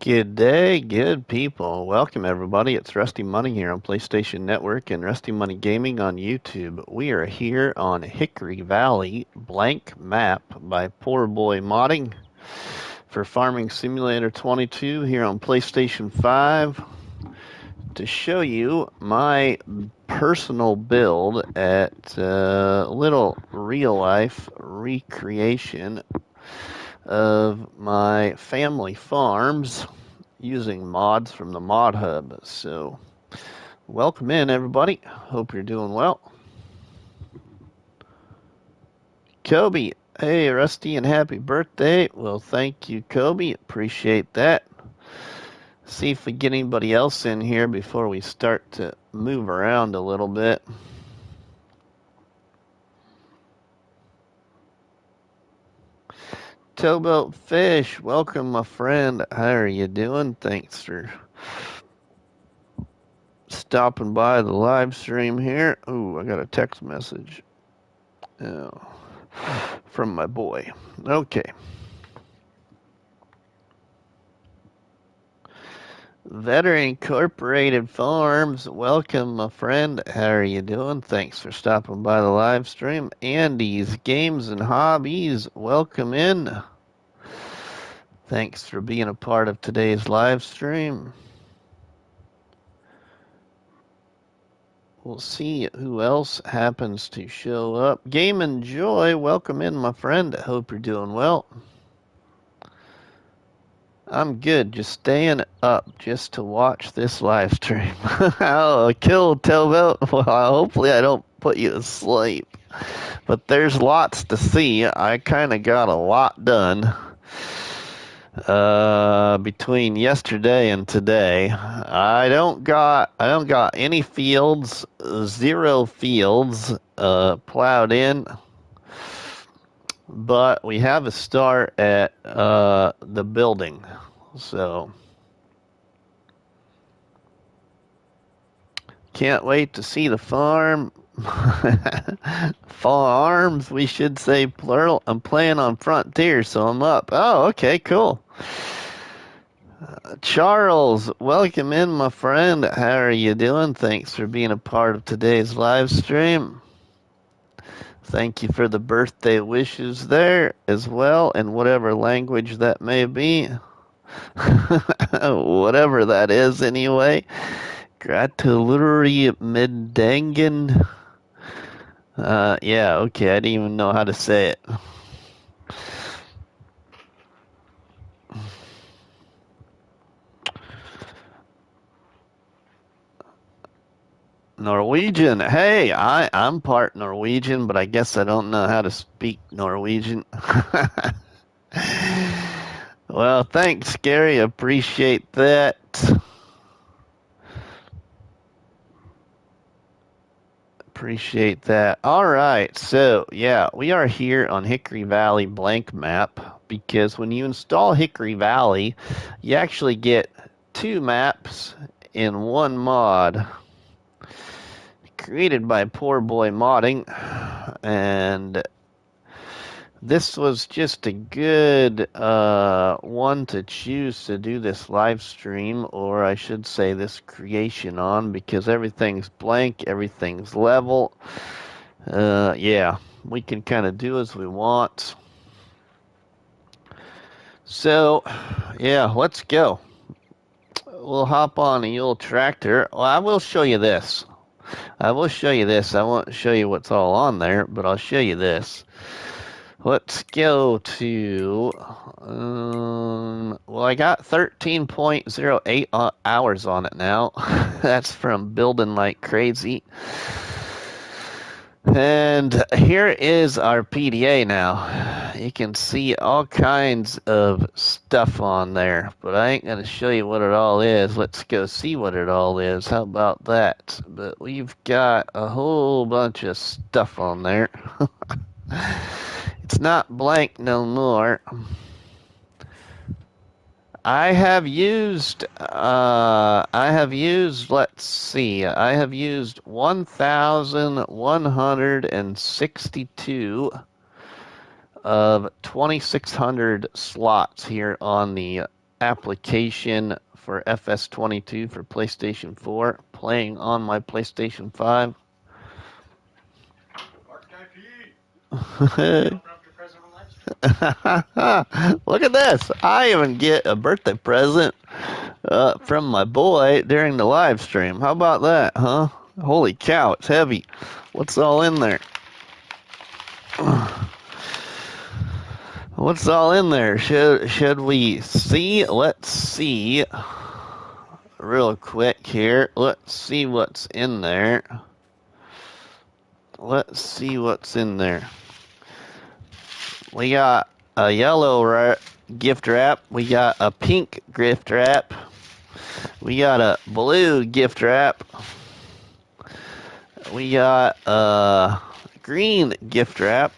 Good day, good people. Welcome everybody. It's RustyMoney here on PlayStation Network and RustyMoney Gaming on YouTube. We are here on Hickory Valley Blankmap by Poor Boy Modding for Farming Simulator 22 here on PlayStation 5 to show you my personal build at little real life recreation of my family farms using mods from the Mod Hub. So, welcome in, everybody. Hope you're doing well. Kobe, hey, Rusty, and happy birthday. Well, thank you, Kobe. Appreciate that. See if we get anybody else in here before we start to move around a little bit. Towboat Fish, welcome, my friend. How are you doing? Thanks for stopping by the live stream here. Ooh, I got a text message from my boy. Okay. Veteran Incorporated Farms, welcome, my friend. How are you doing? Thanks for stopping by the live stream. Andy's Games and Hobbies, welcome in. Thanks for being a part of today's live stream. We'll see who else happens to show up. Game and Joy, welcome in, my friend. I hope you're doing well. I'm good, just staying up just to watch this live stream. Oh, kill Towboat. Well, hopefully I don't put you to sleep. But there's lots to see. I kind of got a lot done between yesterday and today. I don't got any fields, 0 fields plowed in. But we have a start at the building, so can't wait to see the farm. Farms, we should say plural. I'm playing on Frontier, so I'm up. Oh, okay, cool. Charles, welcome in, my friend. How are you doing? Thanks for being a part of today's live stream. Thank you for the birthday wishes there as well, in whatever language that may be. Whatever that is, anyway. Gratulatory Medangen. Yeah, okay, I didn't even know how to say it. Norwegian. Hey, I'm part Norwegian, but I guess I don't know how to speak Norwegian. Well, thanks, Gary. Appreciate that. Appreciate that. All right, so yeah, we are here on Hickory Valley Blankmap because when you install Hickory Valley, you actually get 2 maps in one mod. Created by Poor Boy Modding, and this was just a good one to choose to do this live stream, or I should say this creation on, because everything's blank, everything's level. Yeah, we can kind of do as we want. So, yeah, let's go. We'll hop on a Yule tractor. Well, I will show you this. I will show you this. I won't show you what's all on there, but I'll show you this. Let's go to, well, I got 13.08 hours on it now. That's from building like crazy. And here is our PDA now. You can see all kinds of stuff on there, but I ain't going to show you what it all is. Let's go see what it all is. How about that? But we've got a whole bunch of stuff on there. It's not blank no more. I have used, let's see, I have used 1,162 of 2,600 slots here on the application for FS22 for PlayStation 4, playing on my PlayStation 5. Look at this. I even get a birthday present from my boy during the live stream. How about that, huh? Holy cow, it's heavy. What's all in there? What's all in there? Should we see? Let's see real quick here. Let's see what's in there. Let's see what's in there. We got a yellow gift wrap. We got a pink gift wrap. We got a blue gift wrap. We got a green gift wrap.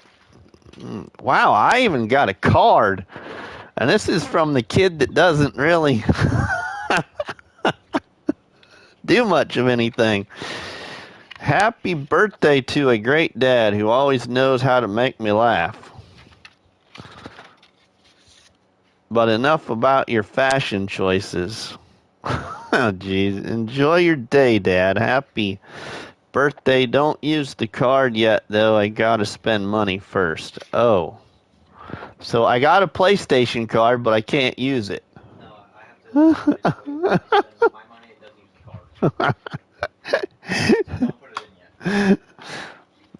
Wow, I even got a card. And this is from the kid that doesn't really do much of anything. Happy birthday to a great dad who always knows how to make me laugh. But enough about your fashion choices. Oh, geez. Enjoy your day, Dad. Happy birthday. Don't use the card yet, though. I gotta spend money first. Oh. So I got a PlayStation card, but I can't use it. No, I have to. My money doesn't use cards. Don't put it in yet.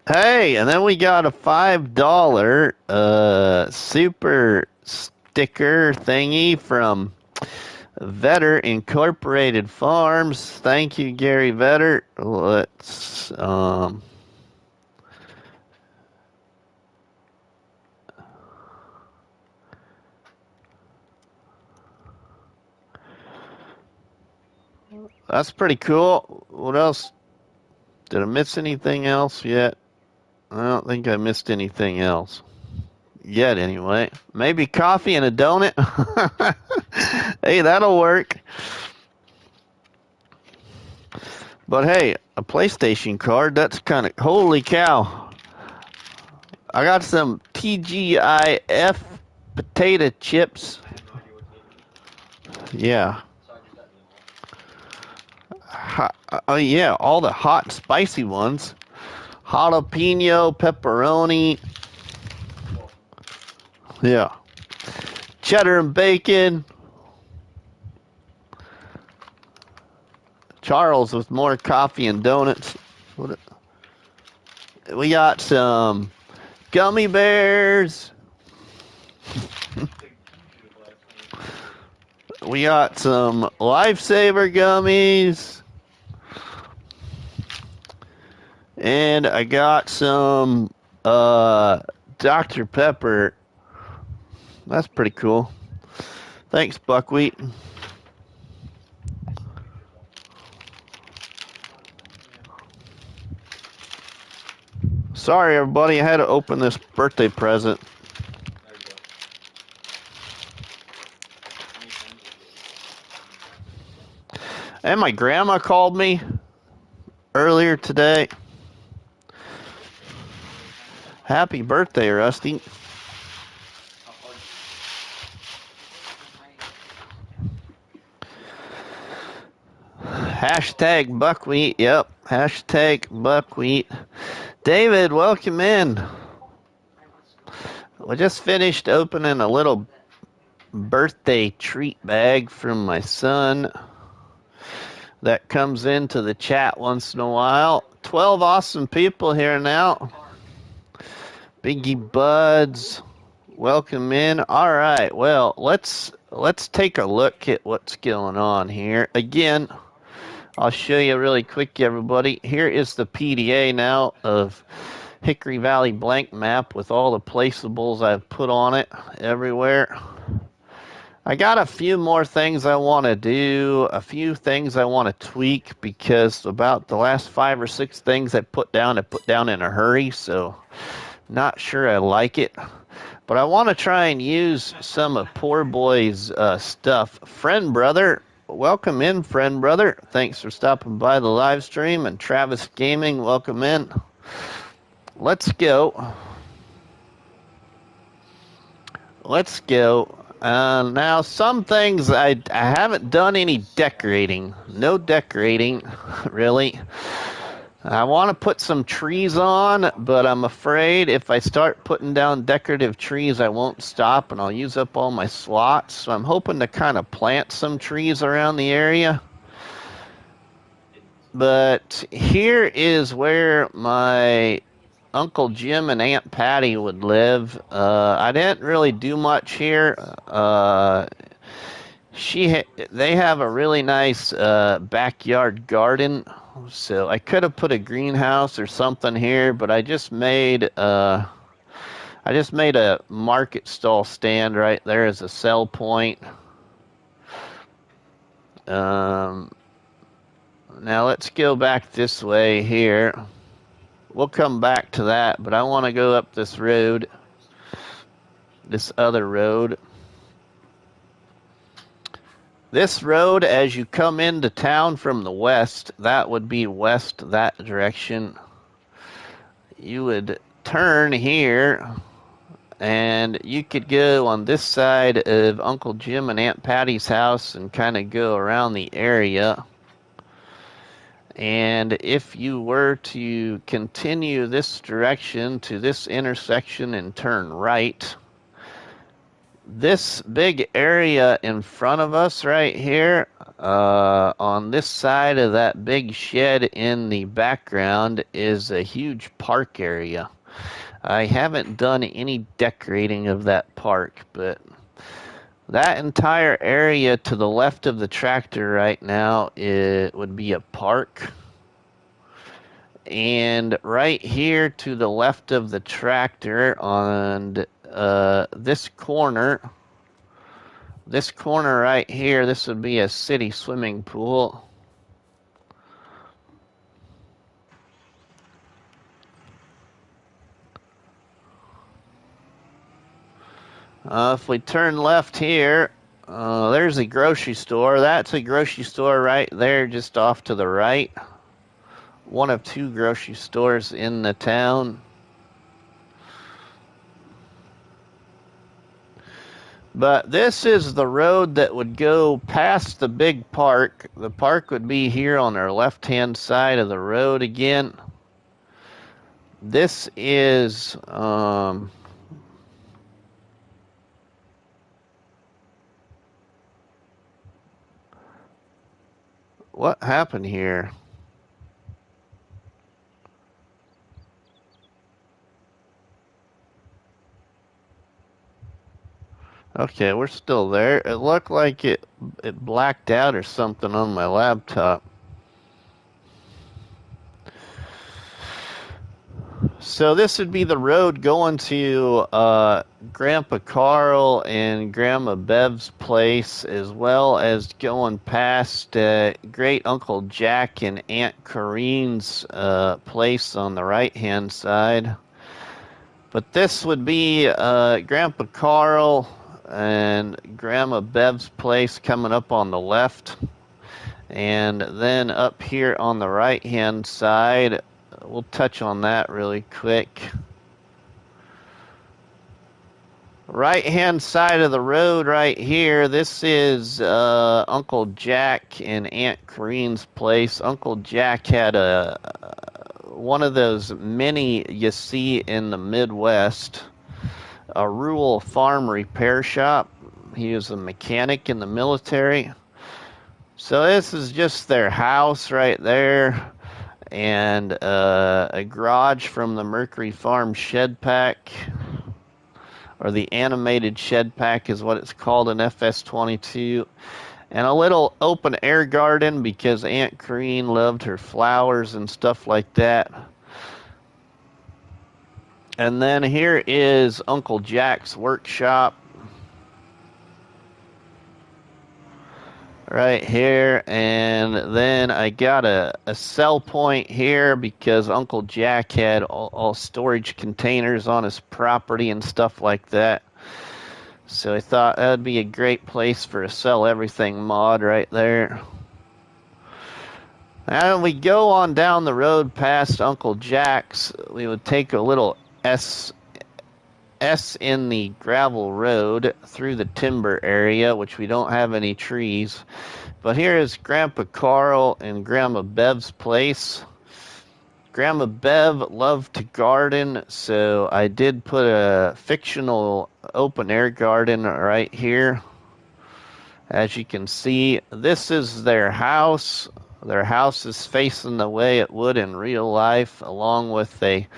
Hey, and then we got a $5 super sticker thingy from Vetter Incorporated Farms. Thank you, Gary Vetter. Let's that's pretty cool. What else? Did I miss anything else yet? I don't think I missed anything else. Yet, anyway. Maybe coffee and a donut? Hey, that'll work. But hey, a PlayStation card, that's kind of... Holy cow. I got some TGIF potato chips. I have no idea what to do. Yeah. So I just got Oh, yeah, all the hot and spicy ones. Jalapeno, pepperoni. Yeah. Cheddar and bacon. Charles with more coffee and donuts. We got some gummy bears. We got some Lifesaver gummies. And I got some Dr. Pepper. That's pretty cool. Thanks, Buckwheat. Sorry, everybody. I had to open this birthday present. There you go. And my grandma called me earlier today. Happy birthday, Rusty. Hashtag buckwheat. Yep. Hashtag buckwheat. David, welcome in. We just finished opening a little birthday treat bag from my son that comes into the chat once in a while. 12 awesome people here now. Biggie Buds, welcome in. All right, well, let's take a look at what's going on here. Again, I'll show you really quick, everybody. Here is the PDA now of Hickory Valley Blankmap with all the placeables I've put on it everywhere. I got a few more things I want to do, a few things I want to tweak, because about the last 5 or 6 things I put down in a hurry, so not sure I like it. But I want to try and use some of Poor Boy's stuff. Friend Brother, welcome in, Friend Brother. Thanks for stopping by the live stream. And Travis Gaming, welcome in. Let's go. Let's go Now, some things I haven't done any decorating. No decorating, really. I want to put some trees on, but I'm afraid if I start putting down decorative trees, I won't stop and I'll use up all my slots. So I'm hoping to kind of plant some trees around the area. But here is where my Uncle Jim and Aunt Patty would live. I didn't really do much here. They have a really nice backyard garden, so I could have put a greenhouse or something here, but I just made a market stall stand right there as a sell point. Now let's go back this way here. We'll come back to that, but I want to go up this road, this other road. This road, as you come into town from the west, that would be west that direction. You would turn here, and you could go on this side of Uncle Jim and Aunt Patty's house and kind of go around the area. And if you were to continue this direction to this intersection and turn right, this big area in front of us right here, on this side of that big shed in the background, is a huge park area. I haven't done any decorating of that park, but that entire area to the left of the tractor right now, it would be a park. And right here to the left of the tractor on this corner right here, this would be a city swimming pool. If we turn left here, there's a grocery store. That's a grocery store right there just off to the right. One of two grocery stores in the town. But this is the road that would go past the big park. The park would be here on our left-hand side of the road again. This is what happened here? Okay, we're still there. It looked like it blacked out or something on my laptop. So this would be the road going to Grandpa Carl and Grandma Bev's place, as well as going past Great Uncle Jack and Aunt Corinne's place on the right-hand side. But this would be Grandpa Carl and Grandma Bev's place coming up on the left. And then up here on the right-hand side, we'll touch on that really quick. Right-hand side of the road right here, this is Uncle Jack and Aunt Corinne's place. Uncle Jack had one of those mini you see in the Midwest, a rural farm repair shop. He was a mechanic in the military. So this is just their house right there, and a garage from the Mercury Farm shed pack, or the animated shed pack is what it's called in FS22, and a little open air garden because Aunt Corinne loved her flowers and stuff like that. And then here is Uncle Jack's workshop right here, and then I got a sell point here because Uncle Jack had all storage containers on his property and stuff like that. So I thought that would be a great place for a sell everything mod right there. And we go on down the road past Uncle Jack's. We would take a little S in the gravel road through the timber area, which we don't have any trees. But here is Grandpa Carl and Grandma Bev's place. Grandma Bev loved to garden, so I did put a fictional open air garden right here. As you can see, this is their house. Their house is facing the way it would in real life, along with a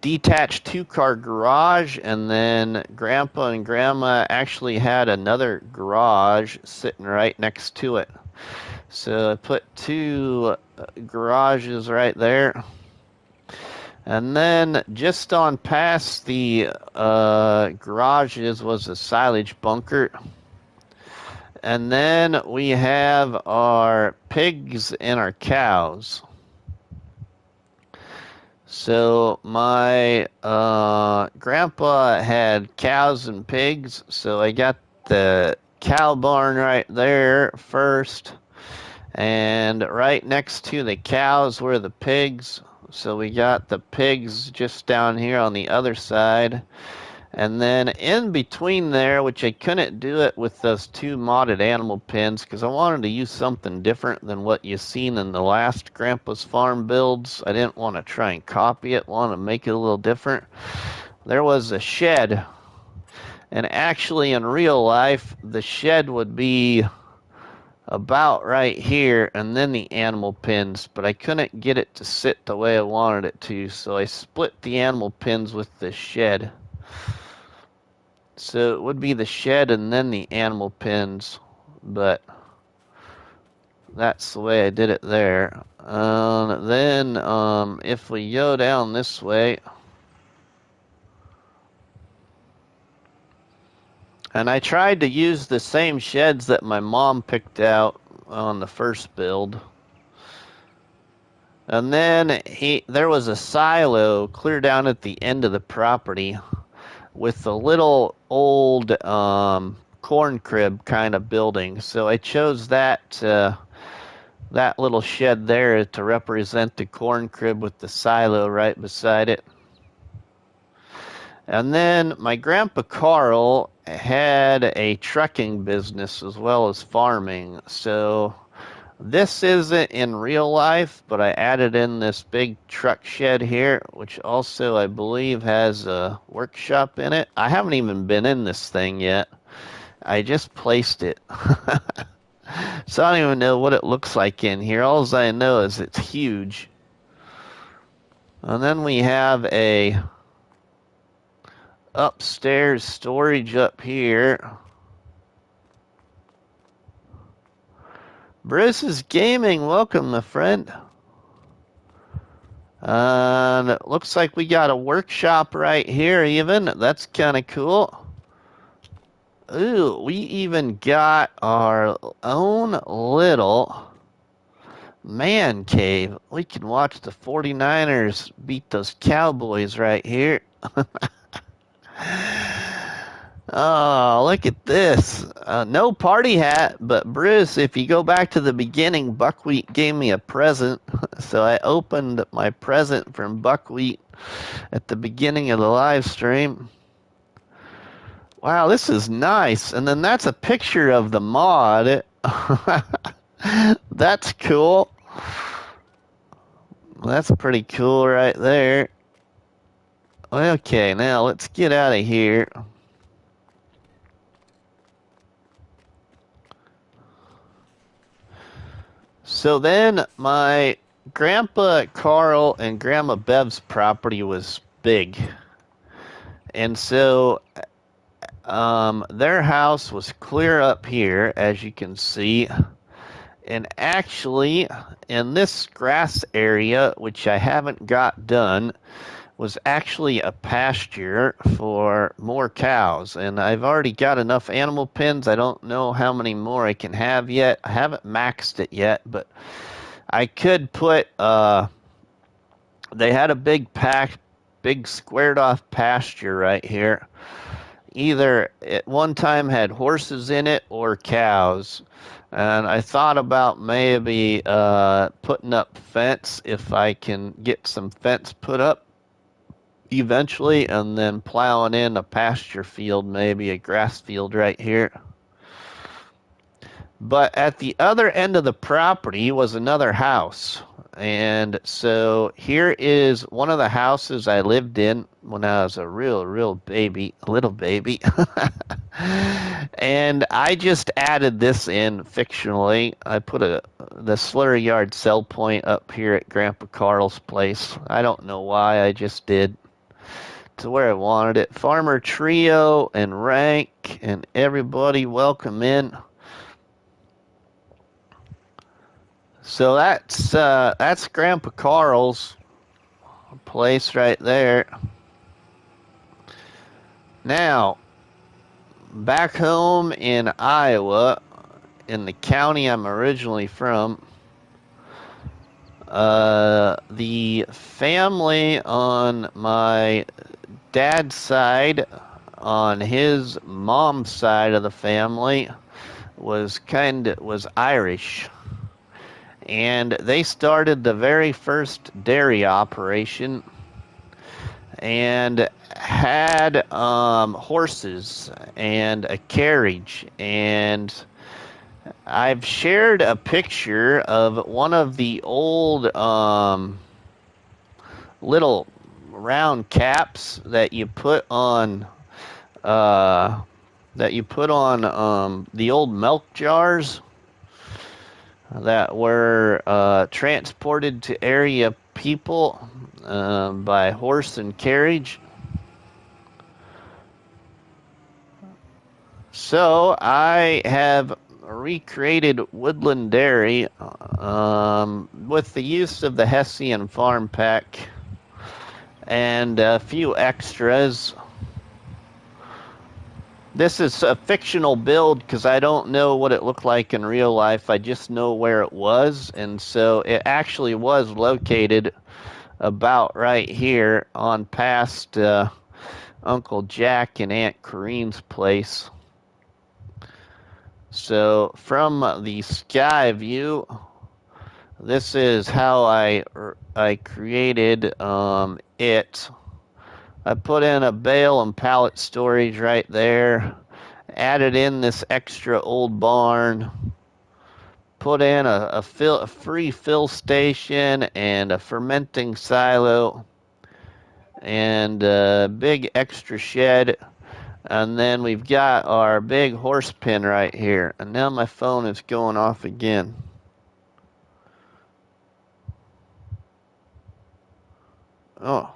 detached two-car garage, and then Grandpa and Grandma actually had another garage sitting right next to it. So I put two garages right there. And then just on past the garages was a silage bunker. And then we have our pigs and our cows. So my grandpa had cows and pigs, so I got the cow barn right there first. And right next to the cows were the pigs. So we got the pigs just down here on the other side. And then in between there, which I couldn't do it with those two modded animal pens because I wanted to use something different than what you've seen in the last Grandpa's Farm builds. I didn't want to try and copy it, want to make it a little different. There was a shed. And actually in real life, the shed would be about right here and then the animal pens, but I couldn't get it to sit the way I wanted it to, so I split the animal pens with the shed. So it would be the shed and then the animal pens, but that's the way I did it there. Then if we go down this way, and I tried to use the same sheds that my mom picked out on the first build. And then there was a silo clear down at the end of the property with a little old corn crib kind of building. So I chose that little shed there to represent the corn crib with the silo right beside it. And then my grandpa Carl had a trucking business as well as farming. So this isn't in real life, but I added in this big truck shed here, which also I believe has a workshop in it. I haven't even been in this thing yet. I just placed it. So I don't even know what it looks like in here. All I know is it's huge. And then we have a upstairs storage up here. Bruce's Gaming, welcome, my friend. And it looks like we got a workshop right here even. That's kind of cool. Ooh, we even got our own little man cave. We can watch the 49ers beat those Cowboys right here. Oh, look at this. No party hat, but Bruce, if you go back to the beginning, Buckwheat gave me a present. So I opened my present from Buckwheat at the beginning of the live stream. Wow, this is nice. And then that's a picture of the mod. That's cool. That's pretty cool right there. Okay, now let's get out of here. So then my grandpa Carl and grandma Bev's property was big. And so their house was clear up here, as you can see. And actually, in this grass area, which I haven't got done, was actually a pasture for more cows. And I've already got enough animal pens. I don't know how many more I can have yet. I haven't maxed it yet, but I could put, they had a big squared off pasture right here. Either at one time had horses in it or cows. And I thought about maybe putting up fence if I can get some fence put up. eventually, and then plowing in a pasture field, maybe a grass field right here. But at the other end of the property was another house. And so here is one of the houses I lived in when I was a real baby, a little baby. And I just added this in fictionally. I put the slurry yard sell point up here at Grandpa Carl's place. I don't know why, I just did. To where I wanted it. Farmer Trio and Rank and everybody, welcome in. So that's Grandpa Carl's place right there. Now, back home in Iowa, in the county I'm originally from, the family on my dad's side, on his mom's side of the family, was Irish. And they started the very first dairy operation and had horses and a carriage. And I've shared a picture of one of the old little round caps that you put on the old milk jars that were transported to area people by horse and carriage. So I have recreated Woodland Dairy with the use of the Hessian Farm Pack and a few extras. This is a fictional build because I don't know what it looked like in real life. I just know where it was, and so it actually was located about right here on past Uncle Jack and Aunt Corrine's place. So from the sky view, this is how I created it. I put in a bale and pallet storage right there, added in this extra old barn, put in a free fill station and a fermenting silo and a big extra shed. And then we've got our big horse pen right here. And now my phone is going off again. Oh.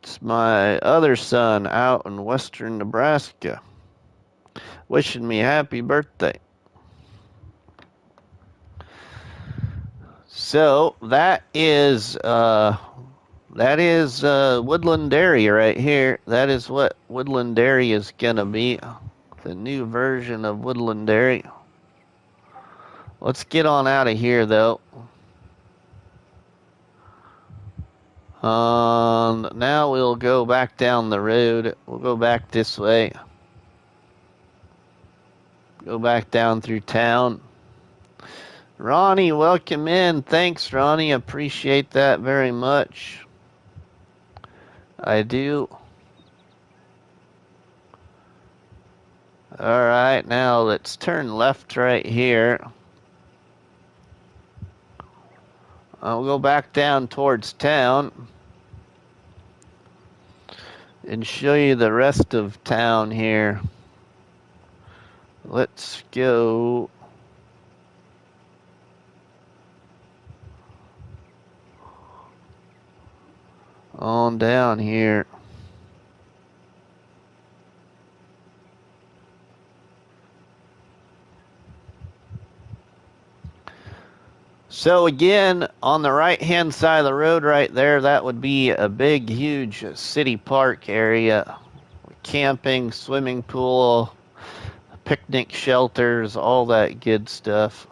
It's my other son out in western Nebraska wishing me happy birthday. So that is Woodland Dairy right here. That is what Woodland Dairy is gonna be. The new version of Woodland Dairy. Let's get on out of here though. Now we'll go back down the road. We'll go back this way. Go back down through town. Ronnie, welcome in. Thanks, Ronnie. Appreciate that very much. I do. All right, now let's turn left right here. I'll go back down towards town and show you the rest of town here. Let's go on down here. So again, on the right-hand side of the road right there, that would be a big, huge city park area. Camping, swimming pool, picnic shelters, all that good stuff.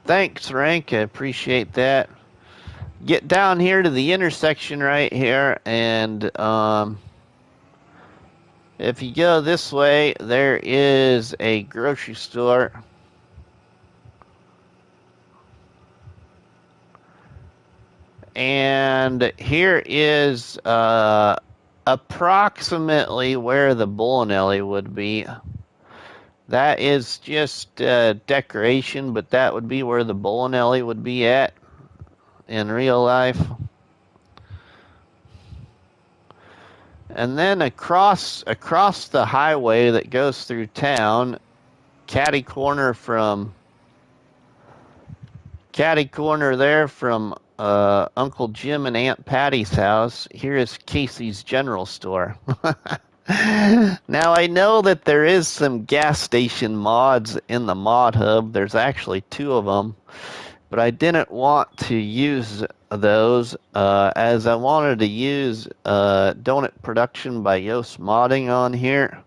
Thanks, Rank. I appreciate that. Get down here to the intersection right here, and if you go this way, there is a grocery store. And here is approximately where the bowling alley would be. That is just decoration, but that would be where the bowling alley would be at in real life. And then across the highway that goes through town, catty corner there from Uncle Jim and Aunt Patty's house, here is Casey's General Store. Now, I know that there is some gas station mods in the mod hub. There's actually 2 of them, but I didn't want to use those as I wanted to use Donut Production by Yoast Modding on here.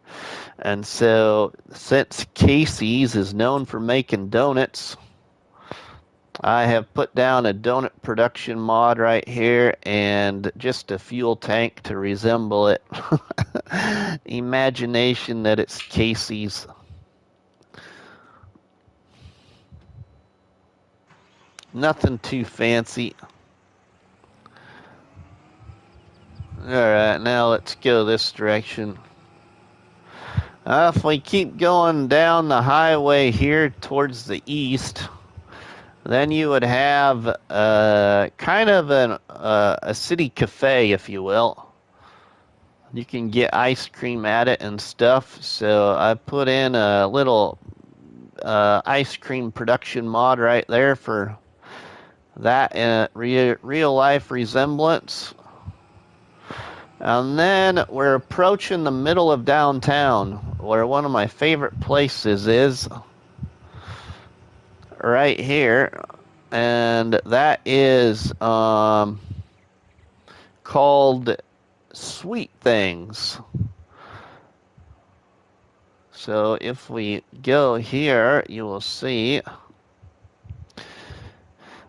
And so, since Casey's is known for making donuts, I have put down a donut production mod right here and just a fuel tank to resemble it. Imagination that it's Casey's. Nothing too fancy. Alright, now let's go this direction. If we keep going down the highway here towards the east, then you would have kind of a city cafe, if you will. You can get ice cream at it and stuff. So I put in a little ice cream production mod right there for that real life resemblance. And then we're approaching the middle of downtown, where one of my favorite places is. Right here, and that is called Sweet Things. So if we go here, you will see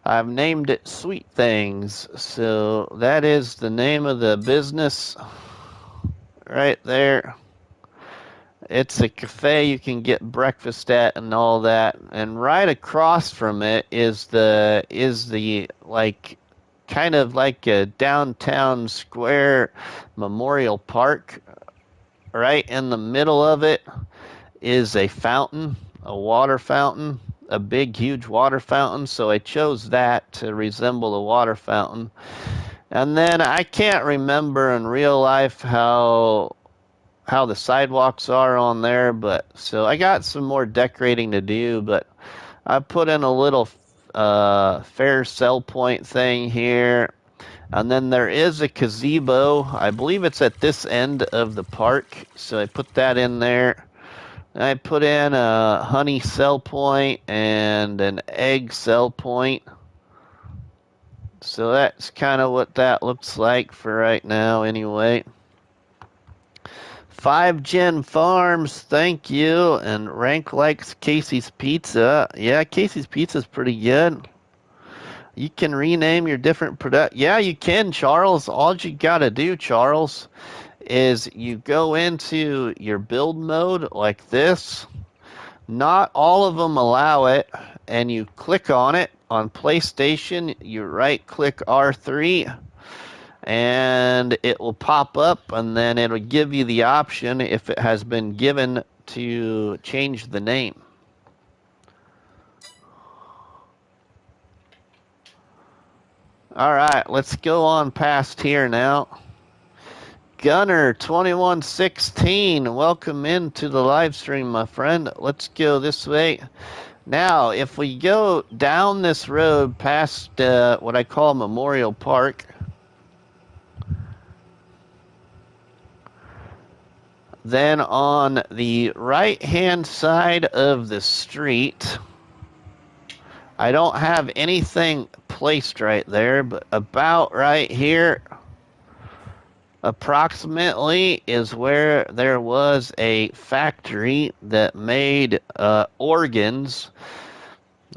I've named it Sweet Things. So that is the name of the business right there. It's a cafe you can get breakfast at and all that. And right across from it is the like kind of like a downtown square memorial park. Right in the middle of it is a fountain, a water fountain, a big huge water fountain. So I chose that to resemble a water fountain. And then I can't remember in real life how the sidewalks are on there, but so I got some more decorating to do, but I put in a little fair sell point thing here, and then there is a gazebo. I believe it's at this end of the park, so I put that in there. And I put in a honey sell point and an egg sell point. So that's kind of what that looks like for right now anyway. 5Gen Farms, thank you. And Rank likes Casey's Pizza. Yeah, Casey's Pizza is pretty good. You can rename your different product. Yeah, you can, Charles. All you got to do, Charles, is you go into your build mode like this. Not all of them allow it. And you click on it. On PlayStation, you right-click R3. And it will pop up, and then it'll give you the option, if it has been given, to change the name. All right, let's go on past here now. Gunner 2116, welcome into the live stream, my friend. Let's go this way. Now, if we go down this road past what I call Memorial Park, then on the right-hand side of the street, I don't have anything placed right there, but about right here, approximately, is where there was a factory that made organs,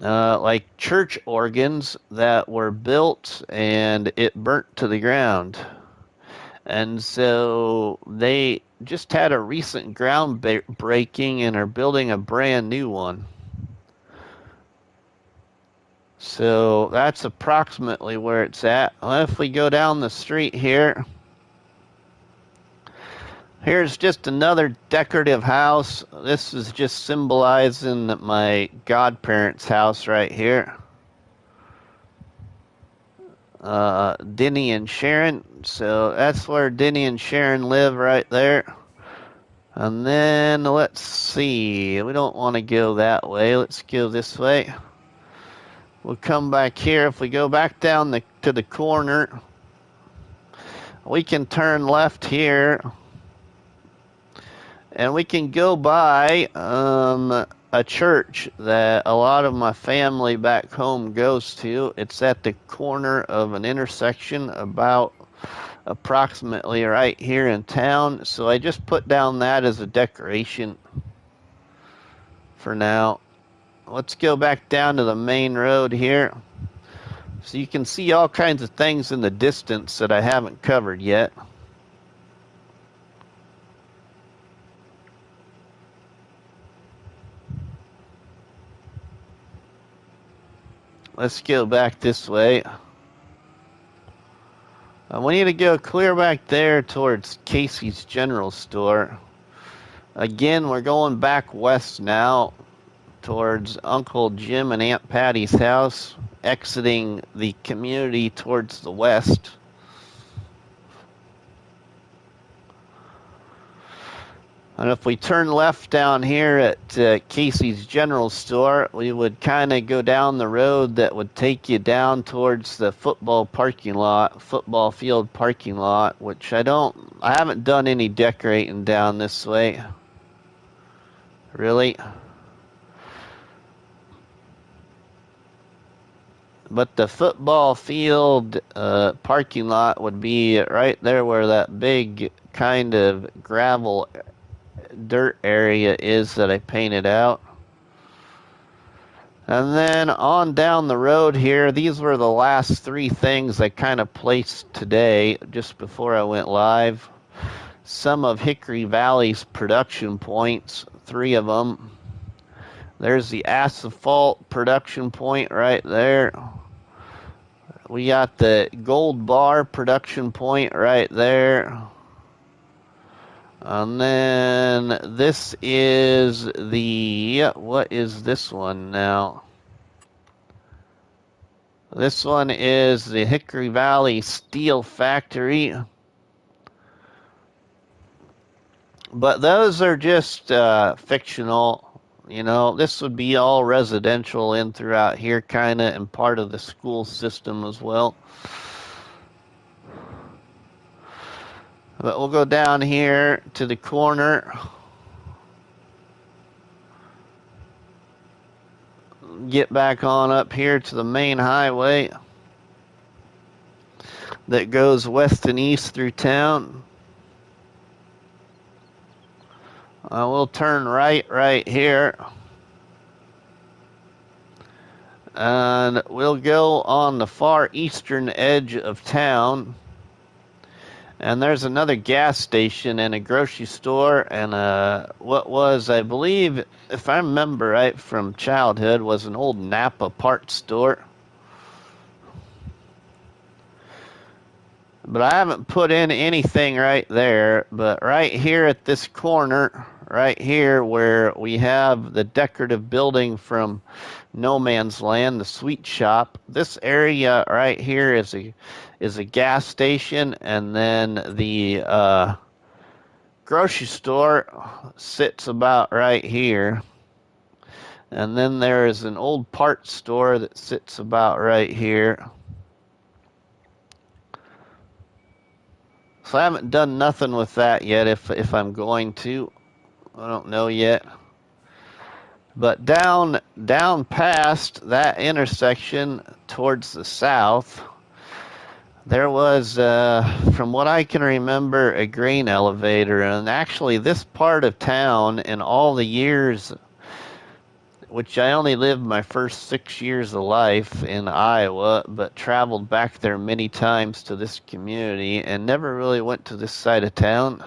like church organs that were built and it burnt to the ground. And so they just had a recent groundbreaking and are building a brand new one. So that's approximately where it's at. Well, if we go down the street here, here's just another decorative house. This is just symbolizing my godparents' house right here. Denny and Sharon. So that's where Denny and Sharon live right there. And then let's see. We don't want to go that way. Let's go this way. We'll come back here. If we go back down to the corner, we can turn left here. And we can go by a church that a lot of my family back home goes to. It's at the corner of an intersection about approximately right here in town. So I just put down that as a decoration for now. Let's go back down to the main road here. So you can see all kinds of things in the distance that I haven't covered yet. Let's go back this way. We need to go clear back there towards Casey's General Store. Again, we're going back west now towards Uncle Jim and Aunt Patty's house, exiting the community towards the west. And if we turn left down here at Casey's General Store, we would kind of go down the road that would take you down towards the football field parking lot, which I haven't done any decorating down this way. Really. But the football field parking lot would be right there where that big kind of gravel dirt area is that I painted out. And then on down the road here, these were the last three things I kind of placed today just before I went live. Some of Hickory Valley's production points, 3 of them. There's the asphalt production point right there. We got the gold bar production point right there. And then this is what is this one now? This one is the Hickory Valley Steel Factory. But those are just fictional. You know, this would be all residential in throughout here, kind of, and part of the school system as well. But we'll go down here to the corner. Get back on up here to the main highway that goes west and east through town. We'll turn right here. And we'll go on the far eastern edge of town. And there's another gas station and a grocery store and what was, I believe, if I remember right from childhood, was an old Napa parts store. But I haven't put in anything right there. But right here at this corner, right here where we have the decorative building from No Man's Land, the sweet shop, this area right here is a gas station, and then the grocery store sits about right here. And then there is an old parts store that sits about right here. So I haven't done nothing with that yet, if I'm going to. I don't know yet. But down past that intersection towards the south, there was, from what I can remember, a grain elevator. And actually, this part of town, in all the years, which I only lived my first 6 years of life in Iowa, but traveled back there many times to this community and never really went to this side of town.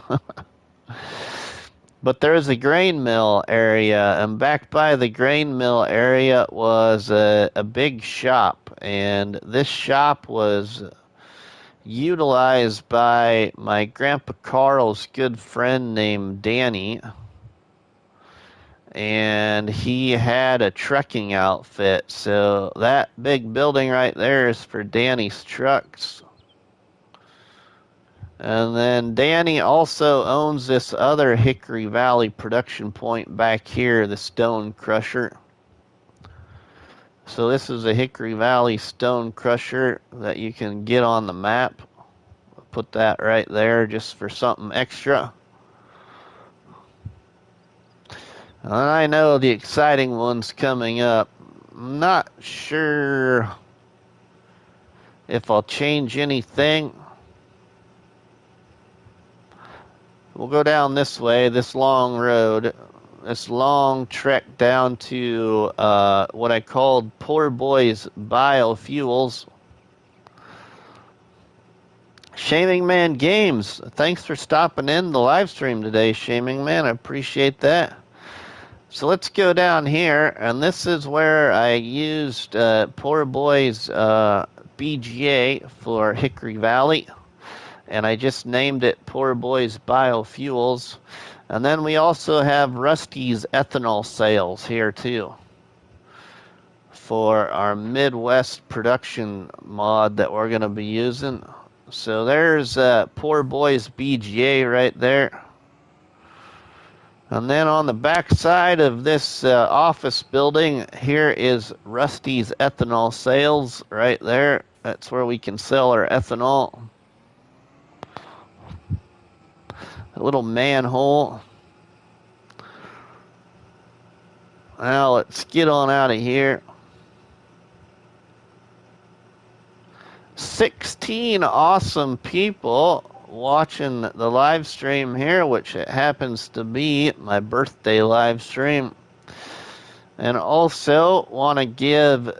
But there's a grain mill area, and back by the grain mill area was a big shop, and this shop was utilized by my grandpa Carl's good friend named Danny, and he had a trucking outfit. So that big building right there is for Danny's trucks. And then Danny also owns this other Hickory Valley production point back here, the stone crusher. So this is a Hickory Valley stone crusher that you can get on the map. Put that right there just for something extra. And I know the exciting one's coming up. I'm not sure if I'll change anything. We'll go down this way, this long road, this long trek down to what I called Poor Boys Biofuels. Shaming Man Games, thanks for stopping in the live stream today, Shaming Man. I appreciate that. So let's go down here, and this is where I used Poor Boys BGA for Hickory Valley. And I just named it Poor Boys Biofuels. And then we also have Rusty's ethanol sales here too for our Midwest production mod that we're going to be using. So there's Poor Boys BGA right there. And then on the back side of this office building, here is Rusty's ethanol sales right there. That's where we can sell our ethanol. A little manhole. Now let's get on out of here. 16 awesome people watching the live stream here, which it happens to be my birthday live stream. And also want to give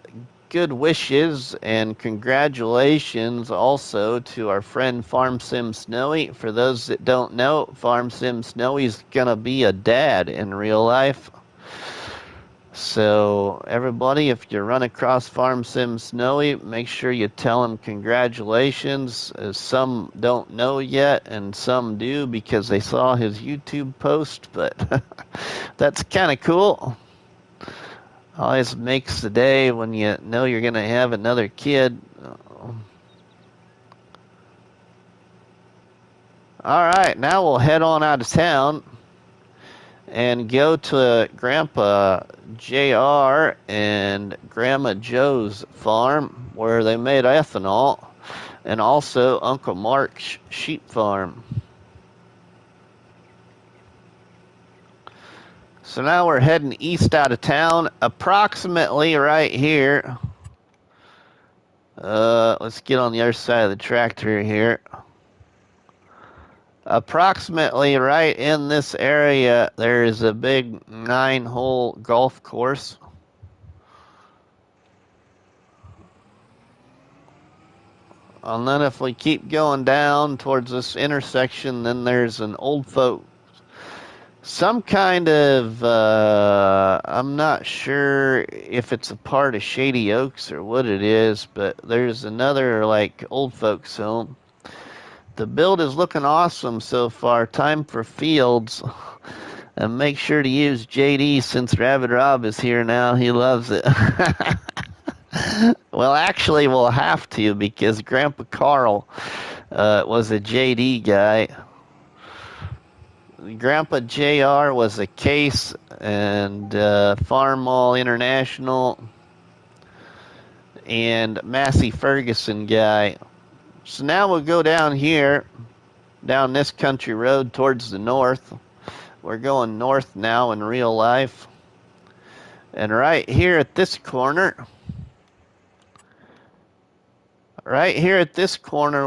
good wishes and congratulations also to our friend Farm Sim Snowy. For those that don't know, Farm Sim Snowy's gonna be a dad in real life. So everybody, if you run across Farm Sim Snowy, make sure you tell him congratulations. As some don't know yet, and some do because they saw his YouTube post, but that's kind of cool. Always makes the day when you know you're going to have another kid. All right, now we'll head on out of town and go to Grandpa JR and Grandma Joe's farm where they made ethanol, and also Uncle Mark's sheep farm. So now we're heading east out of town, approximately right here. Let's get on the other side of the tractor here. Approximately right in this area, there's a big 9-hole golf course. And then if we keep going down towards this intersection, then there's an old folk, some kind of, I'm not sure if it's a part of Shady Oaks or what it is, but there's another like old folks home. The build is looking awesome so far. Time for fields. And make sure to use JD since Rabbit Rob is here now. He loves it. Well, actually, we'll have to because Grandpa Carl was a JD guy. Grandpa JR was a Case and Farm Mall International and Massey Ferguson guy. So now we'll go down here, down this country road towards the north. We're going north now in real life. And right here at this corner,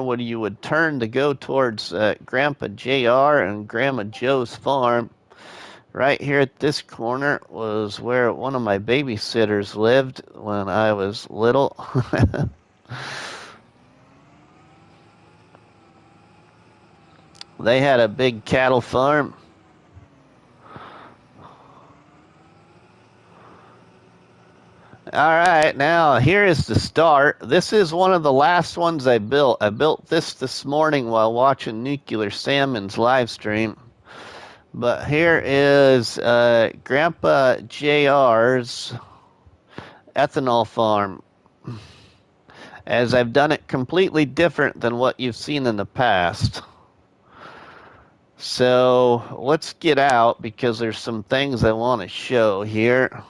when you would turn to go towards Grandpa JR and Grandma Joe's farm, right here at this corner was where one of my babysitters lived when I was little. They had a big cattle farm. All right, now here is the start. This is one of the last ones I built. I built this morning while watching Nuclear Salmon's live stream. But here is Grandpa JR's ethanol farm, as I've done it completely different than what you've seen in the past. So let's get out because there's some things I want to show here.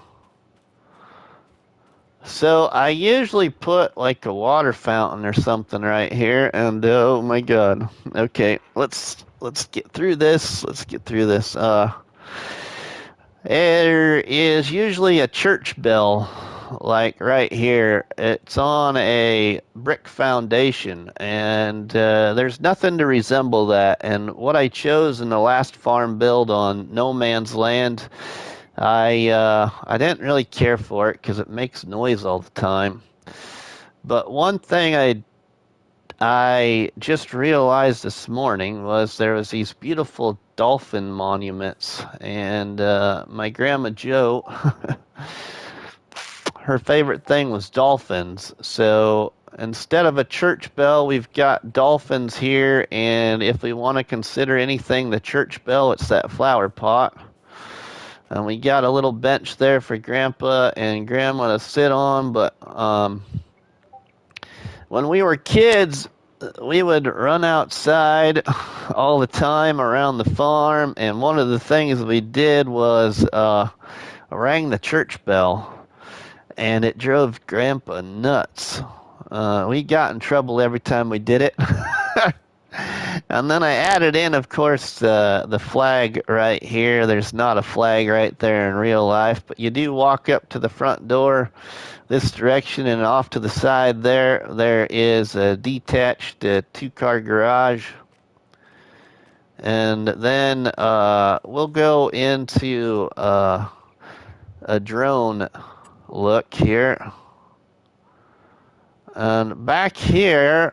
So I usually put like a water fountain or something right here, and oh my god. Okay, let's get through this. Let's get through this. There is usually a church bell, like right here. It's on a brick foundation, and there's nothing to resemble that. And what I chose in the last farm build on No Man's Land, I didn't really care for it because it makes noise all the time. But one thing I just realized this morning was there was these beautiful dolphin monuments, and my grandma Jo, her favorite thing was dolphins. So instead of a church bell, we've got dolphins here, and if we want to consider anything the church bell, it's that flower pot. And we got a little bench there for Grandpa and Grandma to sit on, but when we were kids, we would run outside all the time around the farm, and one of the things we did was rang the church bell, and it drove Grandpa nuts. We got in trouble every time we did it. And then I added in, of course, the flag right here. There's not a flag right there in real life, but you do walk up to the front door this direction, and off to the side there is a detached two-car garage. And then we'll go into a drone look here. And back here,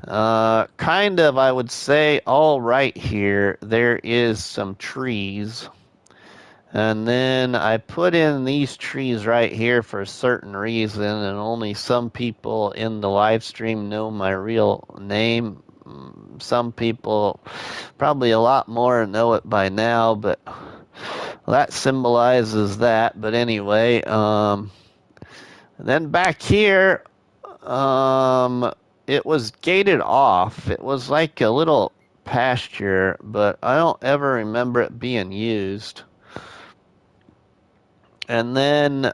kind of, I would say, all right here, there is some trees. And then I put in these trees right here for a certain reason, and only some people in the live stream know my real name. Some people, probably a lot more, know it by now, but that symbolizes that. But anyway, then back here, it was gated off. It was like a little pasture, but I don't ever remember it being used. And then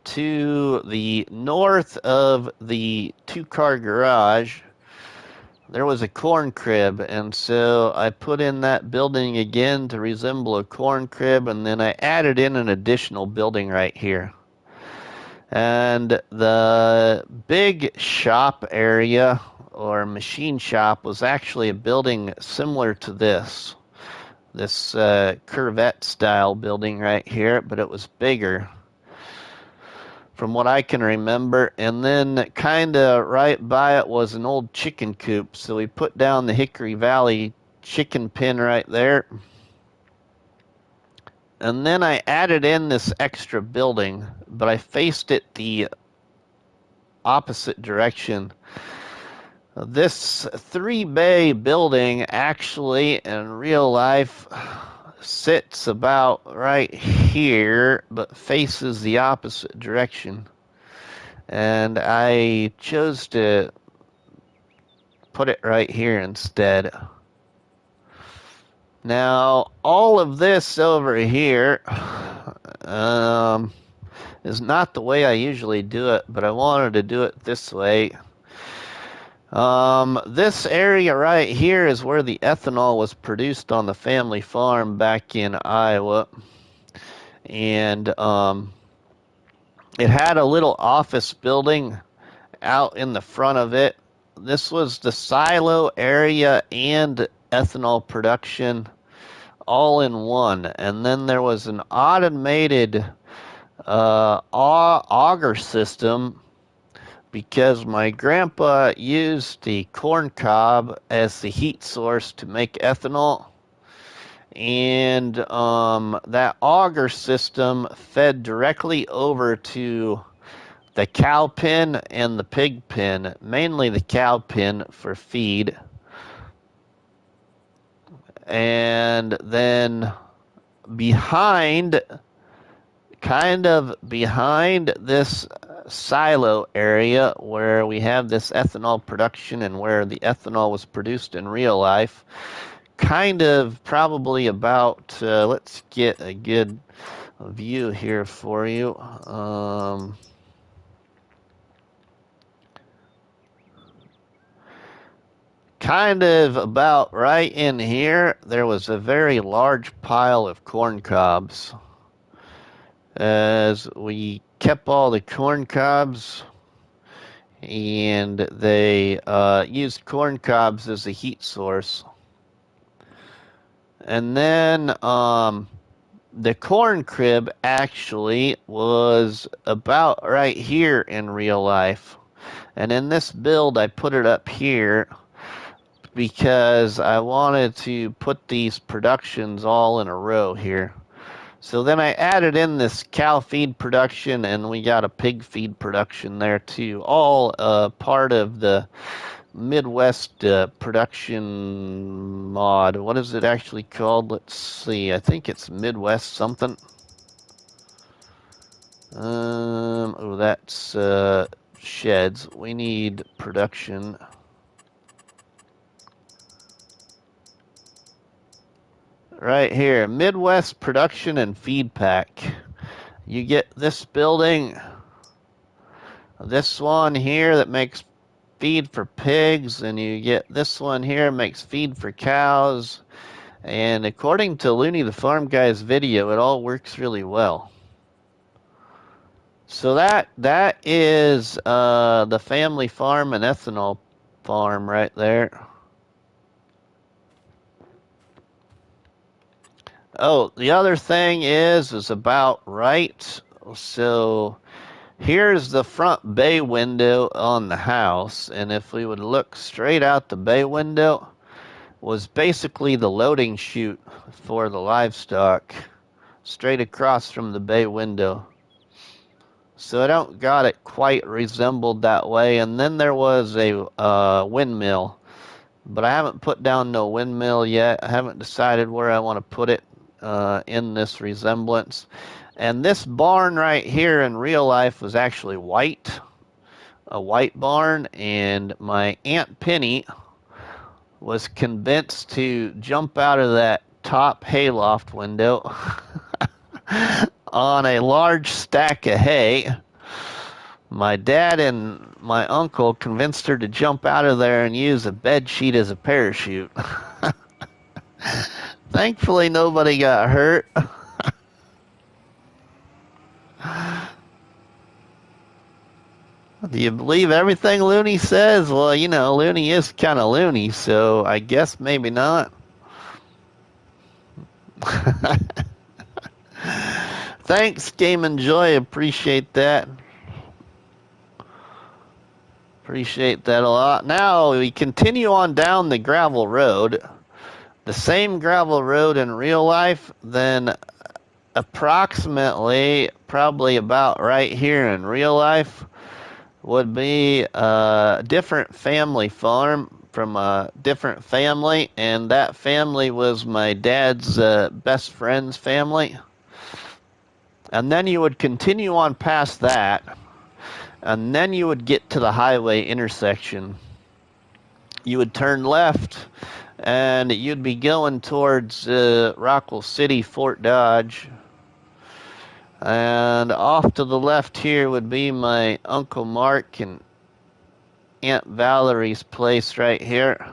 to the north of the two-car garage, there was a corn crib, and so I put in that building again to resemble a corn crib, and then I added in an additional building right here. And the big shop area, or machine shop, was actually a building similar to this Corvette style building right here, but it was bigger from what I can remember. And then kind of right by it was an old chicken coop, so we put down the Hickory Valley chicken pen right there. And then I added in this extra building, but I faced it the opposite direction. This 3-bay building actually in real life sits about right here, but faces the opposite direction. And I chose to put it right here instead. Now, all of this over here is not the way I usually do it, but I wanted to do it this way. This area right here is where the ethanol was produced on the family farm back in Iowa. And it had a little office building out in the front of it. This was the silo area and ethanol production all in one. And then there was an automated auger system, because my grandpa used the corn cob as the heat source to make ethanol. And that auger system fed directly over to the cow pen and the pig pen, mainly the cow pen for feed. And then kind of behind this silo area where we have this ethanol production and where the ethanol was produced in real life, kind of probably about, let's get a good view here for you. Kind of about right in here, there was a very large pile of corn cobs. As we kept all the corn cobs, and they used corn cobs as a heat source. And then the corn crib actually was about right here in real life. And in this build, I put it up here because I wanted to put these productions all in a row here. So then I added in this cow feed production, and we got a pig feed production there too. All part of the Midwest production mod. What is it actually called? Let's see. I think it's Midwest something. Oh, that's sheds. We need production. Right here, Midwest Production and Feed Pack. You get this building, this one here that makes feed for pigs, and you get this one here makes feed for cows. And according to Looney the Farm Guy's video, it all works really well. So that is the family farm and ethanol farm right there. Oh, the other thing is about right. So here's the front bay window on the house, and if we would look straight out the bay window, was basically the loading chute for the livestock, straight across from the bay window. So I don't got it quite resembled that way. And then there was a windmill, but I haven't put down no windmill yet. I haven't decided where I want to put it in this resemblance. And this barn right here in real life was actually white, a white barn, and my Aunt Penny was convinced to jump out of that top hayloft window on a large stack of hay. My dad and my uncle convinced her to jump out of there and use a bed sheet as a parachute. Thankfully, nobody got hurt. Do you believe everything Looney says? Well, you know, Looney is kind of loony, so I guess maybe not. Thanks, Game and Joy. Appreciate that. Appreciate that a lot. Now we continue on down the gravel road. The same gravel road in real life, then approximately, probably about right here in real life, would be a different family farm from a different family, and that family was my dad's best friend's family. And then you would continue on past that, and then you would get to the highway intersection. You would turn left, and you'd be going towards Rockwell City, Fort Dodge. And off to the left here would be my Uncle Mark and Aunt Valerie's place right here.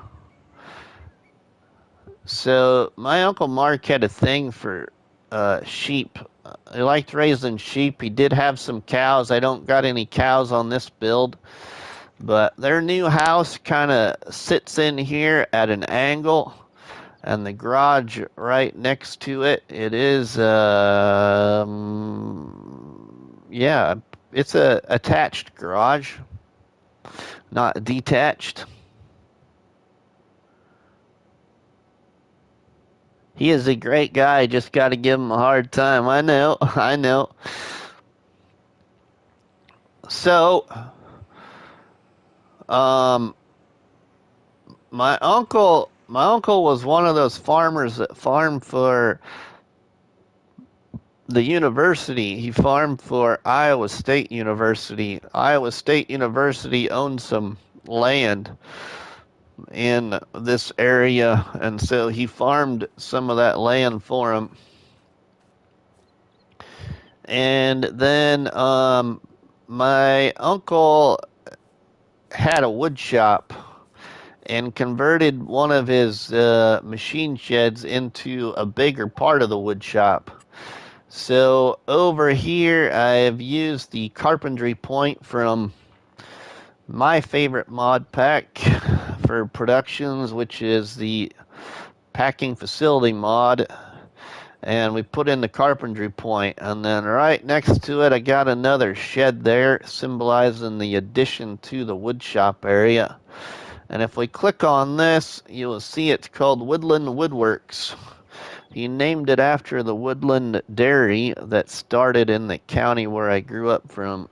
So my Uncle Mark had a thing for sheep. He liked raising sheep. He did have some cows. I don't got any cows on this build. But their new house kind of sits in here at an angle. And the garage right next to it, it is, yeah, it's a attached garage, not detached. He is a great guy. Just got to give him a hard time. I know. I know. So, um, my uncle was one of those farmers that farmed for the university. He farmed for Iowa State University. Iowa State University owned some land in this area, and so he farmed some of that land for him. And then my uncle had a wood shop and converted one of his machine sheds into a bigger part of the wood shop. So over here, I've used the carpentry point from my favorite mod pack for productions, which is the packing facility mod. And we put in the carpentry point, and then right next to it, I got another shed there, symbolizing the addition to the wood shop area. And if we click on this, you will see it's called Woodland Woodworks. He named it after the Woodland Dairy that started in the county where I grew up from.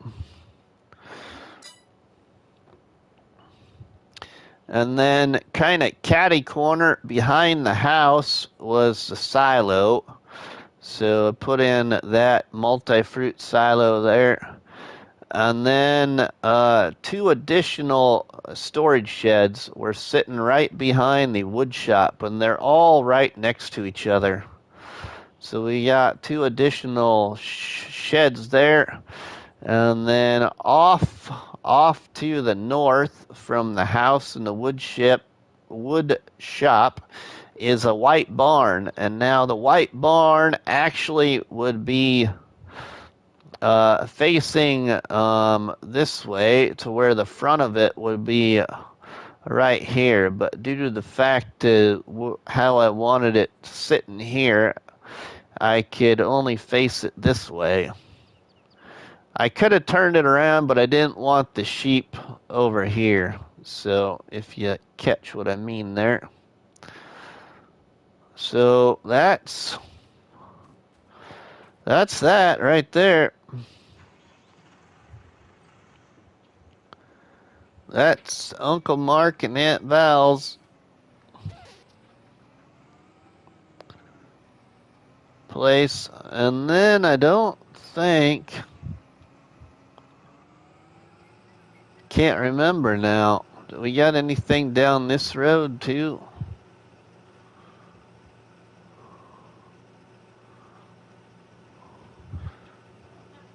And then kind of catty corner behind the house was the silo. So I put in that multi-fruit silo there. And then two additional storage sheds were sitting right behind the wood shop, and they're all right next to each other. So we got two additional sheds there, and then off to the north from the house and the wood shop is a white barn, and now the white barn actually would be facing this way to where the front of it would be right here, but due to the fact how I wanted it sitting here, I could only face it this way. I could have turned it around, but I didn't want the sheep over here. So if you catch what I mean there. So that's that right there. That's Uncle Mark and Aunt Val's place. And then I don't think, can't remember now. Do we got anything down this road too?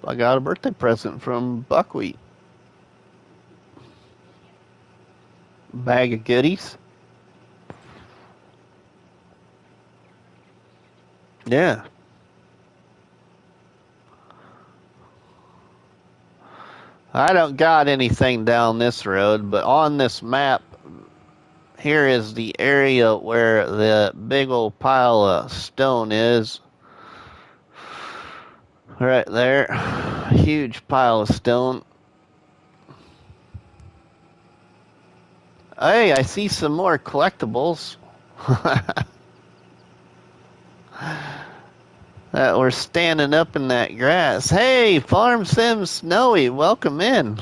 I got a birthday present from Buckwheat. Bag of goodies. Yeah. I don't got anything down this road, but on this map, here is the area where the big old pile of stone is. Right there. Huge pile of stone. Hey, I see some more collectibles. That we're standing up in that grass. Hey, Farm Sim Snowy, welcome in.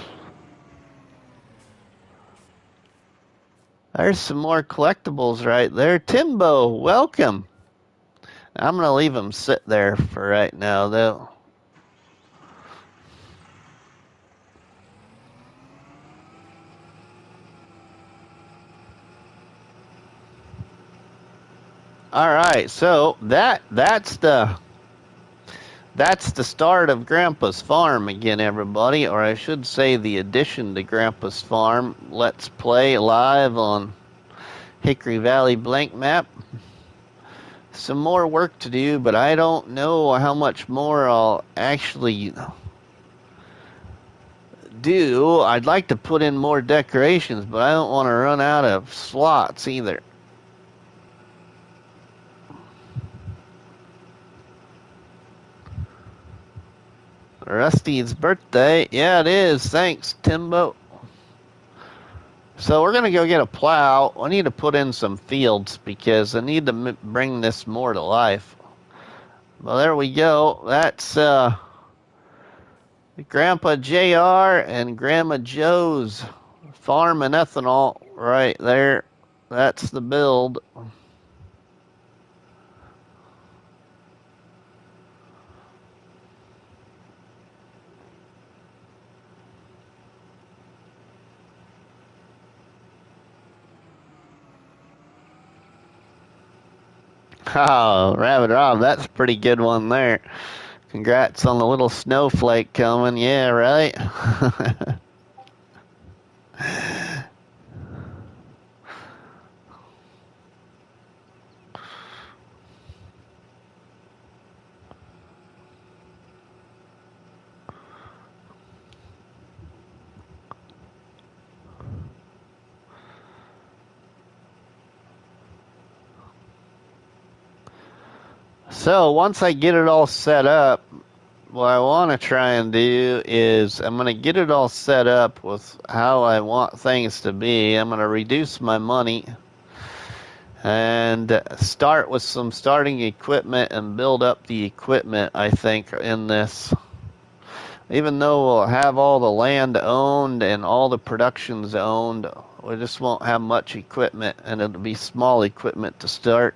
There's some more collectibles right there. Timbo, welcome. I'm going to leave them sit there for right now, though. All right, so that's the start of Grandpa's Farm again, everybody, or I should say the addition to Grandpa's Farm. Let's play live on Hickory Valley Blankmap. Some more work to do, but I don't know how much more I'll actually do. I'd like to put in more decorations, but I don't want to run out of slots either. Rusty's birthday. Yeah, it is. Thanks, Timbo. So we're going to go get a plow. I need to put in some fields because I need to bring this more to life. Well, there we go. That's Grandpa JR and Grandma Joe's farm and ethanol right there. That's the build. Oh, Rabbit Rob, that's a pretty good one there. Congrats on the little snowflake coming. Yeah, right? So once I get it all set up, what I want to try and do is I'm going to get it all set up with how I want things to be. I'm going to reduce my money and start with some starting equipment and build up the equipment, I think, in this. Even though we'll have all the land owned and all the productions owned, we just won't have much equipment, and it'll be small equipment to start.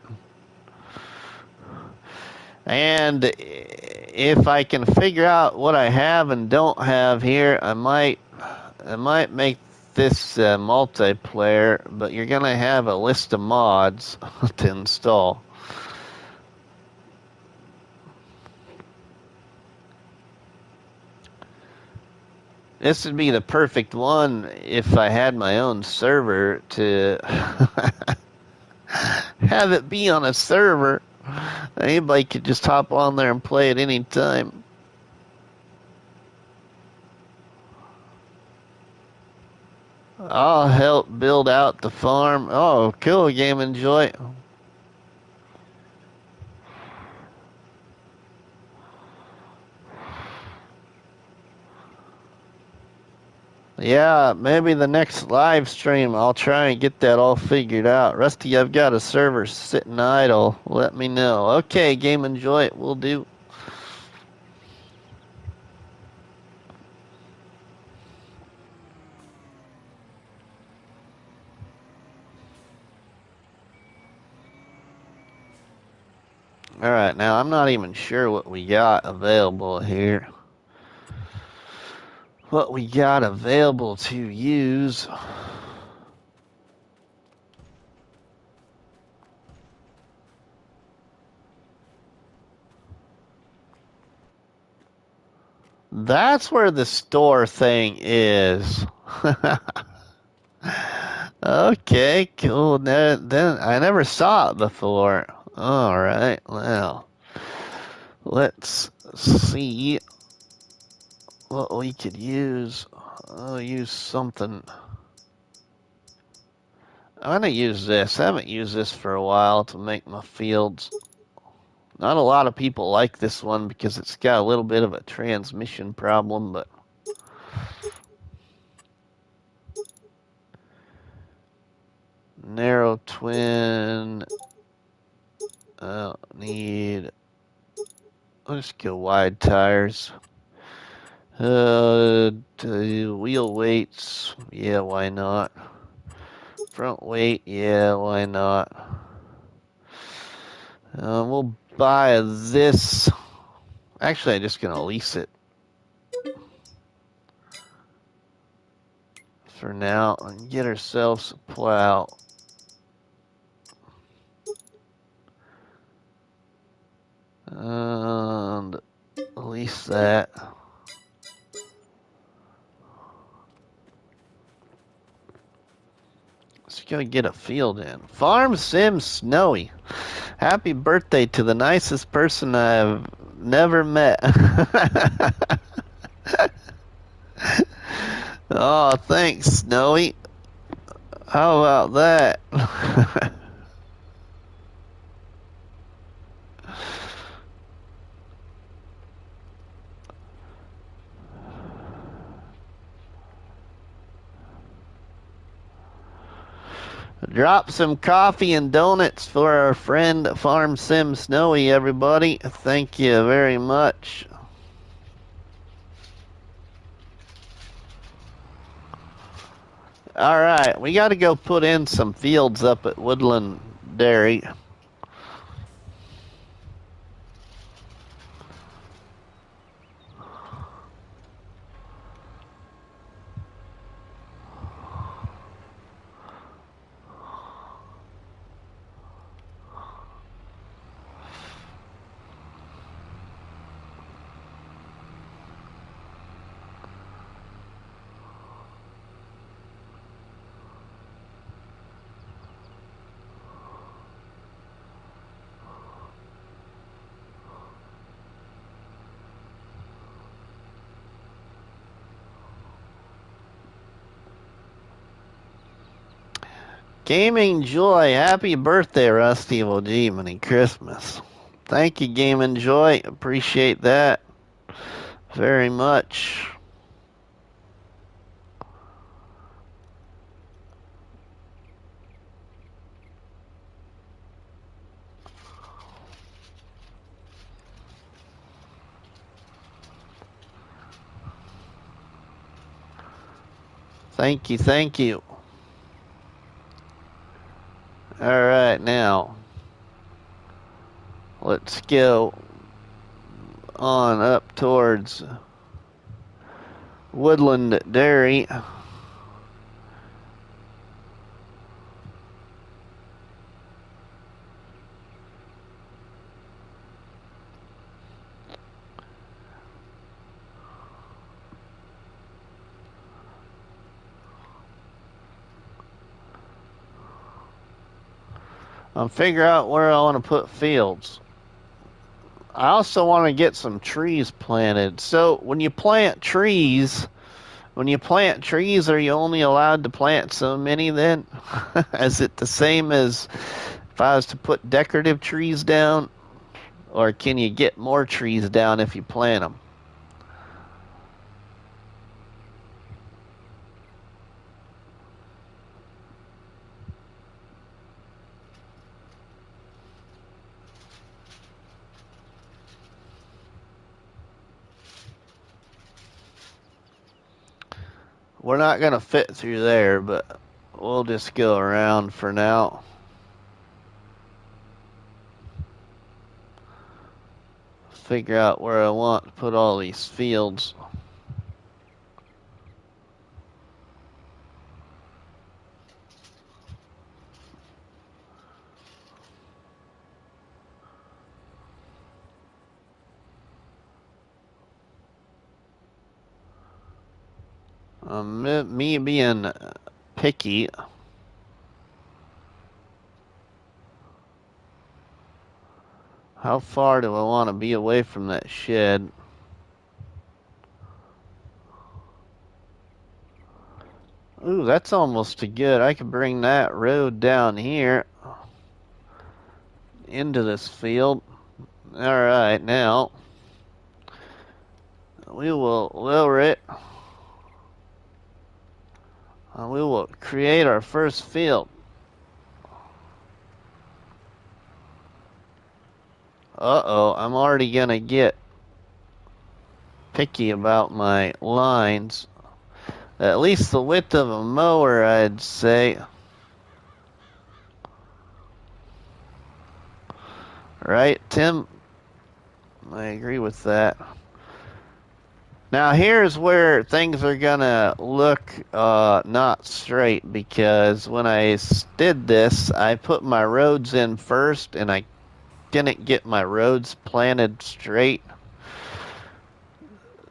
And if I can figure out what I have and don't have here, I might make this multiplayer, but you're gonna have a list of mods to install. This would be the perfect one if I had my own server to have it be on a server. Anybody could just hop on there and play at any time. I'll help build out the farm. Oh, cool, Game Enjoy. Yeah, maybe the next live stream I'll try and get that all figured out. Rusty, I've got a server sitting idle. Let me know. Okay, Game Enjoy, will do. Alright, now I'm not even sure what we got available here. What we got available to use. That's where the store thing is. Okay, cool. Then I never saw it before. All right, well, let's see what we could use. I'll use something. I'm gonna use this. I haven't used this for a while to make my fields. Not a lot of people like this one because it's got a little bit of a transmission problem, but narrow twin. I don't need. I'll just go wide tires. Wheel weights. Yeah, why not? Front weight. Yeah, why not? We'll buy this. Actually, I'm just gonna lease it for now and get ourselves a plow. And lease that. Let's go get a field in. Farm Sim Snowy. Happy birthday to the nicest person I've never met. Oh, thanks, Snowy. How about that? Drop some coffee and donuts for our friend Farm Sim Snowy, everybody. Thank you very much. All right, we got to go put in some fields up at Woodland Dairy. Gaming Joy, happy birthday, Rusty. Well, gee, many Christmas. Thank you, Gaming Joy. Appreciate that very much. Thank you, thank you. All right, now let's go on up towards Woodland Dairy. I'll figure out where I want to put fields. I also want to get some trees planted. So when you plant trees, are you only allowed to plant so many then? Is it the same as if I was to put decorative trees down? Or can you get more trees down if you plant them? We're not going to fit through there, but we'll just go around for now. Figure out where I want to put all these fields. Me being picky, how far do I want to be away from that shed? Ooh, that's almost good. I could bring that road down here into this field. All right, now we will lower it. We will create our first field. Uh-oh, I'm already gonna get picky about my lines. At least the width of a mower, I'd say. Right, Tim? I agree with that. Now here's where things are gonna look not straight, because when I did this, I put my roads in first and I didn't get my roads planted straight.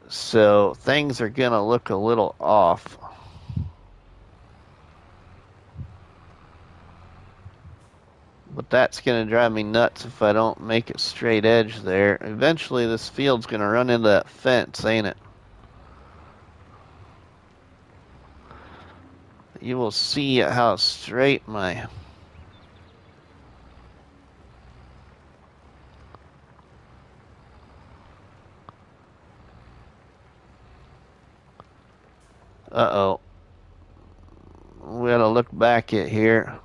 So things are gonna look a little off. But that's gonna drive me nuts if I don't make a straight edge there. Eventually this field's gonna run into that fence, ain't it? You will see how straight my uh-oh. We gotta look back at here.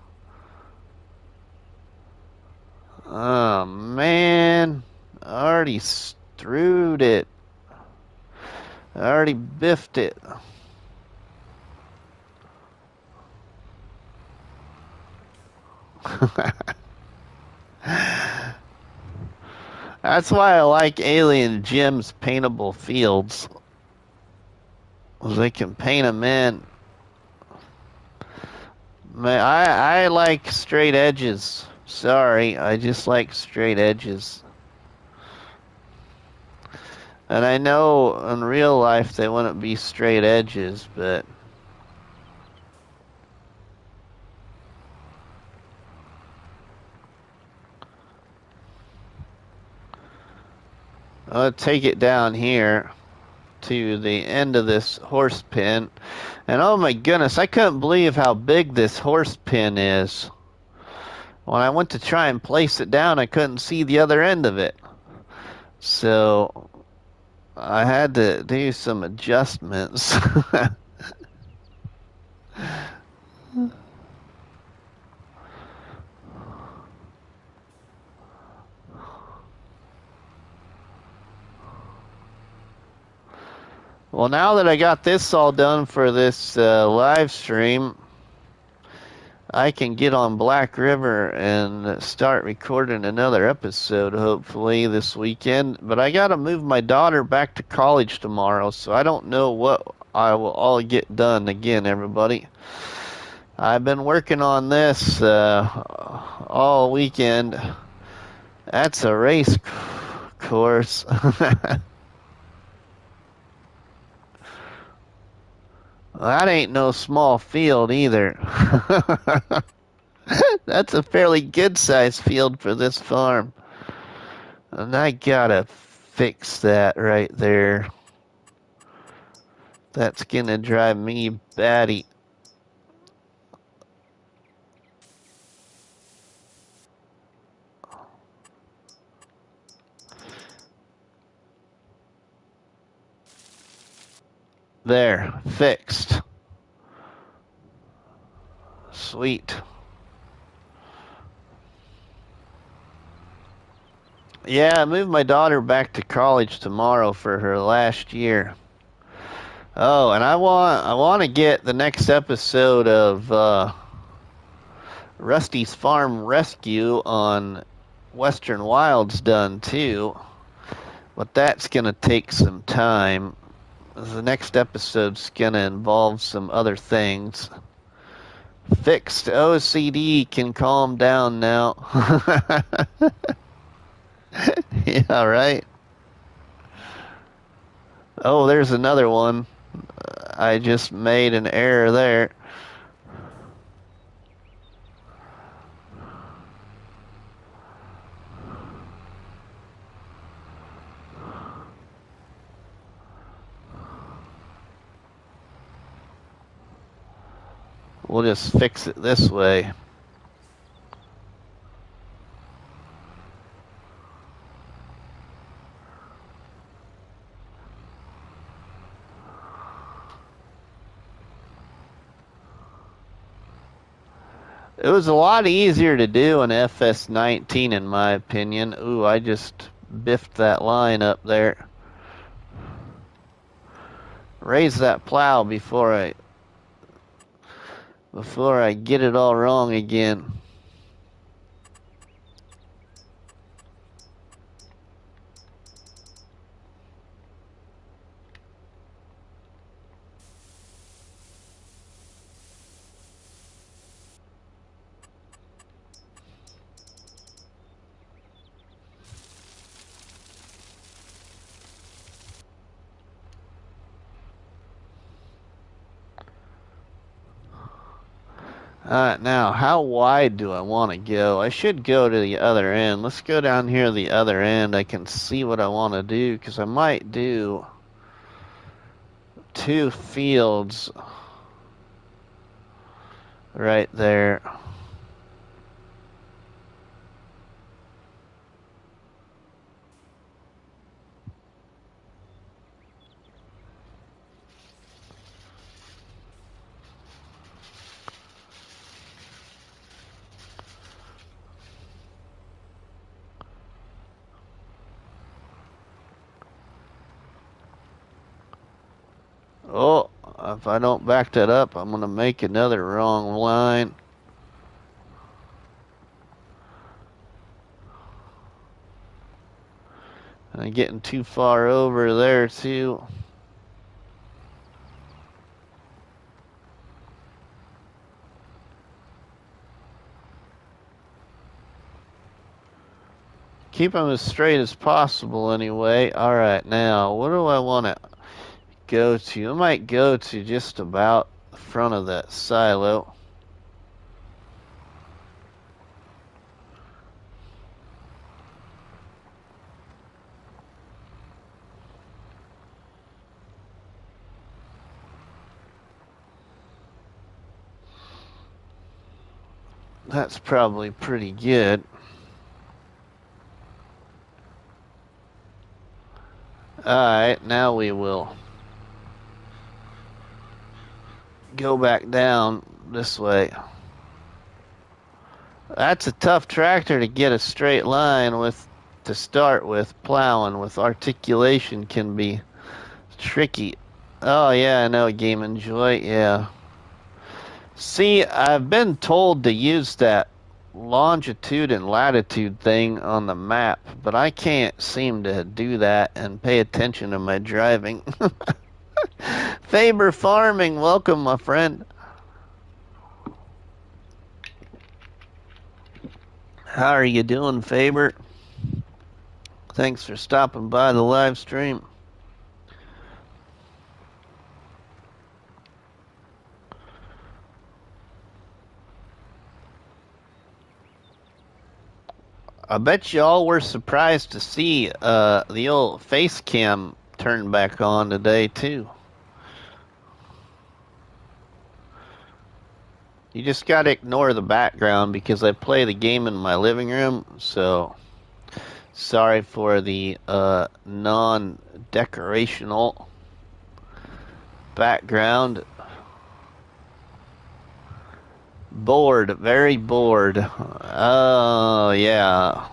strewed it. I already biffed it. That's why I like Alien Jim's paintable fields. They can paint them in. I like straight edges. Sorry, I just like straight edges. And I know in real life they wouldn't be straight edges, but I'll take it down here to the end of this horse pen. And oh my goodness, I couldn't believe how big this horse pen is. When I went to try and place it down, I couldn't see the other end of it. So I had to do some adjustments. Well, now that I got this all done for this live stream, I can get on Black River and start recording another episode, hopefully, this weekend. But I got to move my daughter back to college tomorrow, so I don't know what I will all get done again, everybody. I've been working on this all weekend. That's a race course. That ain't no small field either. That's a fairly good sized field for this farm. And I gotta fix that right there. That's gonna drive me batty. There, fixed. Sweet. Yeah, I moved my daughter back to college tomorrow for her last year. Oh, and I want to get the next episode of Rusty's Farm Rescue on Western Wilds done too. But that's gonna take some time. The next episode's gonna involve some other things. Fixed OCD can calm down now. Yeah, right. Oh, there's another one. I just made an error there. We'll just fix it this way. It was a lot easier to do in FS19 in my opinion. Ooh, I just biffed that line up there. Raise that plow before I get it all wrong again. Alright, now, how wide do I want to go? I should go to the other end. Let's go down here to the other end. I can see what I want to do, because I might do 2 fields right there. If I don't back that up, I'm going to make another wrong line. I'm getting too far over there, too. Keep them as straight as possible anyway. Alright, now, what do I want to go to? I might go to just about the front of that silo. That's probably pretty good. Alright, now we will go back down this way. That's a tough tractor to get a straight line with to start with. Plowing with articulation can be tricky. Oh yeah, I know, Game Enjoy, yeah. See, I've been told to use that longitude and latitude thing on the map, but I can't seem to do that and pay attention to my driving. Faber Farming, welcome, my friend. How are you doing, Faber? Thanks for stopping by the live stream. I bet you all were surprised to see the old face cam turned back on today, too. You just gotta ignore the background because I play the game in my living room, so sorry for the non-decorational background. Bored, very bored. Oh, yeah.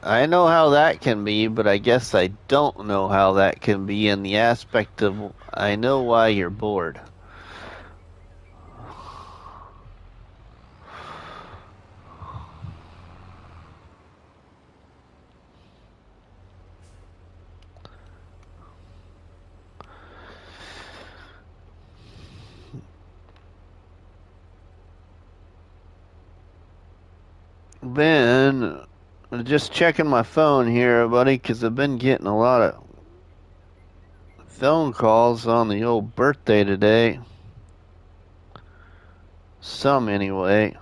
I know how that can be, but I guess I don't know how that can be in the aspect of I know why you're bored. Been just checking my phone here, buddy, because I've been getting a lot of phone calls on the old birthday today. Some, anyway.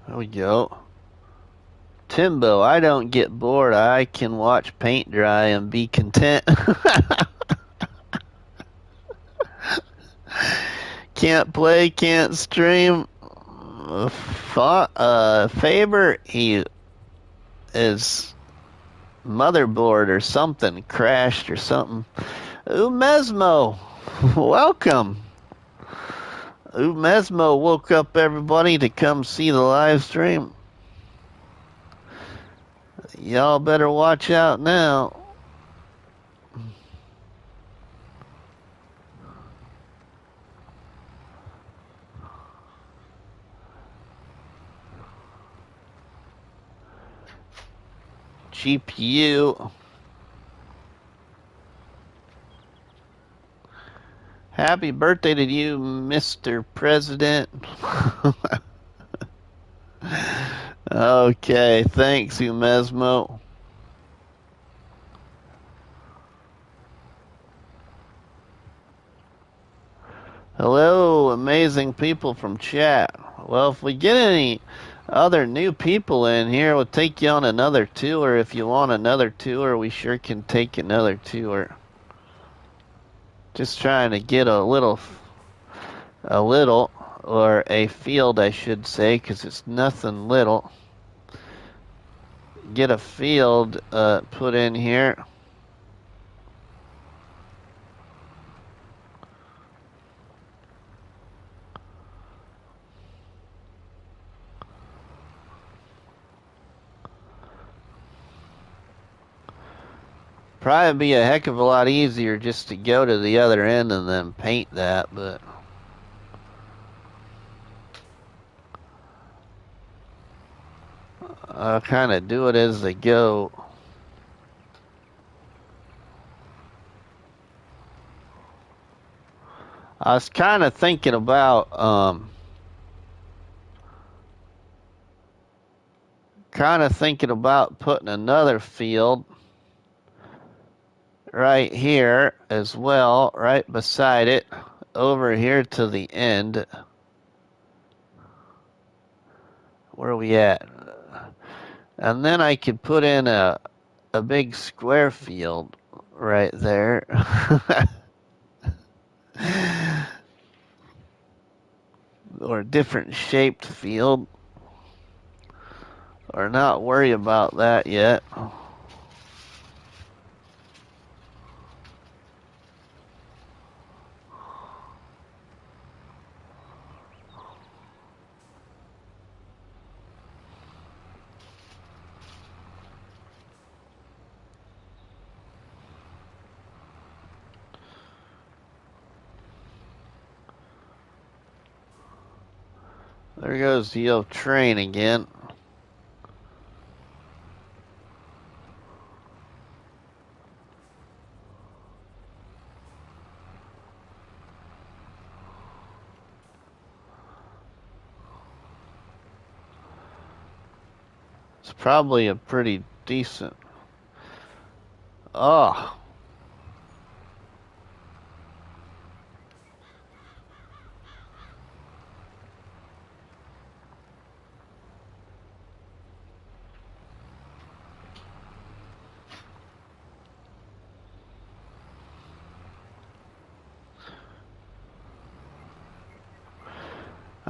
There we go. Timbo, I don't get bored. I can watch paint dry and be content. Can't play, can't stream. Faber, he is motherboard or something crashed or something. Ooh, Mesmo, welcome. Ooh, Mesmo woke up everybody to come see the live stream. Y'all better watch out now. GPU. Happy birthday to you, Mr. President. Okay, thanks, Umesmo. Hello, amazing people from chat. Well, if we get any other new people in here, we'll take you on another tour. If you want another tour, we sure can take another tour. Just trying to get a little, or a field, I should say, because it's nothing little. Get a field put in here. Probably be a heck of a lot easier just to go to the other end and then paint that, but I'll kind of do it as they go. I was kind of thinking about putting another field right here as well, right beside it, over here to the end. Where are we at? And then I could put in a big square field right there. Or a different shaped field. Or not worry about that yet. There goes the old train again. It's probably a pretty decent. Oh,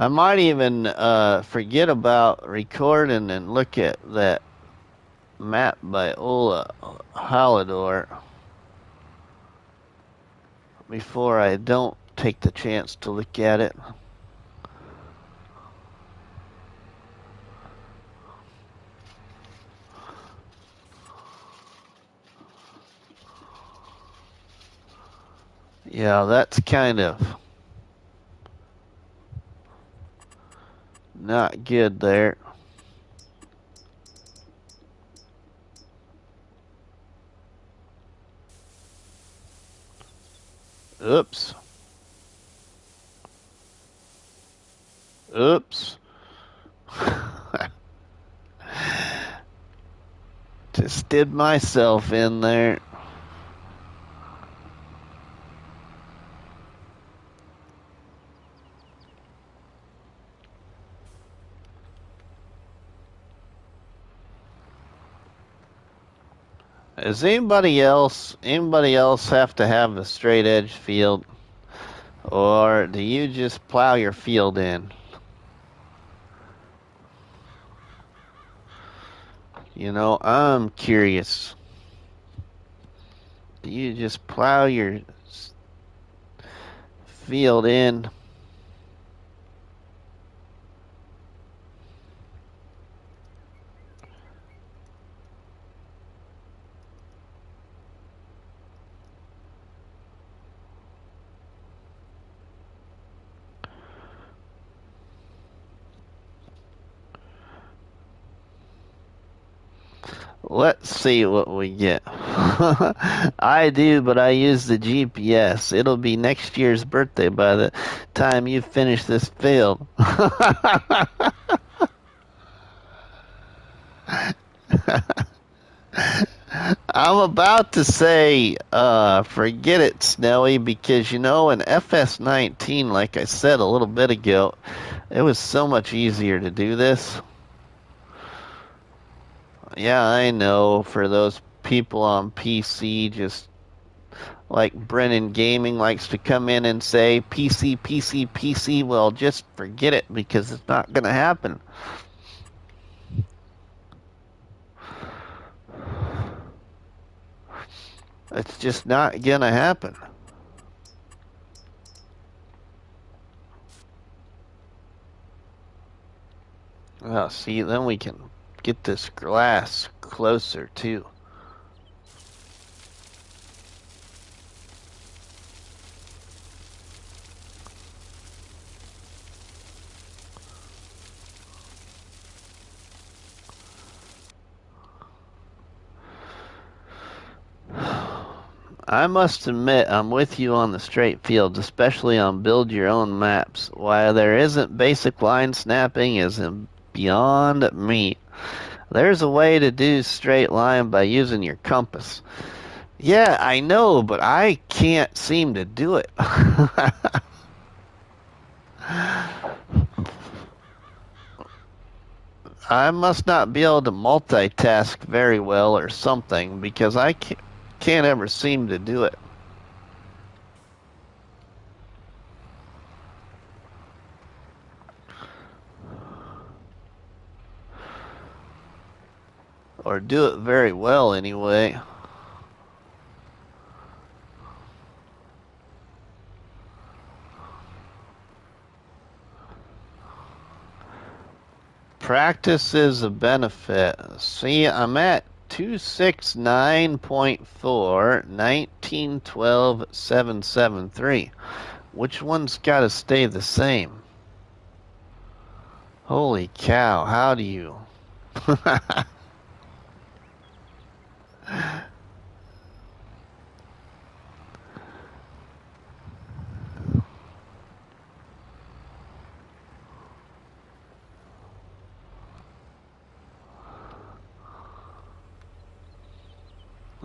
I might even forget about recording and look at that map by Ola Halidor before I don't take the chance to look at it. Yeah, that's kind of not good there. Oops. Oops. Just did myself in there. Does anybody else have to have a straight edge field? Or do you just plow your field in? You know, I'm curious. Do you just plow your field in? Let's see what we get. I do, but I use the GPS. It'll be next year's birthday by the time you finish this field. I'm about to say, forget it, Snowy, because you know, in FS19, like I said a little bit ago, it was so much easier to do this. Yeah, I know, for those people on PC, just like Brennan Gaming likes to come in and say, PC, PC, PC, well, just forget it, because it's not going to happen. It's just not going to happen. Well, see, then we can get this glass closer too. I must admit, I'm with you on the straight fields, especially on build your own maps. Why there isn't basic line snapping is beyond me. There's a way to do straight line by using your compass. Yeah, I know, but I can't seem to do it. I must not be able to multitask very well or something because I can't ever seem to do it. Or do it very well anyway. Practice is a benefit. See, I'm at 269.4, 1912, 773. Which one's got to stay the same? Holy cow, how do you?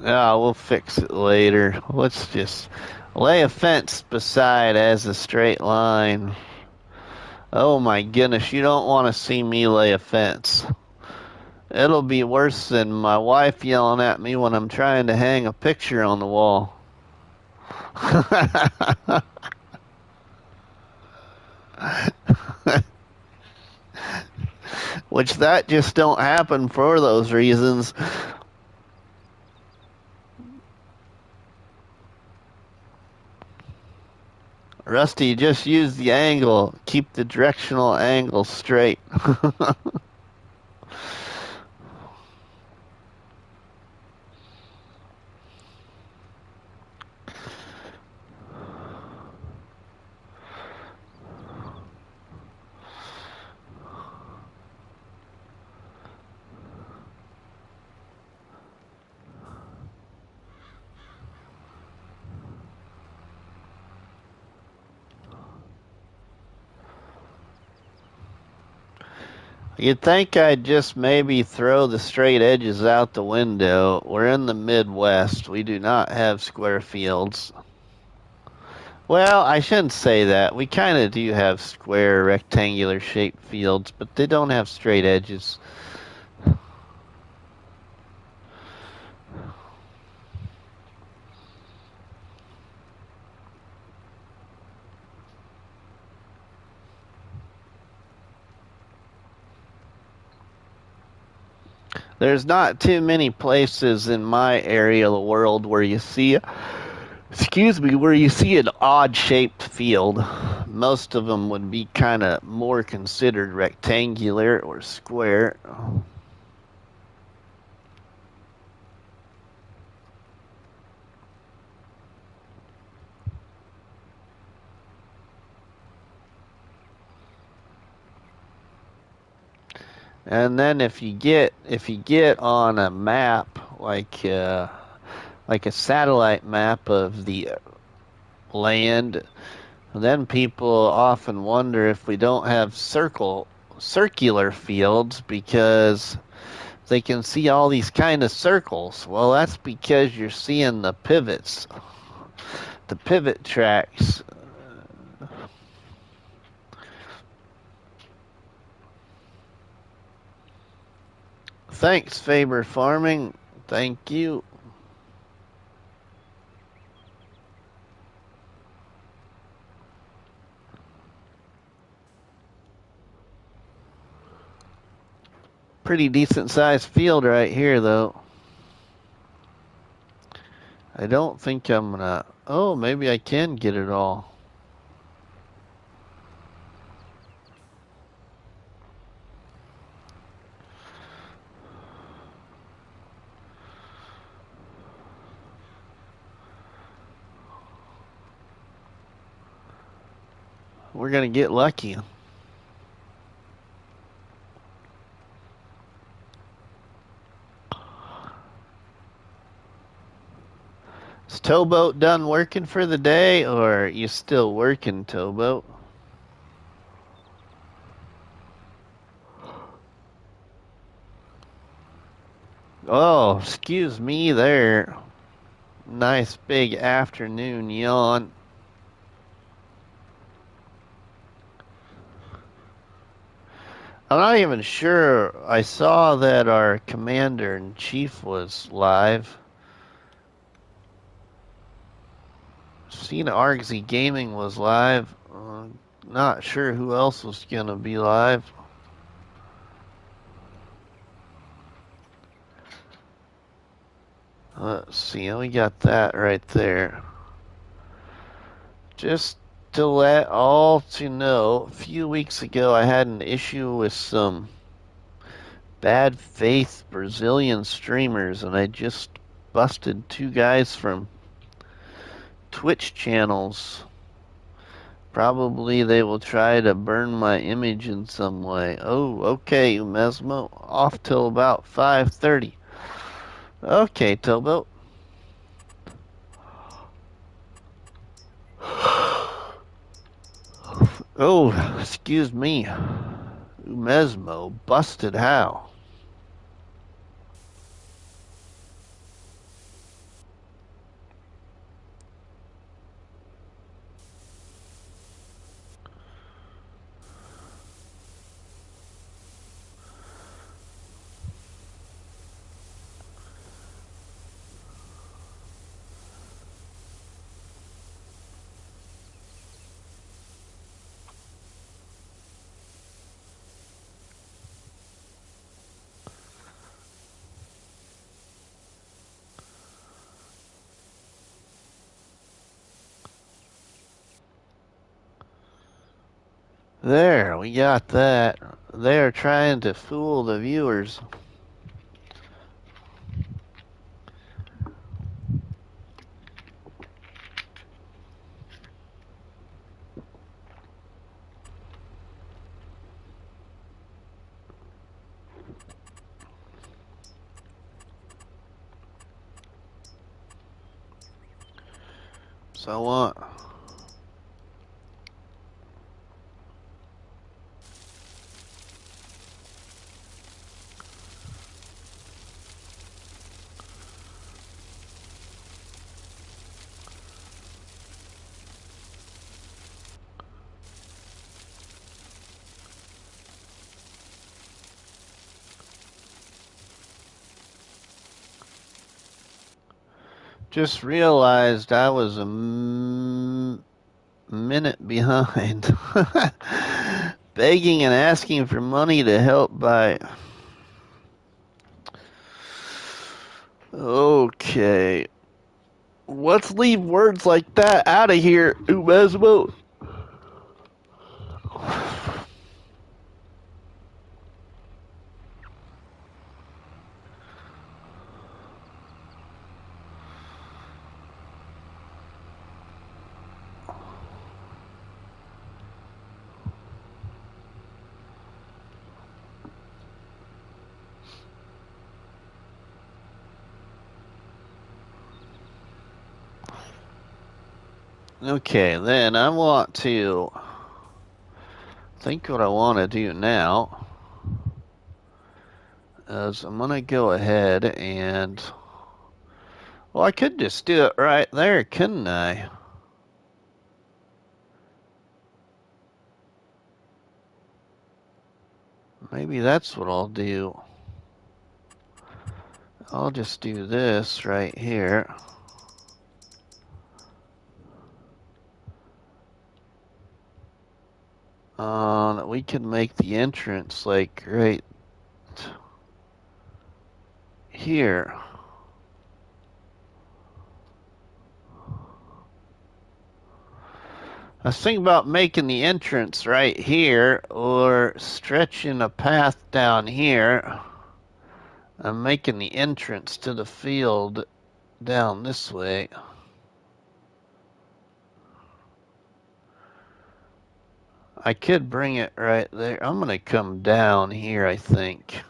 Yeah, we'll fix it later. Let's just lay a fence beside as a straight line. Oh my goodness, you don't want to see me lay a fence. It'll be worse than my wife yelling at me when I'm trying to hang a picture on the wall. Which that just don't happen for those reasons. Rusty, just use the angle. Keep the directional angle straight. You'd think I'd just maybe throw the straight edges out the window. We're in the Midwest. We do not have square fields. Well, I shouldn't say that. We kind of do have square, rectangular shaped fields, but they don't have straight edges. There's not too many places in my area of the world where you see, excuse me, where you see an odd shaped field. Most of them would be kind of more considered rectangular or square. And then if you get on a map like a satellite map of the land, then people often wonder if we don't have circular fields because they can see all these kind of circles. Well, that's because you're seeing the pivots, the pivot tracks. Thanks, Faber Farming. Thank you. Pretty decent sized field right here, though. I don't think I'm gonna. Oh, maybe I can get it all. We're gonna get lucky. Is Towboat done working for the day, or are you still working, Towboat? Oh, excuse me there. Nice big afternoon yawn. I'm not even sure. I saw that our commander-in-chief was live. Seen Argsy Gaming was live. Not sure who else was gonna be live. Let's see. We got that right there. Just to let all to know, a few weeks ago I had an issue with some bad faith Brazilian streamers, and I just busted two guys from Twitch channels. Probably they will try to burn my image in some way. Oh, okay, Mesmo. Off till about 5:30. Okay, Tobo. Oh, excuse me. Mesmo busted how? There, we got that. They're trying to fool the viewers. So what? Just realized I was a minute behind. Begging and asking for money to help buy. Okay. Let's leave words like that out of here, Umesmo. Okay, then I want to think what I want to do now is I'm going to go ahead and, well, I could just do it right there, couldn't I? Maybe that's what I'll do. I'll just do this right here. We can make the entrance like right here. I was thinking about making the entrance right here or stretching a path down here. I'm making the entrance to the field down this way. I could bring it right there. I'm going to come down here, I think.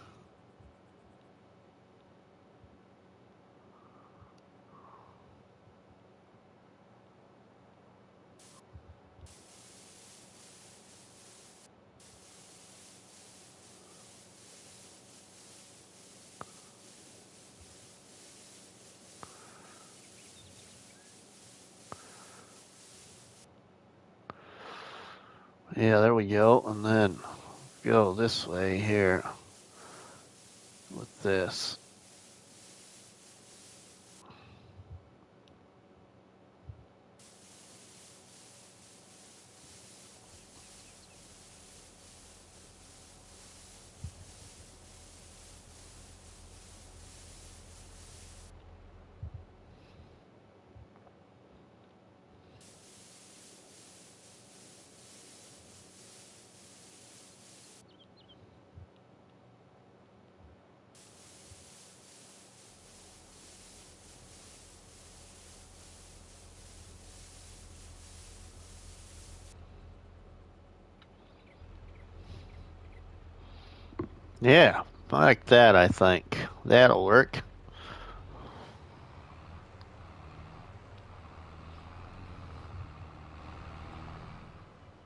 Yeah, there we go. And then go this way here with this. Yeah, like that, I think. That'll work.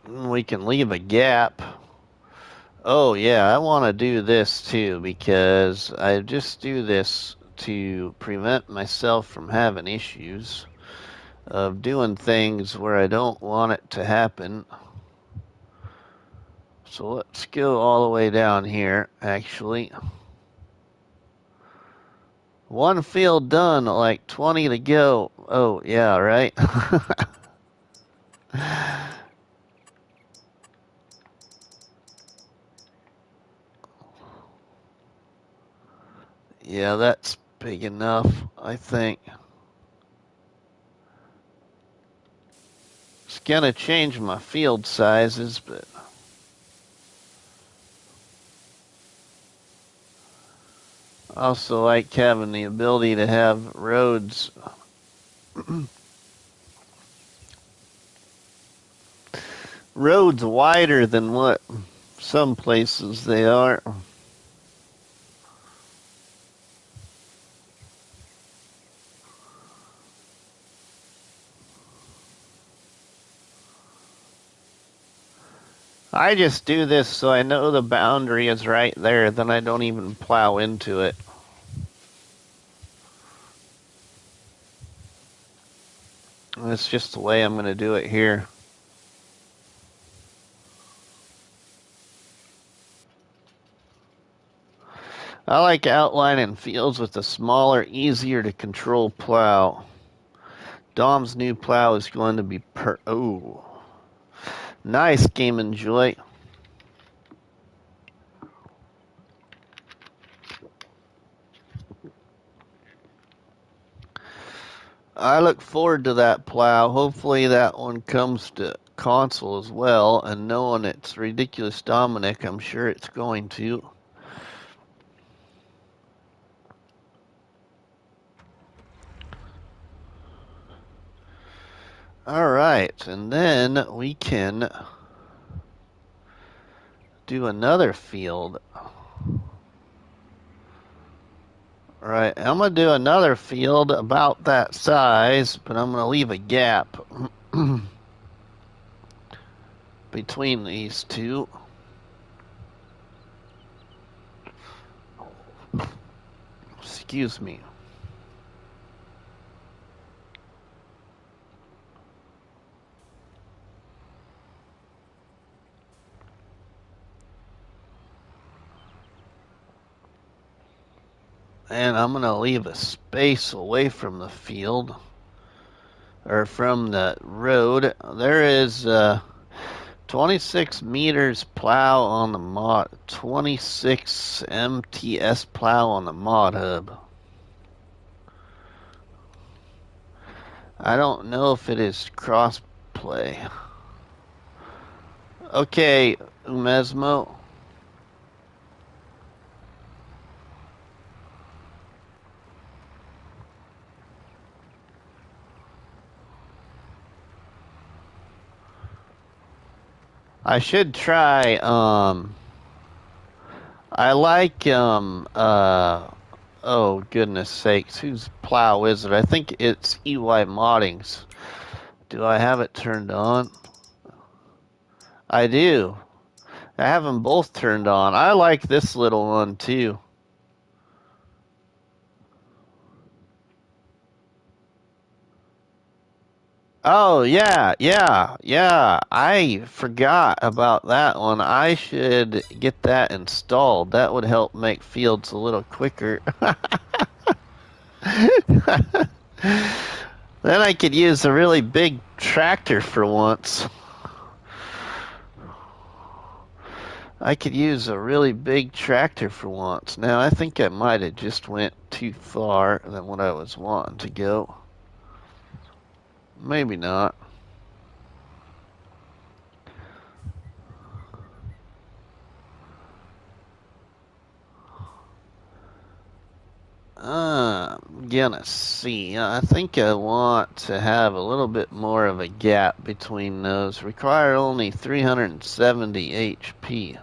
We can leave a gap. Oh, yeah, I want to do this too because I just do this to prevent myself from having issues of doing things where I don't want it to happen. So let's go all the way down here, actually. One field done, like 20 to go. Oh, yeah, right? Yeah, that's big enough, I think. It's gonna change my field sizes, but I also like having the ability to have roads roads wider than what some places they are. I just do this so I know the boundary is right there, then I don't even plow into it. That's just the way I'm going to do it here. I like outlining fields with a smaller, easier to control plow. Dom's new plow is going to be oh. Nice, Game and Joy. I look forward to that plow. Hopefully that one comes to console as well. And knowing it's Ridiculous Dominic, I'm sure it's going to. All right, and then we can do another field. All right, I'm going to do another field about that size, but I'm going to leave a gap between these two. Excuse me. And I'm going to leave a space away from the field, or from the road. There is 26 meters plow on the mod, 26 MTS plow on the mod hub. I don't know if it is cross play. Okay, Umesmo. I should try, I like, oh goodness sakes, whose plow is it? I think it's EY Moddings. Do I have it turned on? I do. I have them both turned on. I like this little one too. Oh, yeah, yeah, yeah. I forgot about that one. I should get that installed. That would help make fields a little quicker. Then I could use a really big tractor for once. I could use a really big tractor for once. Now, I think I might have just went too far than what I was wanting to go. Maybe not. I'm gonna see. I think I want to have a little bit more of a gap between those. Require only 370 HP.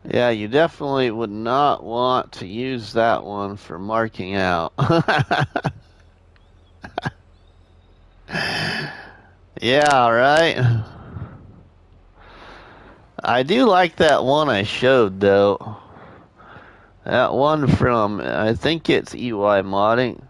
Yeah, you definitely would not want to use that one for marking out. Yeah, right. I do like that one I showed though. That one from I think it's EY modding.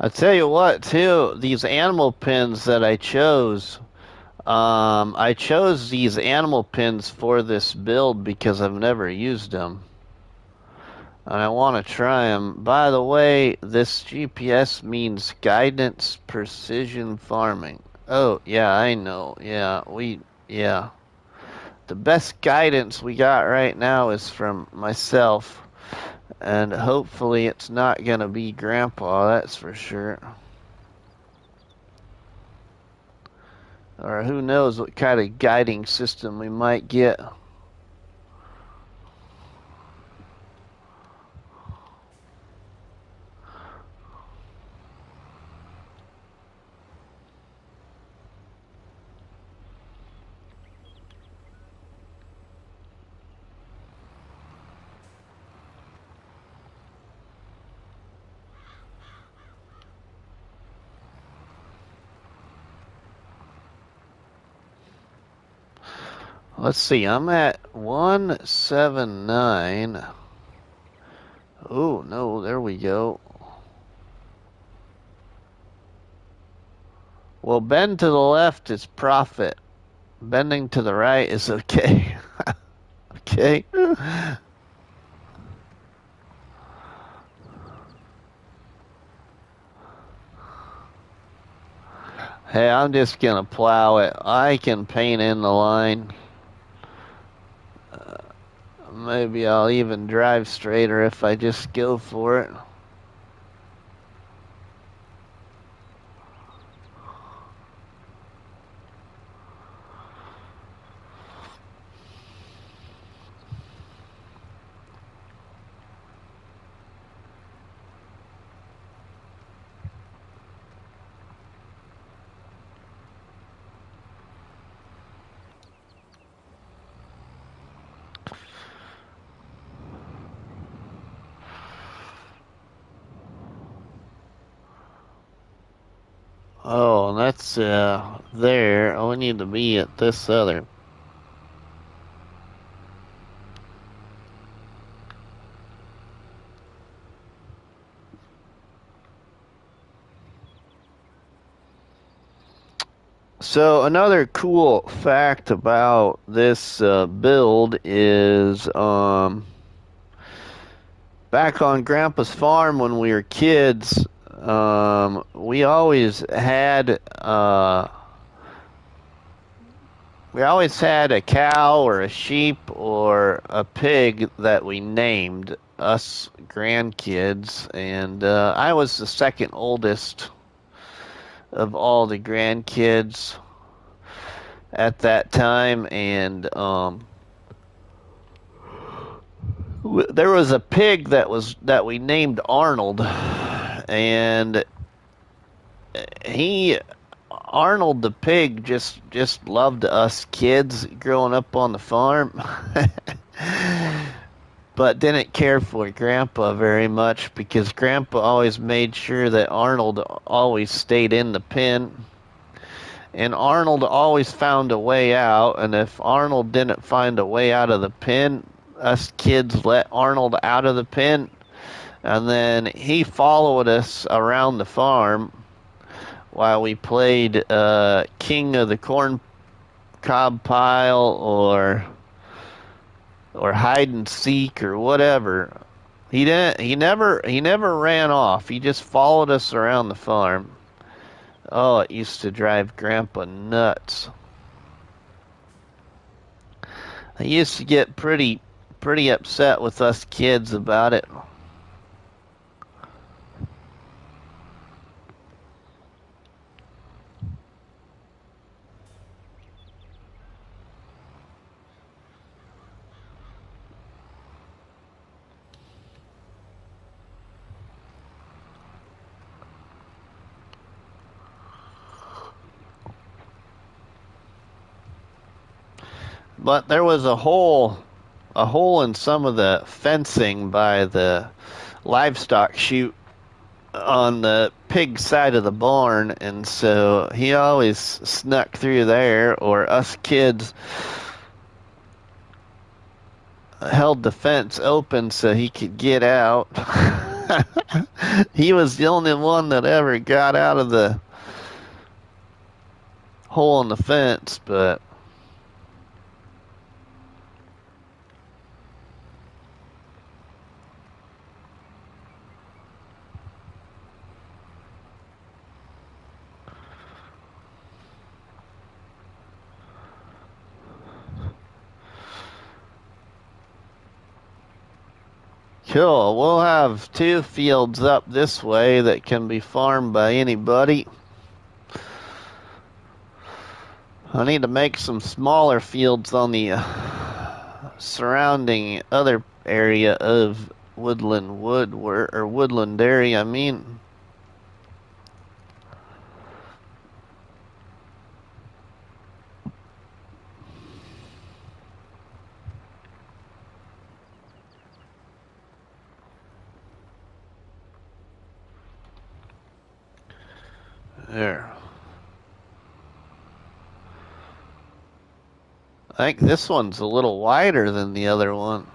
I tell you what, too, these animal pins that I chose these animal pins for this build because I've never used them. And I want to try them. By the way, this GPS means guidance precision farming. Oh, yeah, I know. Yeah. The best guidance we got right now is from myself. And hopefully it's not going to be Grandpa, that's for sure. Or who knows what kind of guiding system we might get. Let's see, I'm at 179. Oh, no, there we go. Well, bend to the left is profit. Bending to the right is okay. Okay. Hey, I'm just gonna plow it. I can paint in the line. Maybe I'll even drive straighter if I just go for it. Oh, that's there. Oh, we need to be at this other. So another cool fact about this build is back on Grandpa's farm when we were kids, we always had a cow or a sheep or a pig that we named us grandkids, and I was the second oldest of all the grandkids at that time, and there was a pig that we named Arnold, and he Arnold the pig just loved us kids growing up on the farm. But didn't care for Grandpa very much because Grandpa always made sure that Arnold always stayed in the pen. And Arnold always found a way out, and if Arnold didn't find a way out of the pen, us kids let Arnold out of the pen, and then he followed us around the farm while we played King of the Corn Cob Pile or hide and seek or whatever. He never ran off. He just followed us around the farm. Oh, it used to drive Grandpa nuts. He used to get pretty upset with us kids about it. But there was a hole in some of the fencing by the livestock chute on the pig side of the barn, and so he always snuck through there, or us kids held the fence open so he could get out. He was the only one that ever got out of the hole in the fence, but cool. We'll have 2 fields up this way that can be farmed by anybody. I need to make some smaller fields on the surrounding other area of woodland area, I mean. There. I think this one's a little wider than the other one.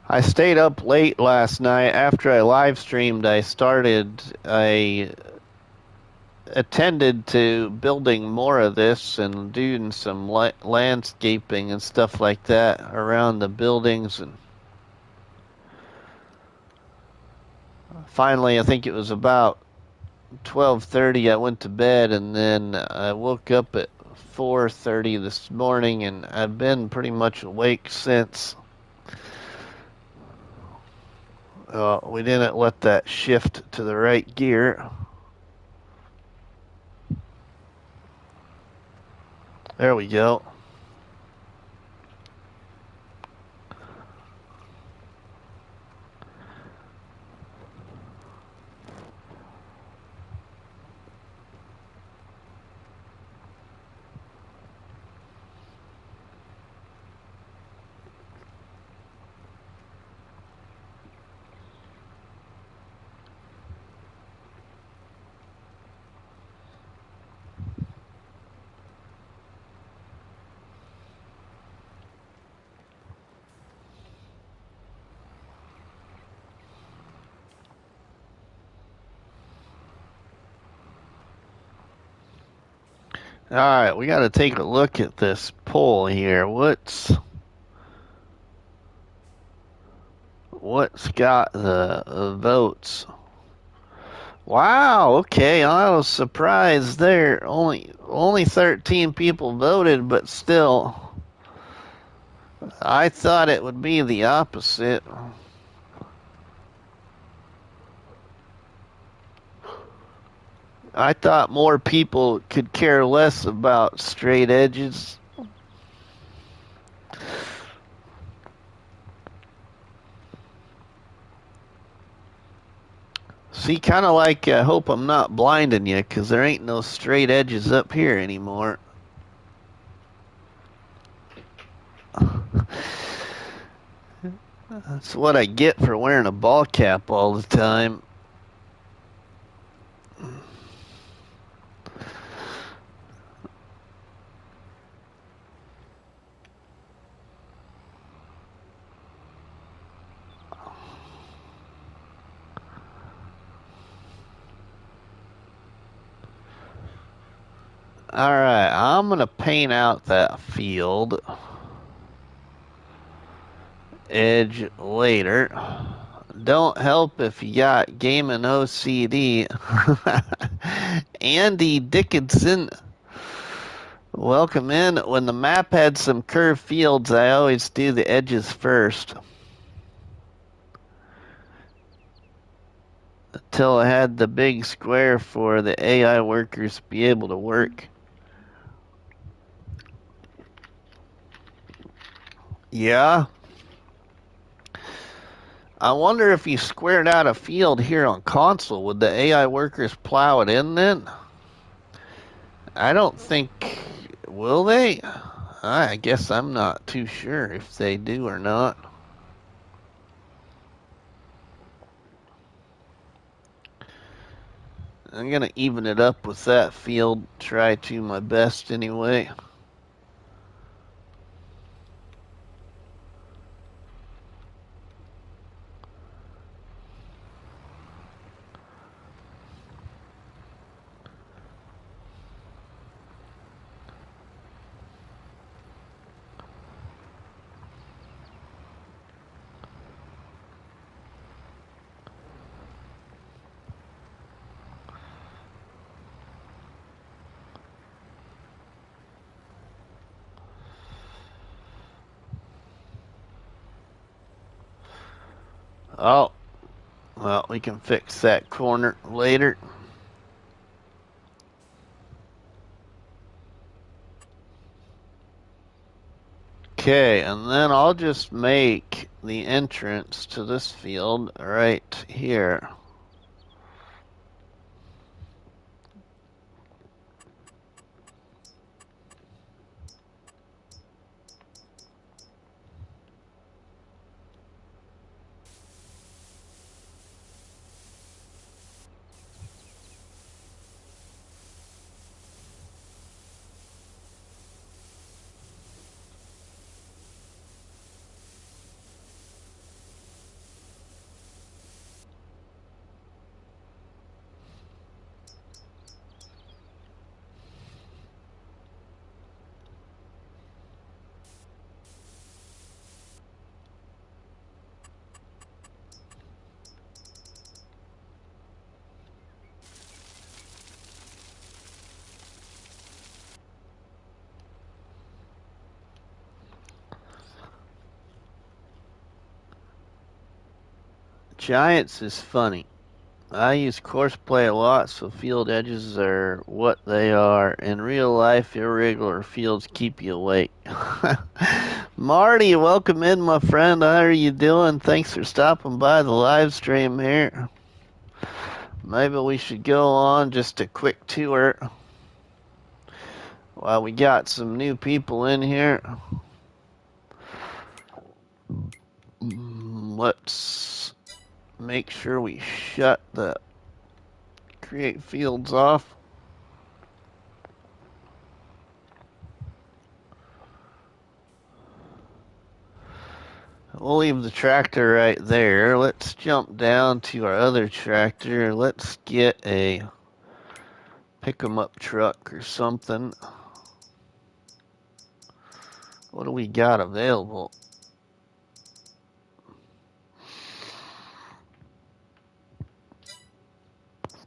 I stayed up late last night after I live streamed. I attended to building more of this and doing some landscaping and stuff like that around the buildings, and finally I think it was about 12:30 I went to bed, and then I woke up at 4:30 this morning, and I've been pretty much awake since. We didn't let that shift to the right gear. There we go. All right, we got to take a look at this poll here. What's got the votes? Wow, okay, I was surprised there. Only 13 people voted, but still, I thought it would be the opposite. I thought more people could care less about straight edges. See, kind of like I hope I'm not blinding you, 'cause there ain't no straight edges up here anymore. That's what I get for wearing a ball cap all the time. Alright, I'm going to paint out that field edge later. Don't help if you got gaming OCD. Andy Dickinson, welcome in. When the map had some curved fields, I always do the edges first. Until I had the big square for the AI workers to be able to work. Yeah. I wonder if you squared out a field here on console, would the AI workers plow it in then? I don't think, will they? I guess I'm not too sure if they do or not. I'm gonna even it up with that field, try to my best anyway. Oh, well, we can fix that corner later. Okay, and then I'll just make the entrance to this field right here. Giants is funny. I use courseplay a lot, so field edges are what they are. In real life, irregular fields keep you awake. Marty, welcome in, my friend. How are you doing? Thanks for stopping by the live stream here. Maybe we should go on just a quick tour while we got some new people in here. Let's make sure we shut the create fields off. We'll leave the tractor right there. Let's jump down to our other tractor. Let's get a pick 'em up truck or something. What do we got available?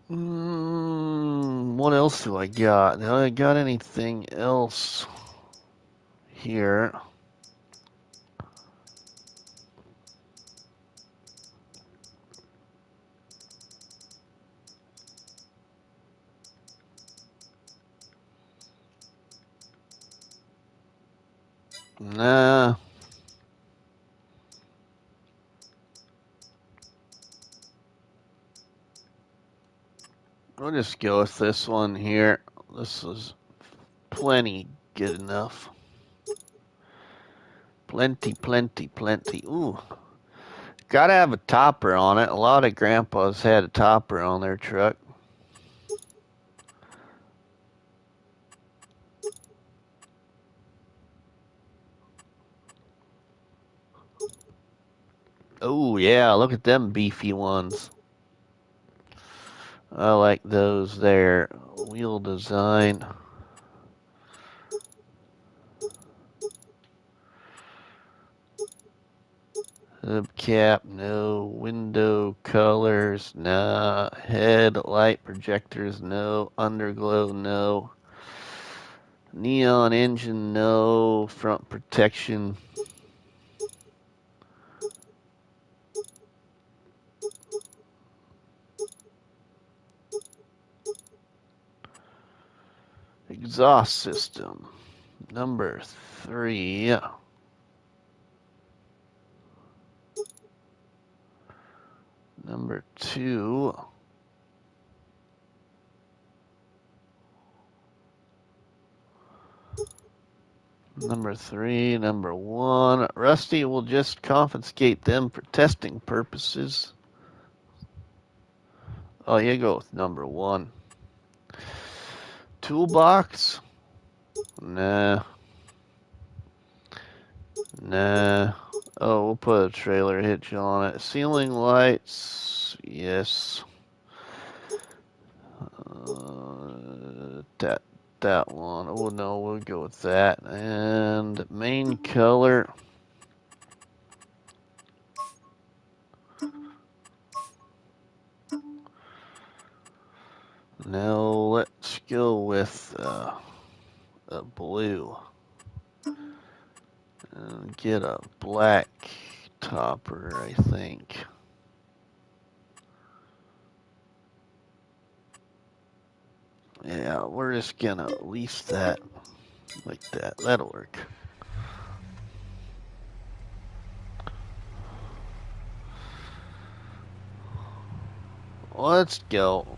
What else do I got? Do I got anything else here? Nah. We'll just go with this one here. This is plenty good enough. Plenty, plenty, plenty. Ooh. Gotta have a topper on it. A lot of grandpas had a topper on their truck. Oh, yeah, look at them beefy ones. I like those there. Wheel design. Hubcap, no. Window colors, nah. Headlight projectors, no. Underglow, no. Neon engine, no. Front protection. Exhaust system, number 3. Number 2. Number 3, number 1. Rusty will just confiscate them for testing purposes. Oh, you go with number 1. Toolbox? Nah. Nah. Oh, we'll put a trailer hitch on it. Ceiling lights? Yes. That one. Oh, no, we'll go with that. And main color. Now let's go with a blue. And get a black topper, I think. Yeah, we're just gonna lease that like that. That'll work. Let's go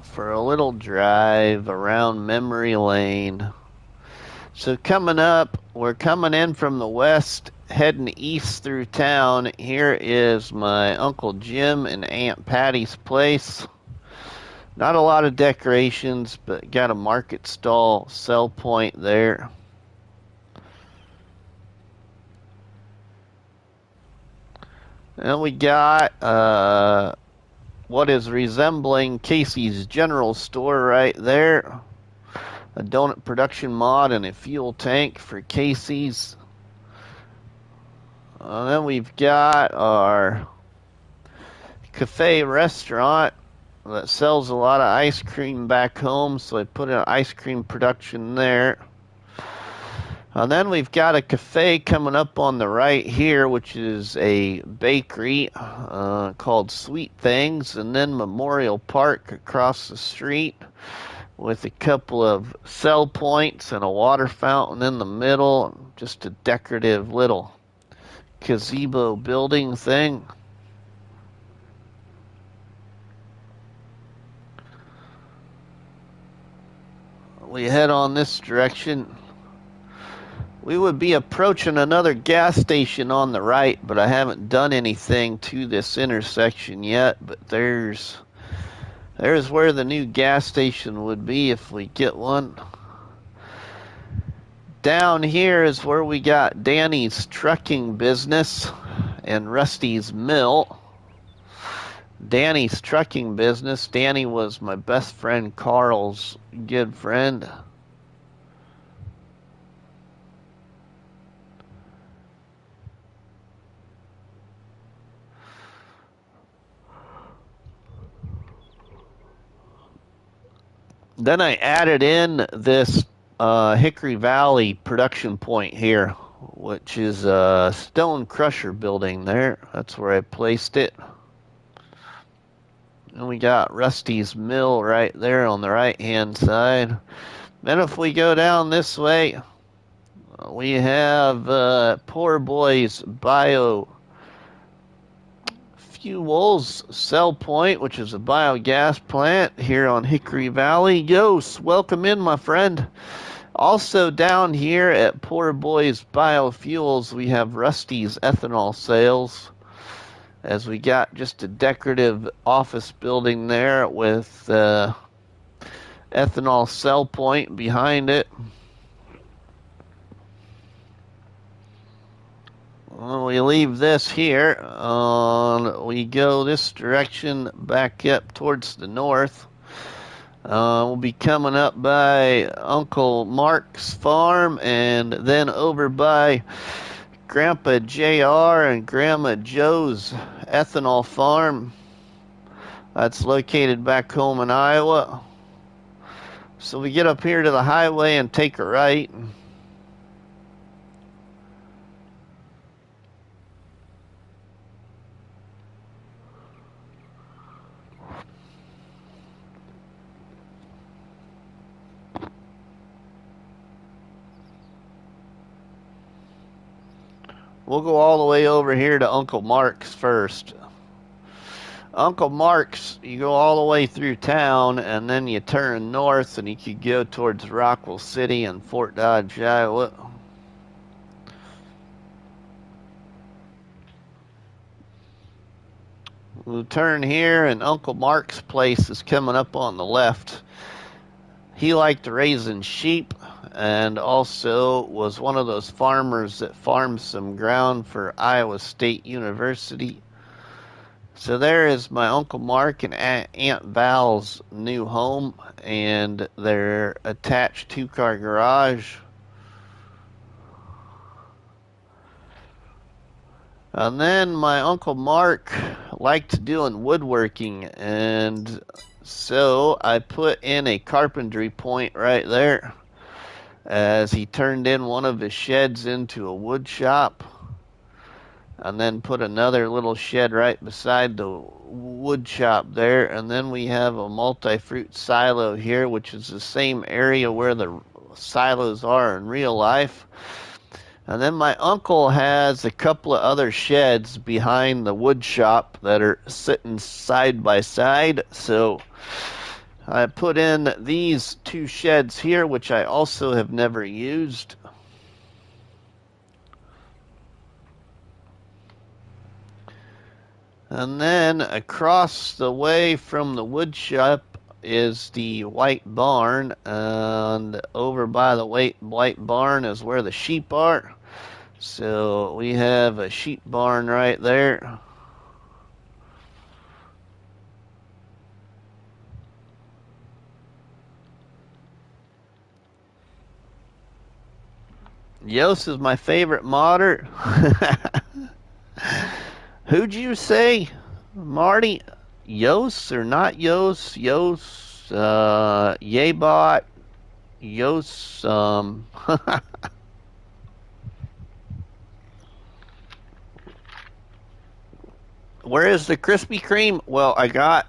for a little drive around memory lane. So coming up, we're coming in from the west, heading east through town. Here is my Uncle Jim and Aunt Patty's place. Not a lot of decorations, but got a market stall sell point there. And we got what is resembling Casey's General Store right there. A donut production mod and a fuel tank for Casey's. Then we've got our cafe restaurant that sells a lot of ice cream back home, so I put an ice cream production there. And then we've got a cafe coming up on the right here, which is a bakery called Sweet Things, and then Memorial Park across the street with a couple of sell points and a water fountain in the middle, just a decorative little gazebo building thing. We head on this direction. We would be approaching another gas station on the right, but I haven't done anything to this intersection yet. But there's where the new gas station would be if we get one. Down here is where we got Danny's trucking business and Rusty's mill. Danny's trucking business. Danny was my best friend Carl's good friend. Then I added in this Hickory Valley production point here, which is a stone crusher building there. That's where I placed it. And we got Rusty's mill right there on the right hand side. Then if we go down this way, we have Poor Boy's Biofuels Cell Point, which is a biogas plant here on Hickory Valley. Yos, welcome in, my friend. Also down here at Poor Boy's Biofuels, we have Rusty's ethanol sales, as we got just a decorative office building there with ethanol cell point behind it. Well, we leave this here. We go this direction back up towards the north. We'll be coming up by Uncle Mark's farm and then over by Grandpa JR and Grandma Joe's ethanol farm. That's located back home in Iowa. So we get up here to the highway and take a right. We'll go all the way over here to Uncle Mark's first. Uncle Mark's, you go all the way through town, and then you turn north, and you could go towards Rockwell City and Fort Dodge, Iowa. We'll turn here, and Uncle Mark's place is coming up on the left. He liked raising sheep and also was one of those farmers that farmed some ground for Iowa State University. So there is my Uncle Mark and Aunt Val's new home and their attached two-car garage. And then my Uncle Mark liked doing woodworking, and so I put in a carpentry point right there as he turned in one of his sheds into a wood shop, and then put another little shed right beside the wood shop there. And then we have a multi-fruit silo here, which is the same area where the silos are in real life. And then my uncle has a couple of other sheds behind the wood shop that are sitting side by side. So I put in these two sheds here, which I also have never used. And then across the way from the wood shop is the white barn, and over by the white barn is where the sheep are. So we have a sheep barn right there. Yos is my favorite modder. Who'd you say, Marty? Yos or not Yos? Yos, Yabot, Yos, Where is the Krispy Kreme? Well, I got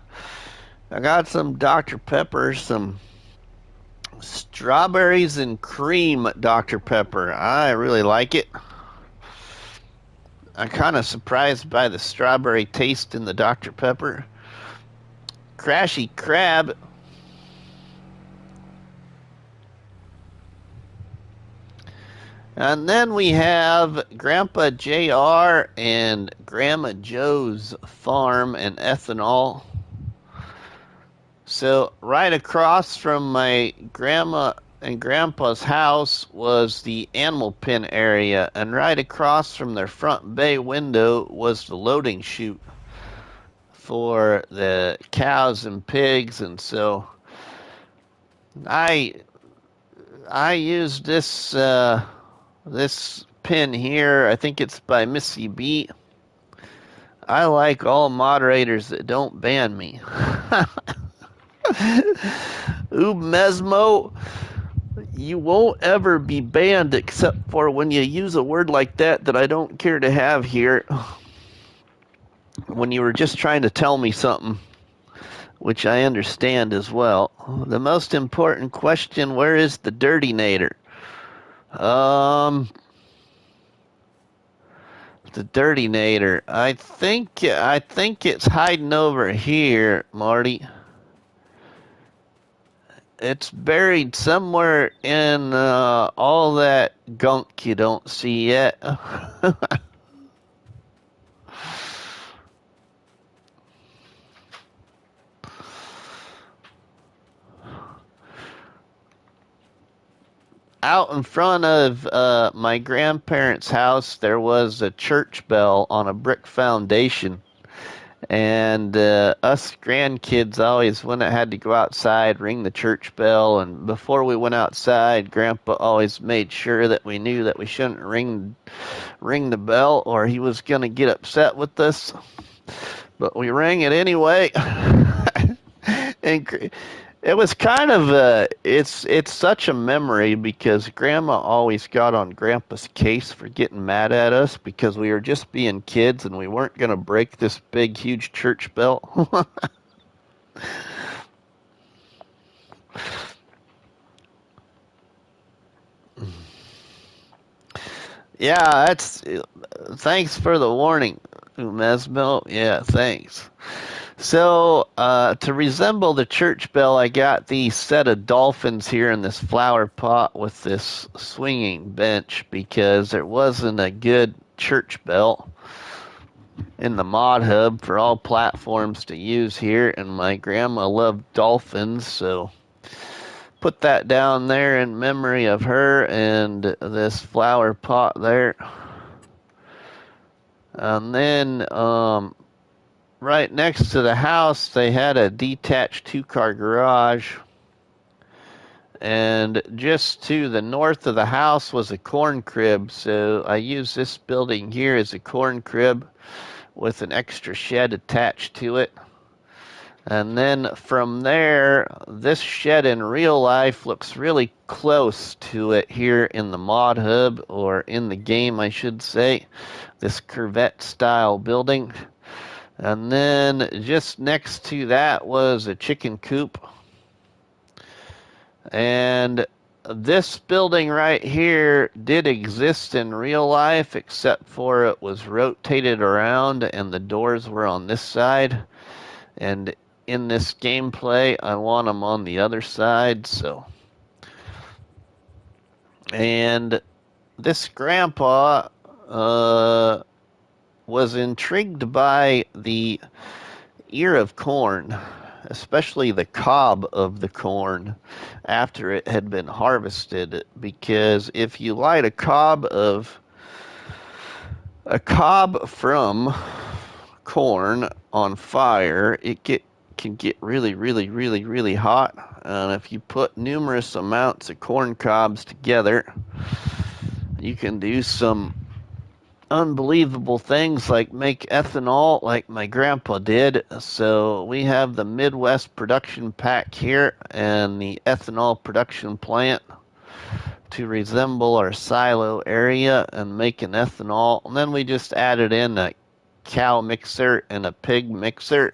some Dr. Pepper, some strawberries and cream Dr. Pepper. I really like it. I'm kind of surprised by the strawberry taste in the Dr. Pepper. Crashy Crab. And then we have Grandpa JR and Grandma Joe's farm and ethanol. So right across from my grandma and grandpa's house was the animal pen area, and right across from their front bay window was the loading chute for the cows and pigs, and so I used this pin here. I think it's by Missy B. I like all moderators that don't ban me. Ooh, Mesmo, you won't ever be banned except for when you use a word like that I don't care to have here. When you were just trying to tell me something, which I understand as well. The most important question, where is the Dirty Nader? The Dirty Nader. I think it's hiding over here, Marty. It's buried somewhere in all that gunk you don't see yet. Out in front of my grandparents' house, there was a church bell on a brick foundation. And us grandkids always, when it had to go outside, ring the church bell. And before we went outside, Grandpa always made sure that we knew that we shouldn't ring the bell, or he was going to get upset with us. But we rang it anyway. And it was kind of it's such a memory because Grandma always got on Grandpa's case for getting mad at us because we were just being kids and we weren't going to break this big huge church bell. Yeah, that's thanks for the warning, Mesmo. Yeah, thanks. So, to resemble the church bell, I got these set of dolphins here in this flower pot with this swinging bench because there wasn't a good church bell in the mod hub for all platforms to use here, and my grandma loved dolphins, so put that down there in memory of her and this flower pot there. And then, right next to the house, they had a detached two-car garage. And just to the north of the house was a corn crib. So I used this building here as a corn crib with an extra shed attached to it. And then from there, this shed in real life looks really close to it here in the mod hub, or in the game, I should say. This Corvette style building. And then just next to that was a chicken coop. And this building right here did exist in real life, except for it was rotated around and the doors were on this side. And in this gameplay, I want them on the other side, so. And this grandpa was intrigued by the ear of corn, especially the cob of the corn after it had been harvested, because if you light a cob from corn on fire, it can get really, really, really, really hot. And if you put numerous amounts of corn cobs together, you can do some unbelievable things like make ethanol like my grandpa did. So we have the Midwest production pack here and the ethanol production plant to resemble our silo area and make an ethanol. And then we just added in a cow mixer and a pig mixer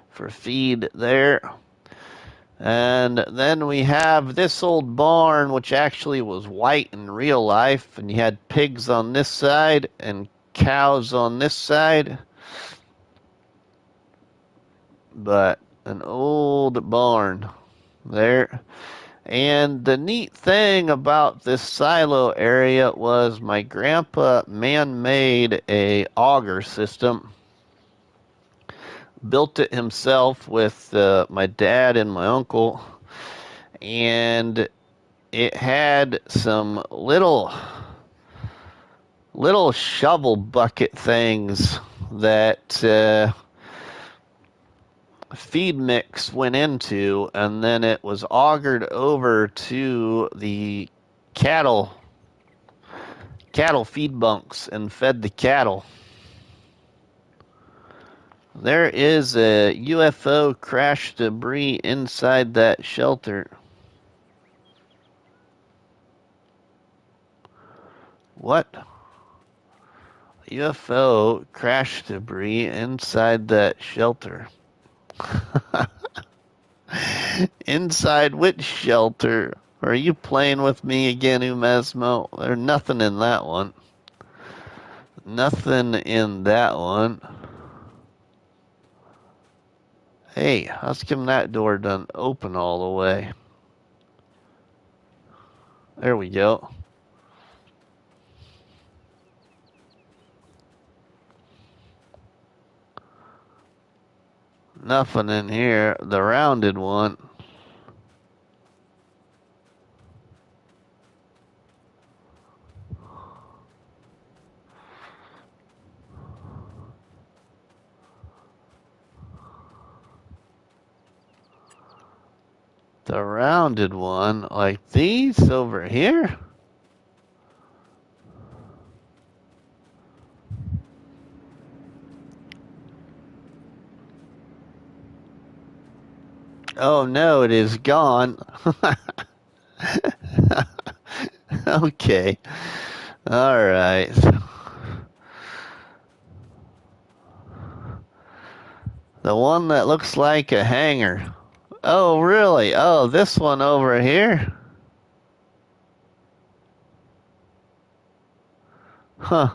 for feed there. And then we have this old barn, which actually was white in real life, and you had pigs on this side and cows on this side. But an old barn there. And the neat thing about this silo area was my grandpa man-made a auger system. Built it himself with my dad and my uncle, and it had some little shovel bucket things that feed mix went into, and then it was augered over to the cattle feed bunks and fed the cattle. There is a UFO crash debris inside that shelter. What? UFO crash debris inside that shelter. Inside which shelter? Are you playing with me again, Umesmo? There's nothing in that one. Nothing in that one. Hey, how's come that door doesn't open all the way? There we go. Nothing in here. The rounded one. The rounded one, like these over here? Oh no, it is gone. Okay. Alright. The one that looks like a hanger. Oh, really? Oh, this one over here? Huh.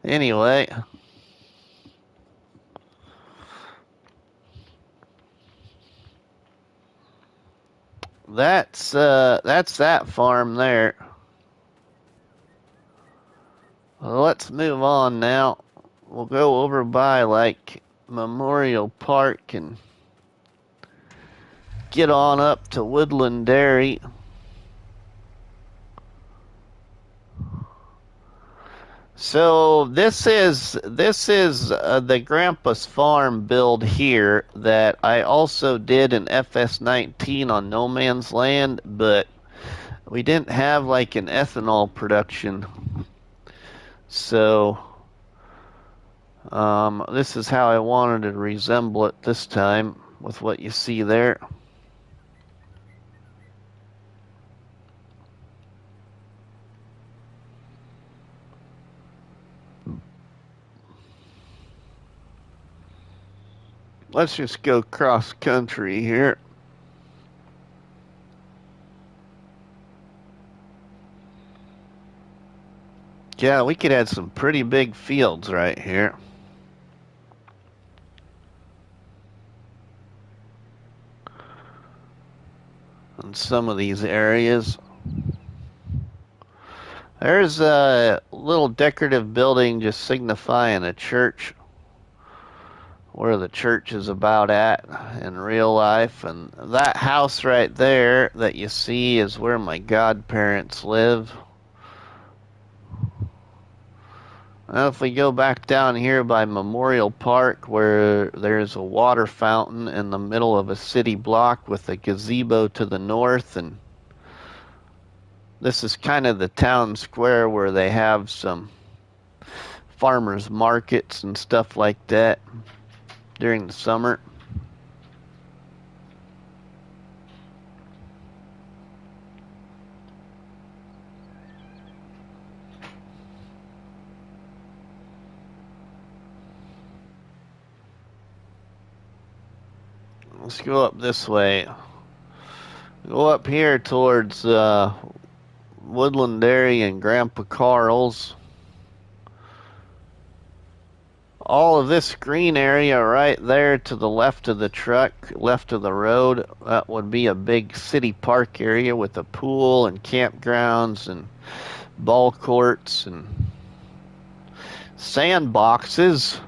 Anyway. That's that farm there. Well, let's move on now. We'll go over by like Memorial Park and get on up to Woodland Dairy. So this is the Grandpa's Farm build here that I also did in FS19 on No Man's Land, but we didn't have like an ethanol production. So this is how I wanted to resemble it this time with what you see there. Let's just go cross country here. Yeah, we could add some pretty big fields right here. In some of these areas. There's a little decorative building just signifying a church, where the church is about at in real life. And that house right there that you see is where my godparents live. Now, if we go back down here by Memorial Park, where there's a water fountain in the middle of a city block with a gazebo to the north, and this is kind of the town square where they have some farmers markets and stuff like that during the summer. Let's go up this way. Go up here towards Woodland Dairy and Grandpa Carl's. All of this green area right there to the left of the truck, left of the road, that would be a big city park area with a pool and campgrounds and ball courts and sandboxes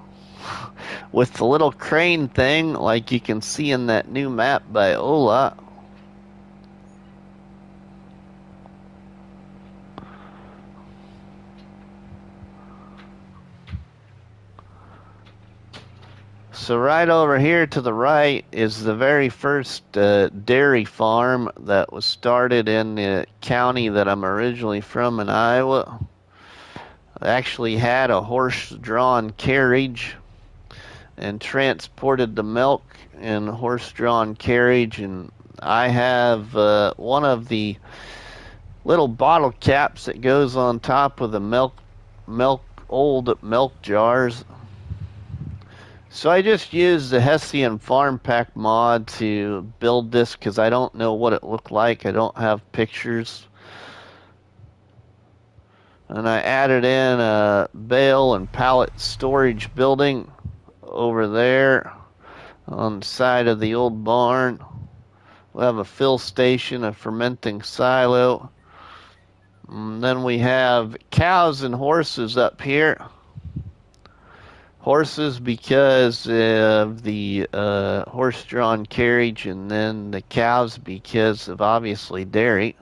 with the little crane thing like you can see in that new map by Ola. So right over here to the right is the very first dairy farm that was started in the county that I'm originally from in Iowa. I actually had a horse-drawn carriage and transported the milk in a horse-drawn carriage, and I have one of the little bottle caps that goes on top of the old milk jars. So I just used the Hessian Farm Pack mod to build this because I don't know what it looked like. I don't have pictures. And I added in a bale and pallet storage building over there on the side of the old barn. We'll have a fill station, a fermenting silo. And then we have cows and horses up here. Horses because of the horse-drawn carriage, and then the cows because of obviously dairy.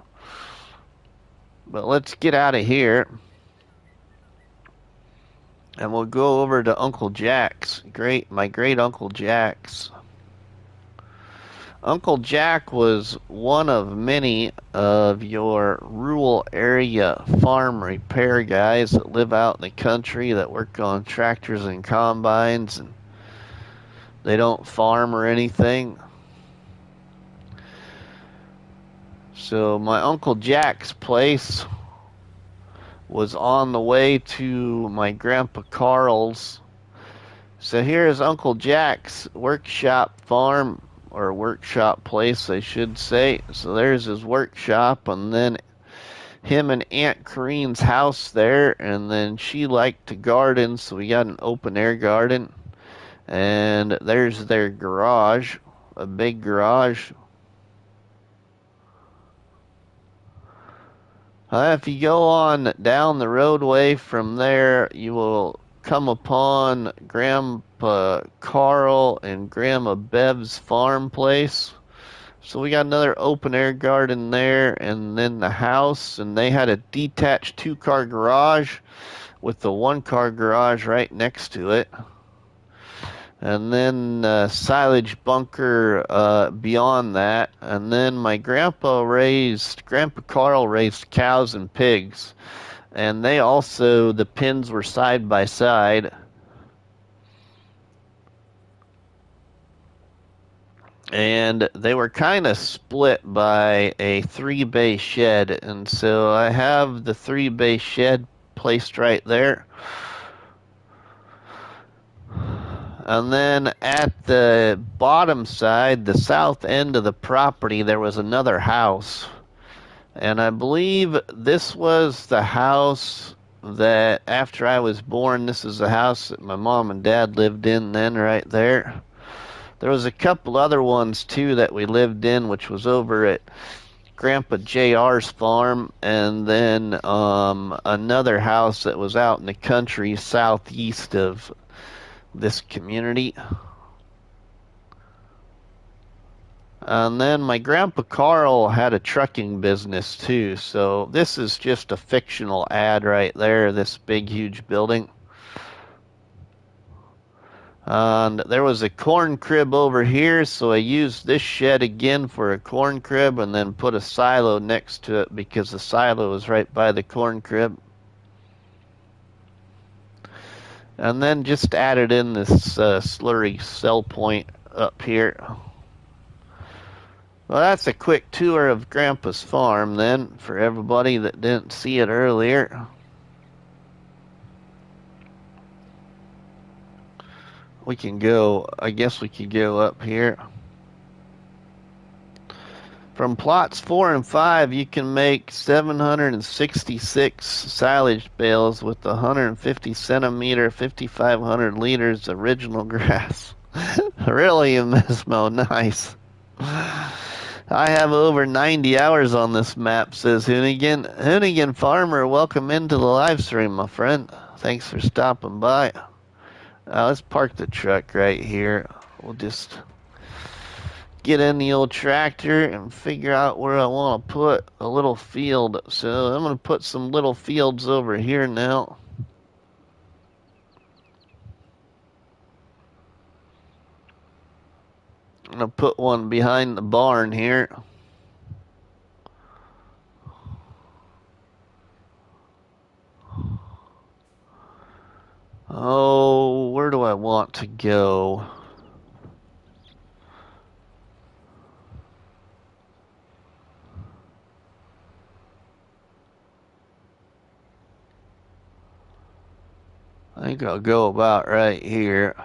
But let's get out of here. And we'll go over to Uncle Jack's. My great Uncle Jack's. Uncle Jack was one of many of your rural area farm repair guys that live out in the country that work on tractors and combines, and they don't farm or anything. So my Uncle Jack's place was on the way to my Grandpa Carl's. So here's Uncle Jack's workshop farm, or workshop place, I should say. So there's his workshop, and then him and Aunt Corrine's house there, and then she liked to garden, so we got an open air garden. And there's their garage, a big garage. If you go on down the roadway from there, you will come upon Grandpa Carl and Grandma Bev's farm place. So we got another open air garden there, and then the house, and they had a detached 2-car garage with the 1-car garage right next to it. And then silage bunker beyond that. And then my Grandpa Carl raised cows and pigs. And they also, the pens were side by side. And they were kind of split by a 3-bay shed. And so I have the 3-bay shed placed right there. And then at the bottom side, the south end of the property, there was another house. And I believe this was the house that after I was born, this is the house that my mom and dad lived in then, right there. There was a couple other ones too that we lived in, which was over at Grandpa JR's farm, and then another house that was out in the country southeast of this community. And then my Grandpa Carl had a trucking business too, so this is just a fictional ad right there, this big huge building. And there was a corn crib over here, so I used this shed again for a corn crib and then put a silo next to it because the silo was right by the corn crib. And then just added in this slurry cell point up here. Well, that's a quick tour of Grandpa's farm then, for everybody that didn't see it earlier. I guess we could go up here. From plots 4 and 5, you can make 766 silage bales with 150 centimeter, 5,500 liters original grass. Really, Mesmo, nice. I have over 90 hours on this map, says Hoonigan. Hoonigan Farmer, welcome into the live stream, my friend. Thanks for stopping by. Let's park the truck right here. We'll just get in the old tractor and figure out where I want to put a little field. So I'm going to put some little fields over here now. gonna put one behind the barn here. Oh, where do I want to go? I think I'll go about right here.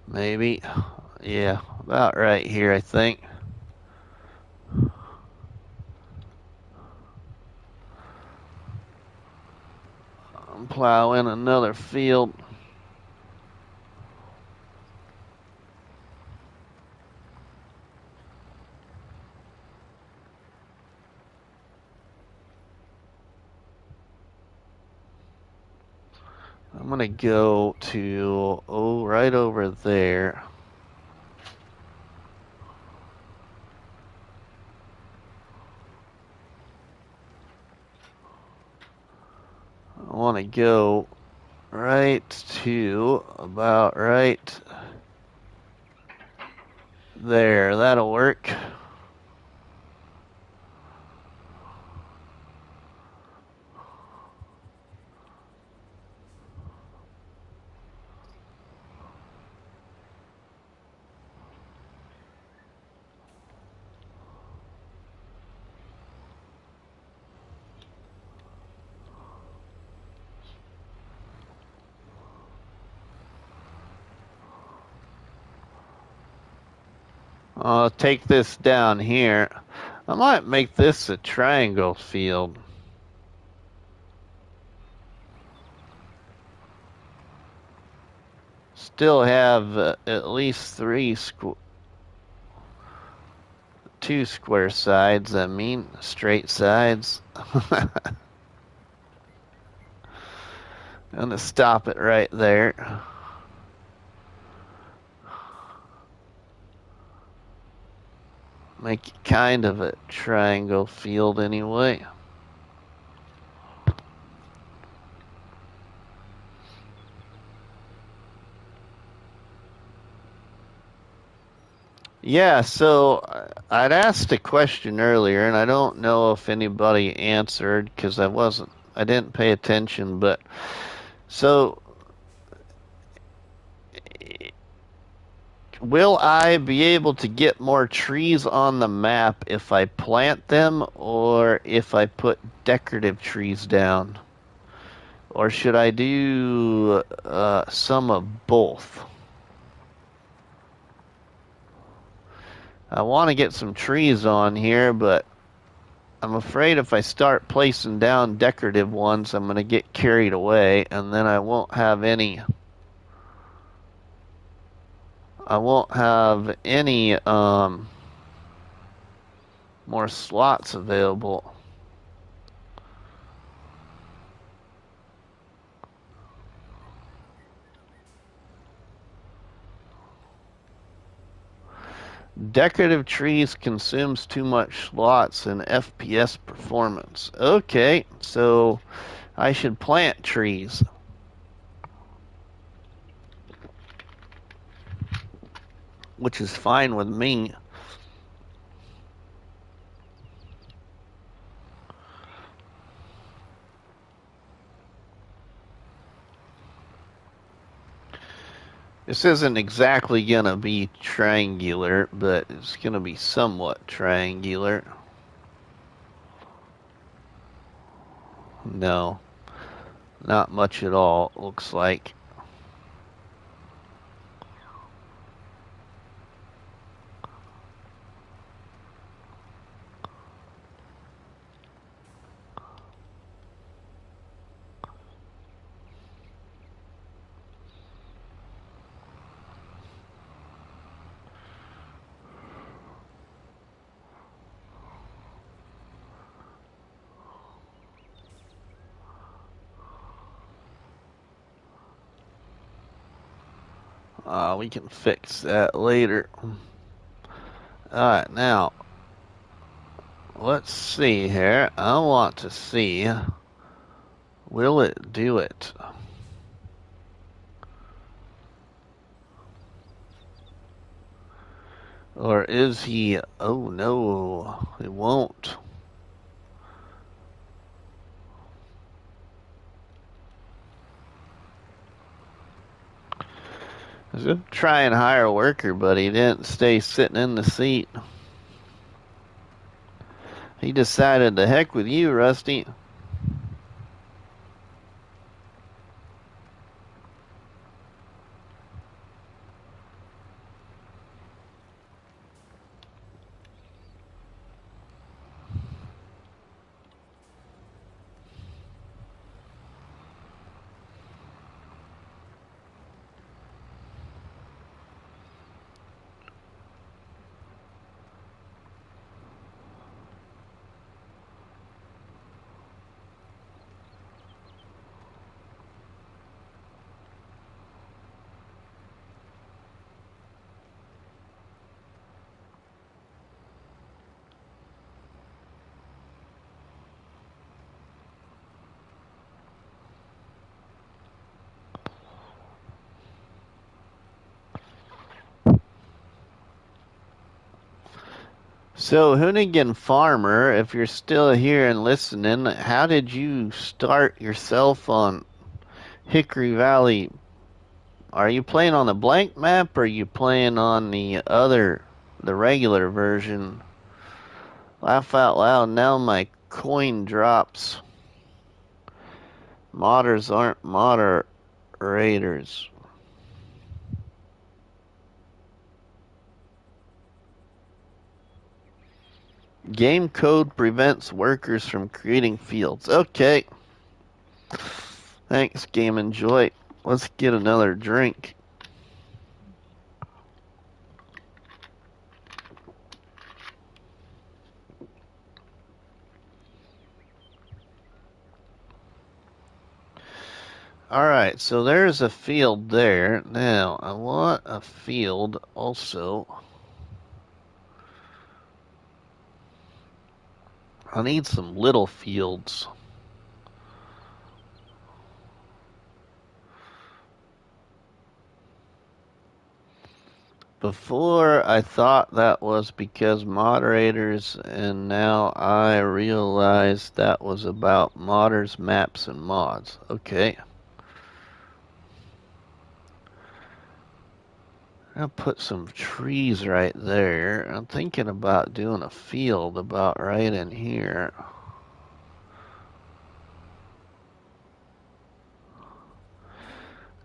Maybe. Yeah, about right here, I think. I'm plowing another field. I'm gonna go to, oh, right over there. I want to go right to about right there. That'll work. I'll take this down here. I might make this a triangle field. Still have at least two square sides, I mean, straight sides. I'm gonna stop it right there. Make it kind of a triangle field anyway. Yeah, so I'd asked a question earlier, and I don't know if anybody answered because I didn't pay attention, but so will I be able to get more trees on the map if I plant them or if I put decorative trees down? Or should I do some of both? I want to get some trees on here, but I'm afraid if I start placing down decorative ones, I'm going to get carried away, and then I won't have any more slots available. Decorative trees consumes too much slots in FPS performance. Okay, so I should plant trees. Which is fine with me. This isn't exactly gonna be triangular, but it's gonna be somewhat triangular. No, not much at all, looks like. We can fix that later. Alright, now, let's see here. I want to see, will it do it? Or is he? Oh no, it won't. I was gonna try and hire a worker, but he didn't stay sitting in the seat. He decided to heck with you, Rusty. So, Hoonigan Farmer, if you're still here and listening, how did you start yourself on Hickory Valley? Are you playing on the blank map or are you playing on the regular version? Laugh out loud, now my coin drops. Modders aren't moderators. Game code prevents workers from creating fields. Okay. Thanks, Game Enjoy. Let's get another drink. Alright, so there's a field there. Now, I want a field also. I need some little fields. Before, I thought that was because moderators, and now I realize that was about modders, maps, and mods. Okay. I'll put some trees right there. I'm thinking about doing a field about right in here.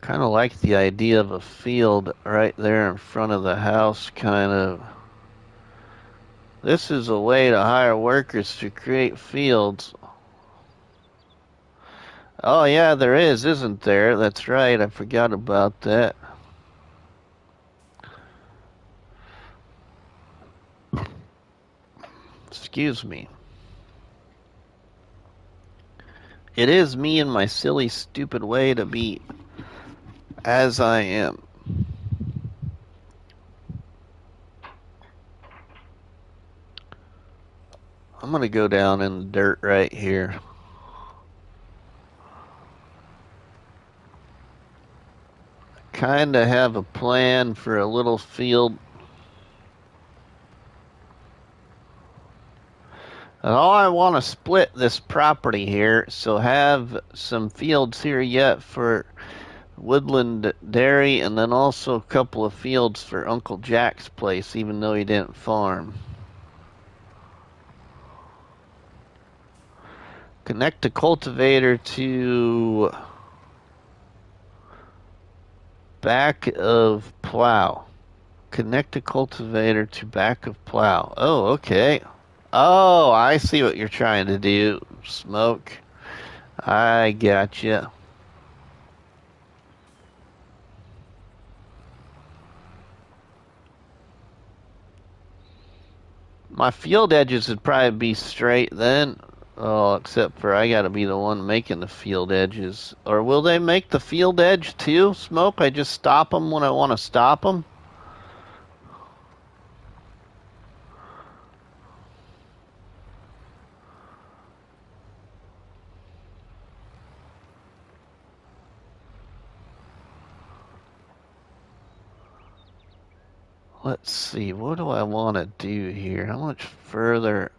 Kind of like the idea of a field right there in front of the house, kind of. This is a way to hire workers to create fields. Oh yeah, there is, isn't there? That's right, I forgot about that. Excuse me. It is me and my silly, stupid way to be as I am. I'm gonna go down in the dirt right here. Kinda have a plan for a little field. And all I want to split this property here, so have some fields here yet for Woodland Dairy, and then also a couple of fields for Uncle Jack's place, even though he didn't farm. Connect the cultivator to back of plow. Connect the cultivator to back of plow. Oh, okay. Oh, I see what you're trying to do, Smoke. I gotcha. My field edges would probably be straight then. Oh, except for I gotta be the one making the field edges. Or will they make the field edge too, Smoke? I just stop them when I want to stop them? Let's see, what do I want to do here? How much further?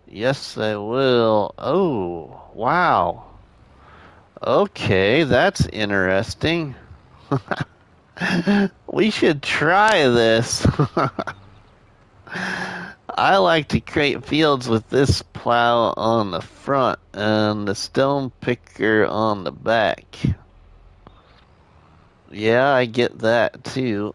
Yes, I will. Oh, wow. Okay, that's interesting. We should try this. I like to create fields with this plow on the front and the stone picker on the back. Yeah, I get that too.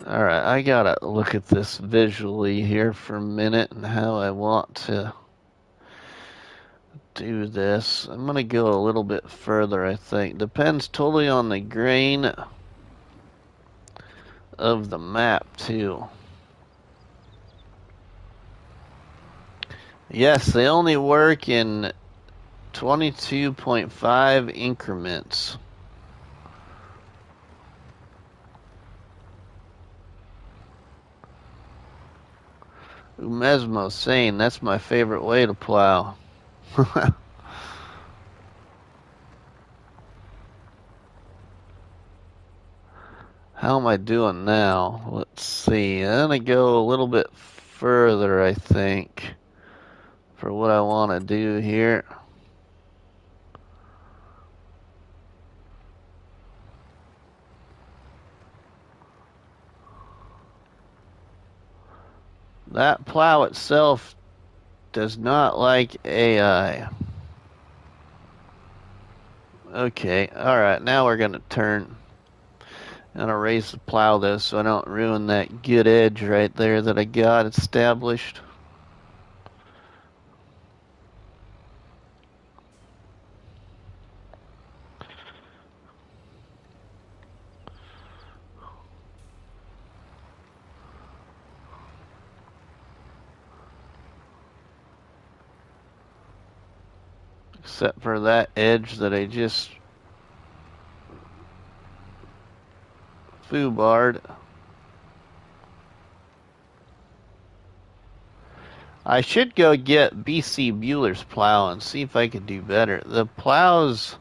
Alright, I gotta look at this visually here for a minute and how I want to do this. I'm gonna go a little bit further, I think. Depends totally on the grain of the map too. Yes, they only work in 22.5 increments. Umesmo saying that's my favorite way to plow. How am I doing now? Let's see. I'm gonna go a little bit further, I think, for what I want to do here. That plow itself does not like AI. Okay, alright, now we're gonna turn. I'm gonna raise the plow though so I don't ruin that good edge right there that I got established. Except for that edge that I just foobarred. I should go get BC Bueller's plow and see if I can do better. The plows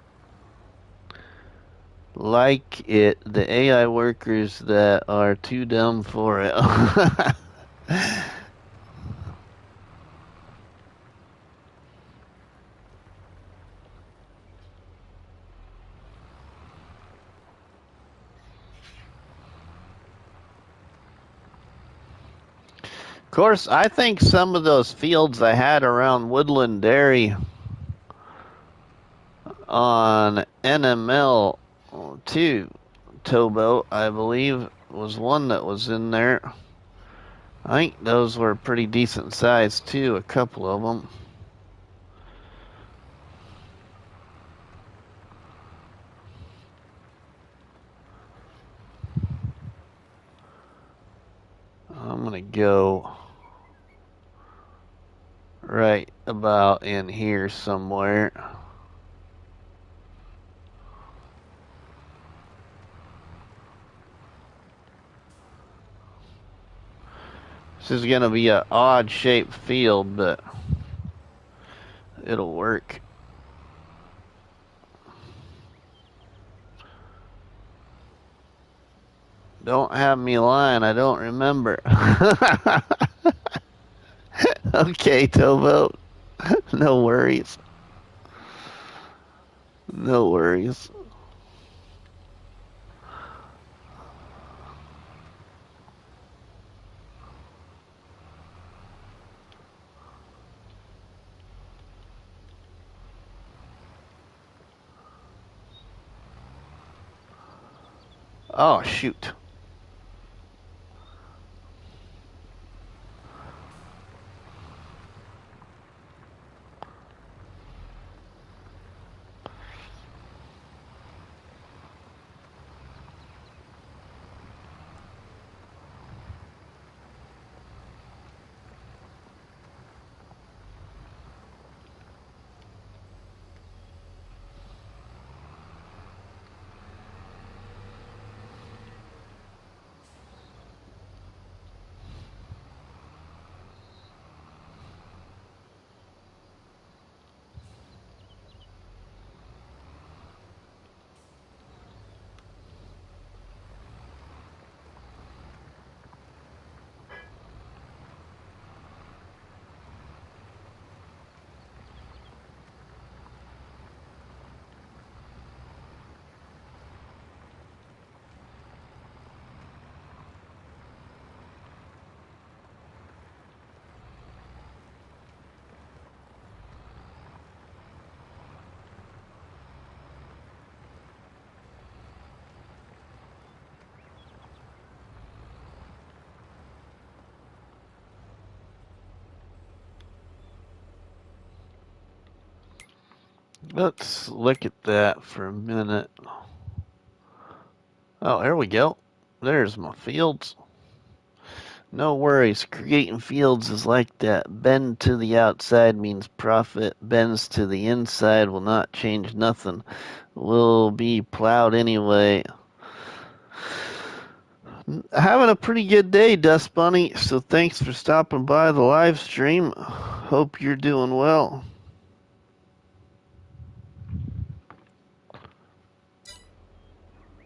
like it, the AI workers that are too dumb for it. Of course, I think some of those fields I had around Woodland Dairy on NML 2 towboat, I believe, was one that was in there. I think those were pretty decent size too, a couple of them. I'm gonna go right about in here somewhere. This is gonna be an odd shaped field, but it'll work. Don't have me lying, I don't remember. Okay, towboat. No worries. No worries. Oh, shoot. Let's look at that for a minute. Oh, here we go. There's my fields. No worries. Creating fields is like that. Bend to the outside means profit. Bends to the inside will not change nothing. Will be plowed anyway. Having a pretty good day, Dust Bunny. So thanks for stopping by the live stream. Hope you're doing well.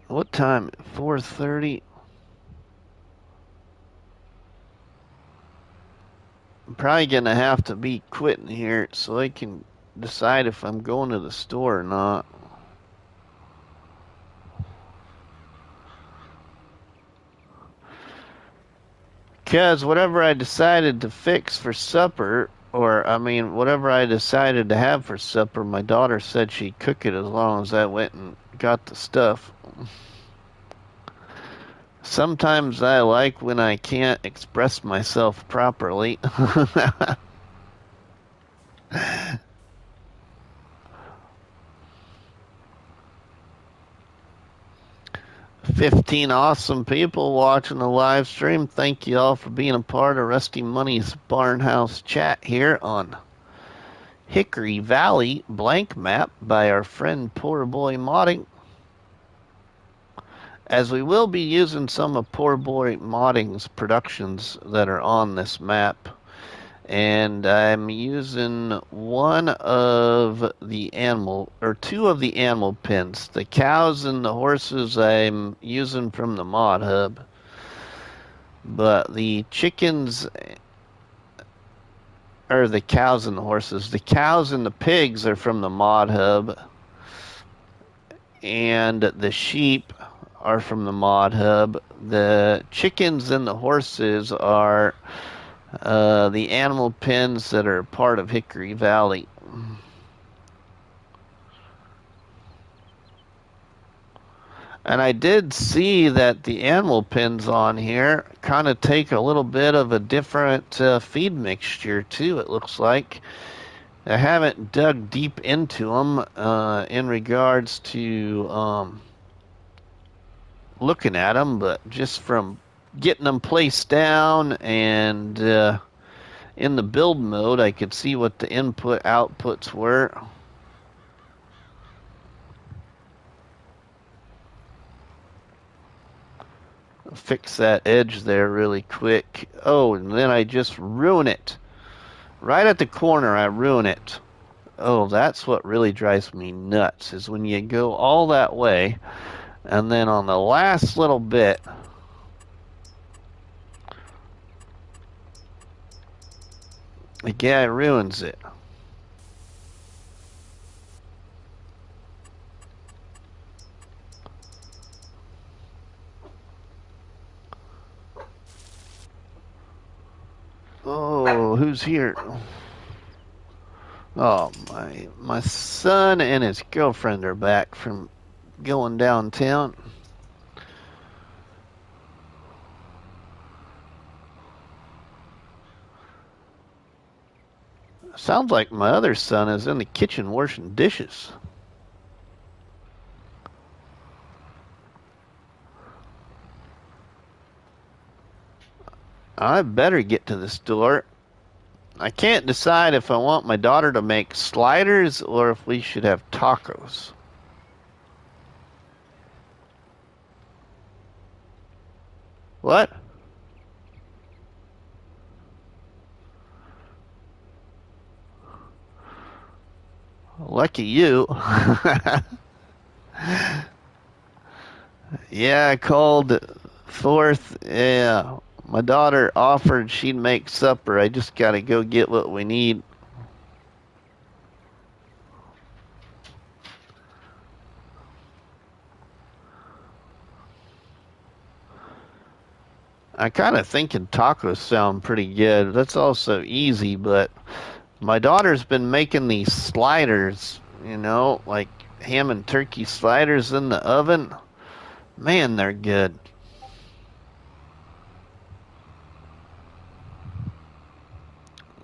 What time? 4:30. I'm probably gonna have to be quitting here so I can decide if I'm going to the store or not. Because whatever I decided to fix for supper, or I mean, whatever I decided to have for supper, my daughter said she'd cook it as long as I went and got the stuff. Sometimes I like when I can't express myself properly. 15 awesome people watching the live stream. Thank you all for being a part of Rusty Money's Barnhouse chat here on Hickory Valley Blankmap by our friend Poor Boy Modding. As we will be using some of Poor Boy Modding's productions that are on this map. And I'm using one of the animal, or two of the animal pins. The cows and the horses I'm using from the mod hub. But the chickens, or the cows and the horses, the cows and the pigs are from the mod hub. And the sheep are from the mod hub. The chickens and the horses are the animal pens that are part of Hickory Valley. And I did see that the animal pens on here kind of take a little bit of a different feed mixture too, it looks like. I haven't dug deep into them in regards to looking at them, but just from getting them placed down and in the build mode, I could see what the input outputs were. Fix that edge there really quick. Oh, and then I just ruin it. Right at the corner, I ruin it. Oh, that's what really drives me nuts, is when you go all that way, and then on the last little bit, the guy ruins it. Oh, who's here? Oh, my son and his girlfriend are back from going downtown. Sounds like my other son is in the kitchen washing dishes. I better get to the store. I can't decide if I want my daughter to make sliders or if we should have tacos. What? Lucky you. Yeah, I called forth. Yeah, my daughter offered she'd make supper. I just gotta go get what we need. I kind of thinking tacos sound pretty good. That's also easy, but my daughter's been making these sliders, like ham and turkey sliders in the oven. Man, they're good.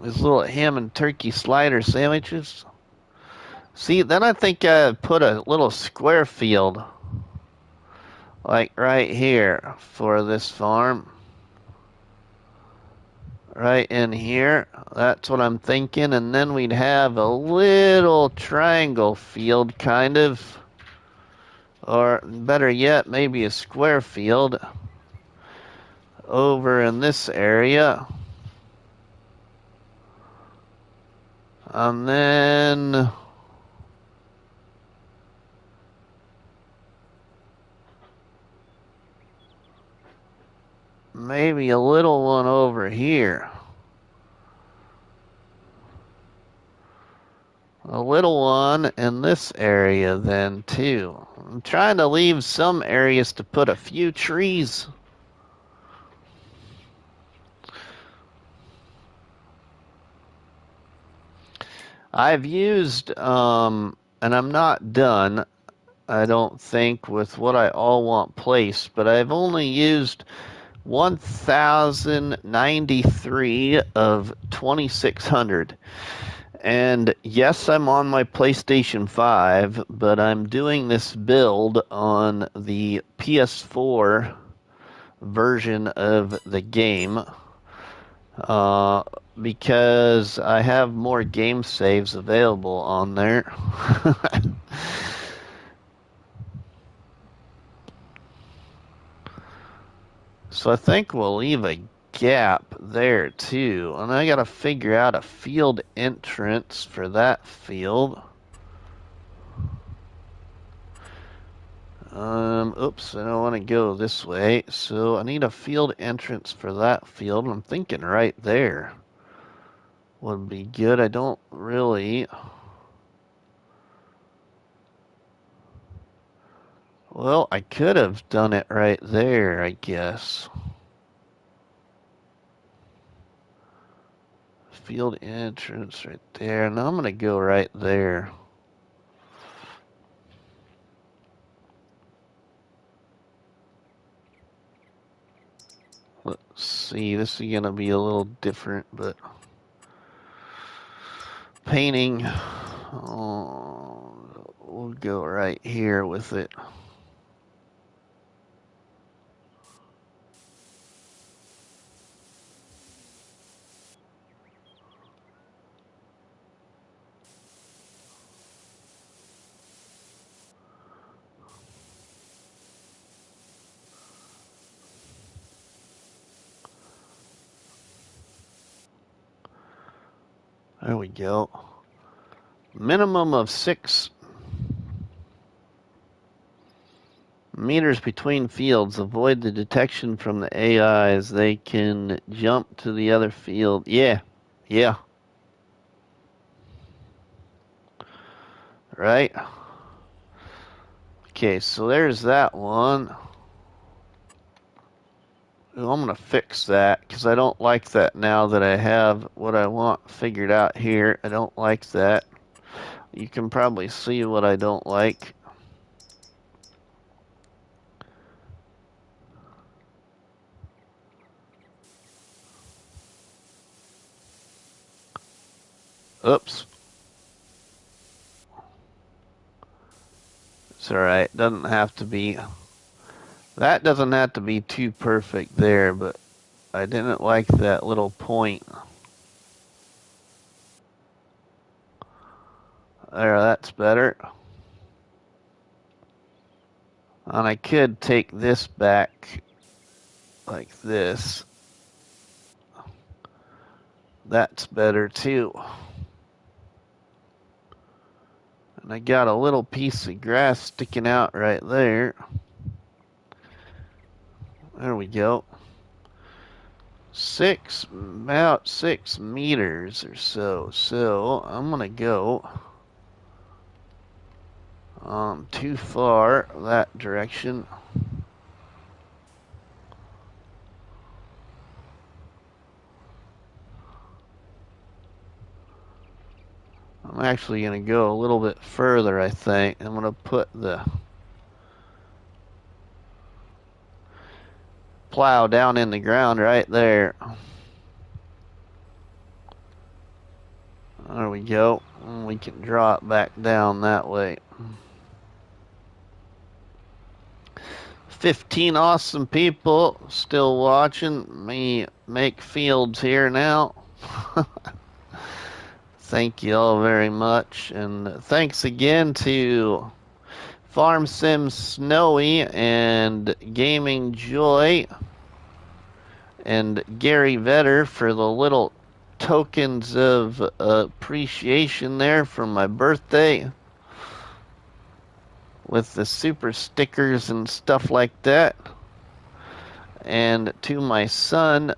These little ham and turkey slider sandwiches. See, then I think I put a little square field, like right here, for this farm. Right in here. That's what I'm thinking. And then we'd have a little triangle field, kind of. Or better yet, maybe a square field over in this area. And then maybe a little one over here. A little one in this area then too. I'm trying to leave some areas to put a few trees. I've used, and I'm not done, I don't think, with what I all want placed, but I've only used 1,093 of 2,600. And yes, I'm on my PlayStation 5, but I'm doing this build on the PS4 version of the game uh, because I have more game saves available on there. So I think we'll leave a gap there too. And I gotta figure out a field entrance for that field. Oops, I don't want to go this way. So I need a field entrance for that field. I'm thinking right there would be good. I don't really. Well, I could have done it right there, I guess. Field entrance right there. Now I'm going to go right there. Let's see. This is going to be a little different, but painting. Oh, we'll go right here with it. There we go. Minimum of 6 meters between fields. Avoid the detection from the AIs. They can jump to the other field. Yeah. Yeah. Right. Okay, so there's that one. Ooh, I'm going to fix that because I don't like that now that I have what I want figured out here. I don't like that. You can probably see what I don't like. Oops. It's alright. Doesn't have to be. That doesn't have to be too perfect there, but I didn't like that little point. There, that's better. And I could take this back like this. That's better too. And I got a little piece of grass sticking out right there. There we go. About 6 meters or so. So I'm gonna go too far that direction. I'm actually gonna go a little bit further, I think. I'm gonna put the plow down in the ground right there. There we go. We can draw it back down that way. 15 awesome people still watching me make fields here now. Thank you all very much. And thanks again to Farm Sim Snowy and Gaming Joy and Gary Vetter for the little tokens of appreciation there for my birthday with the super stickers and stuff like that. And to my son,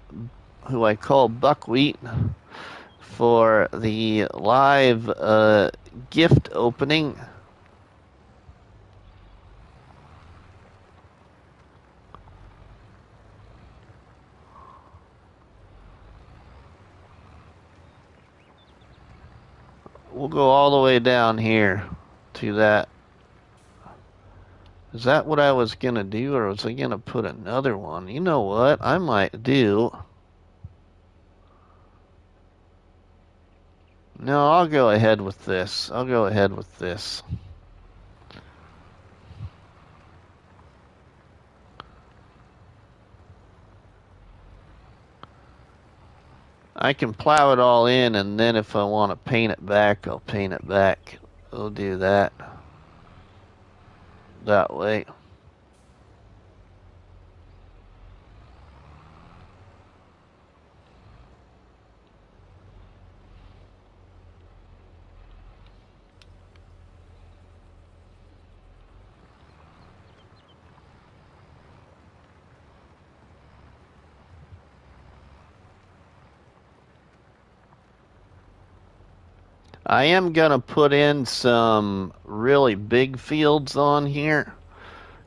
who I call Buckwheat, for the live gift opening. We'll go all the way down here to that. Is that what I was going to do, or was I going to put another one? You know what? I might do. No, I'll go ahead with this. I'll go ahead with this. I can plow it all in, and then if I want to paint it back, I'll paint it back. We'll do that way. I am going to put in some really big fields on here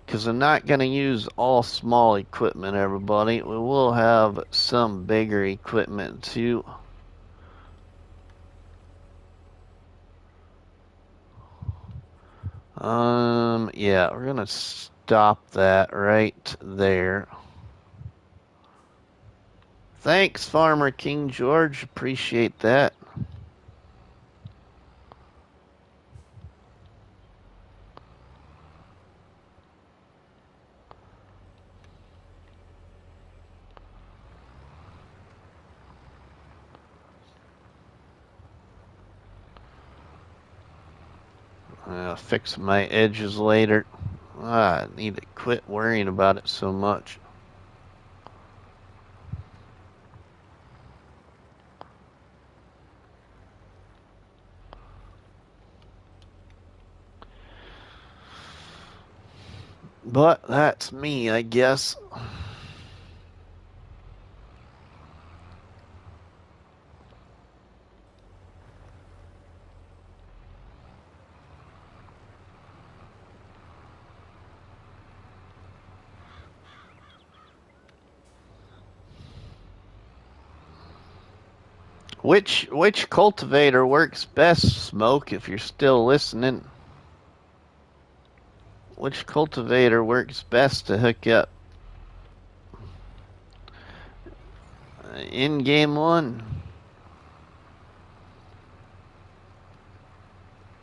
because I'm not going to use all small equipment, everybody. We will have some bigger equipment too. Yeah, we're going to stop that right there. Thanks, Farmer King George. Appreciate that. I'll fix my edges later. I need to quit worrying about it so much. But that's me, I guess. Which cultivator works best, Smoke, if you're still listening? Which cultivator works best to hook up? In game one.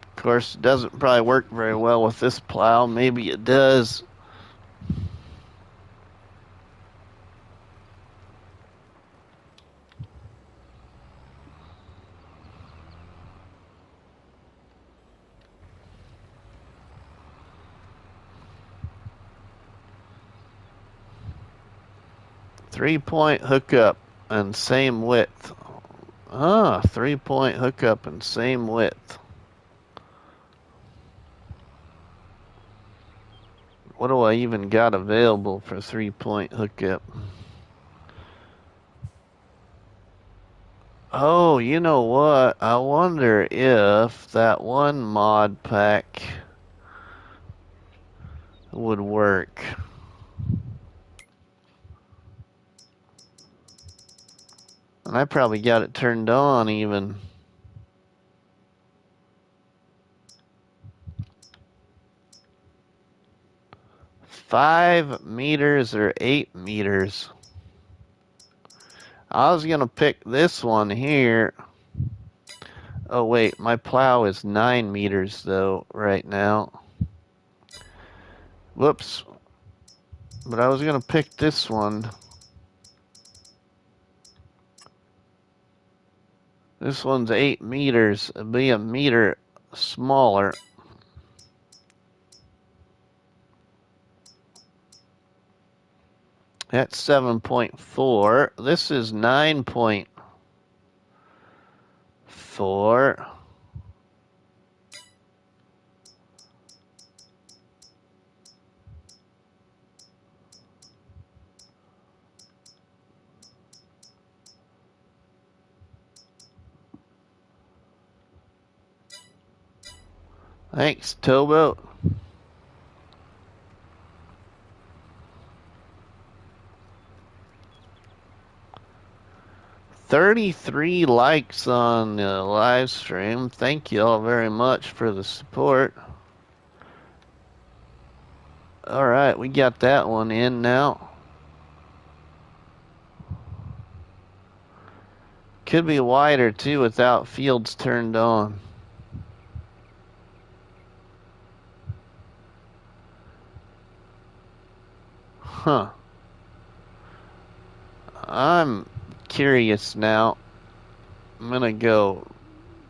Of course, it doesn't probably work very well with this plow. Maybe it does. Three-point hookup and same width. 3-point hookup and same width. What do I even got available for 3-point hookup? Oh, you know what? I wonder if that one mod pack would work. And I probably got it turned on even. $5 meters or 8 meters. I was gonna pick this one here. Oh wait, my plow is 9 meters though right now. Whoops. But I was gonna pick this one. This one's 8 meters. It'd be a meter smaller. That's 7.4. This is 9.4. Thanks, Towboat. 33 likes on the live stream. Thank you all very much for the support. Alright, we got that one in now. Could be wider too without fields turned on. Huh. I'm curious now. I'm gonna go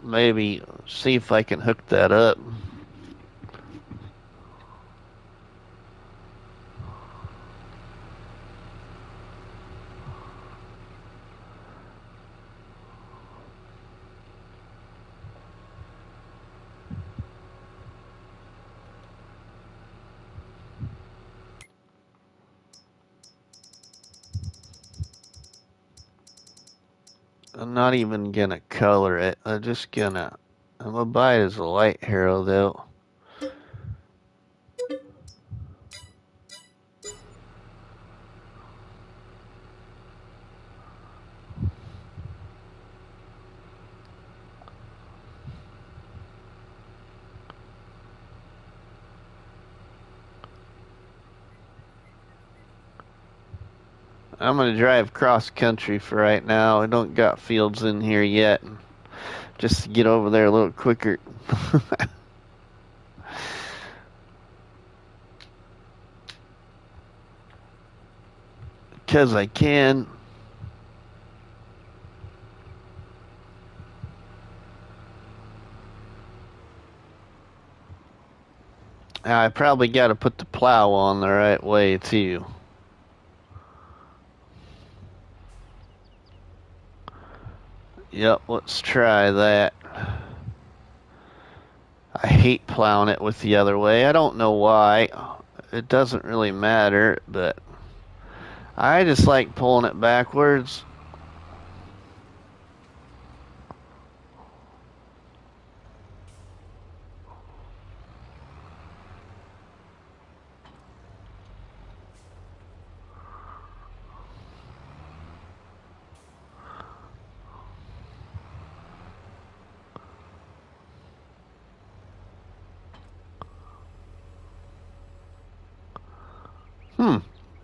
maybe see if I can hook that up. I'm not even gonna color it. I'm gonna buy it as a light hero though. I'm gonna drive cross country for right now. I don't got fields in here yet. Just to get over there a little quicker. Because I can. I probably got to put the plow on the right way too. Yep, let's try that. I hate plowing it with the other way. I don't know why. It doesn't really matter, but I just like pulling it backwards.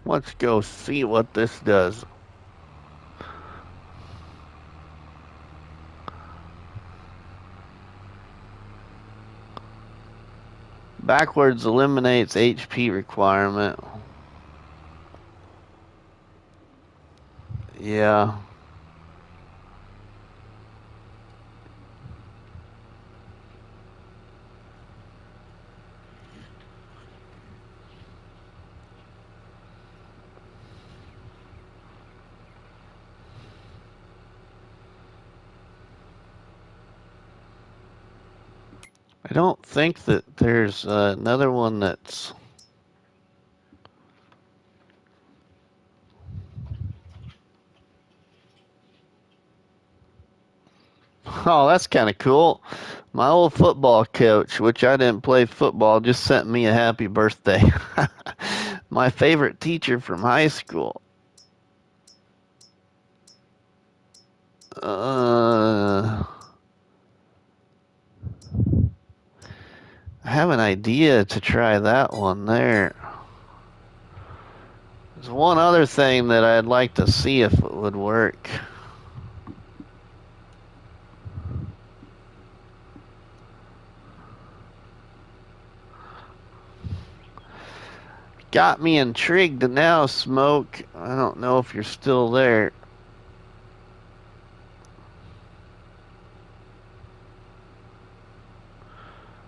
Let's go see what this does. Backwards eliminates HP requirement. Yeah. I don't think that there's another one that's... Oh, that's kind of cool. My old football coach, which I didn't play football, just sent me a happy birthday. My favorite teacher from high school. I have an idea to try that one there. There's one other thing that I'd like to see if it would work. got me intrigued now, Smoke. I don't know if you're still there.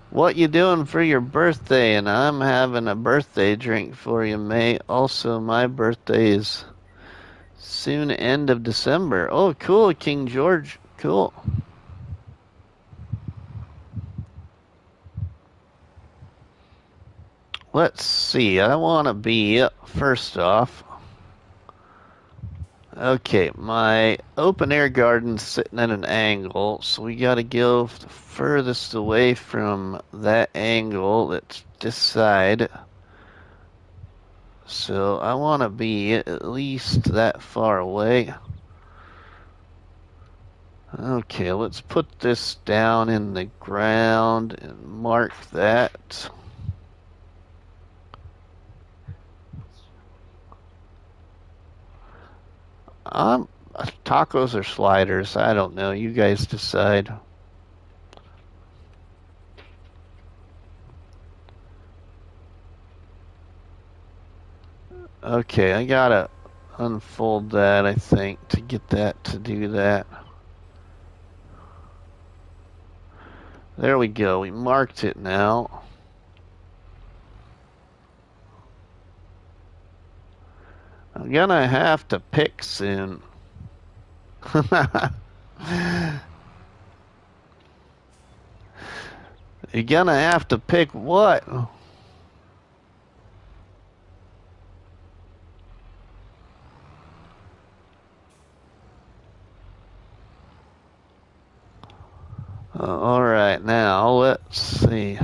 What you doing for your birthday? And I'm having a birthday drink for you, mate. Also, my birthday is soon end of December. Oh, cool, King George. Cool. Let's see. I want to be, first off, okay, my open air garden's sitting at an angle, so we got to go the furthest away from that angle. Let's decide. So I want to be at least that far away. Okay, let's put this down in the ground and mark that. Tacos or sliders? I don't know. You guys decide. Okay, I gotta unfold that, I think, to get that to do that. There we go. We marked it now. I'm gonna have to pick soon. You're gonna have to pick what? All right, now let's see.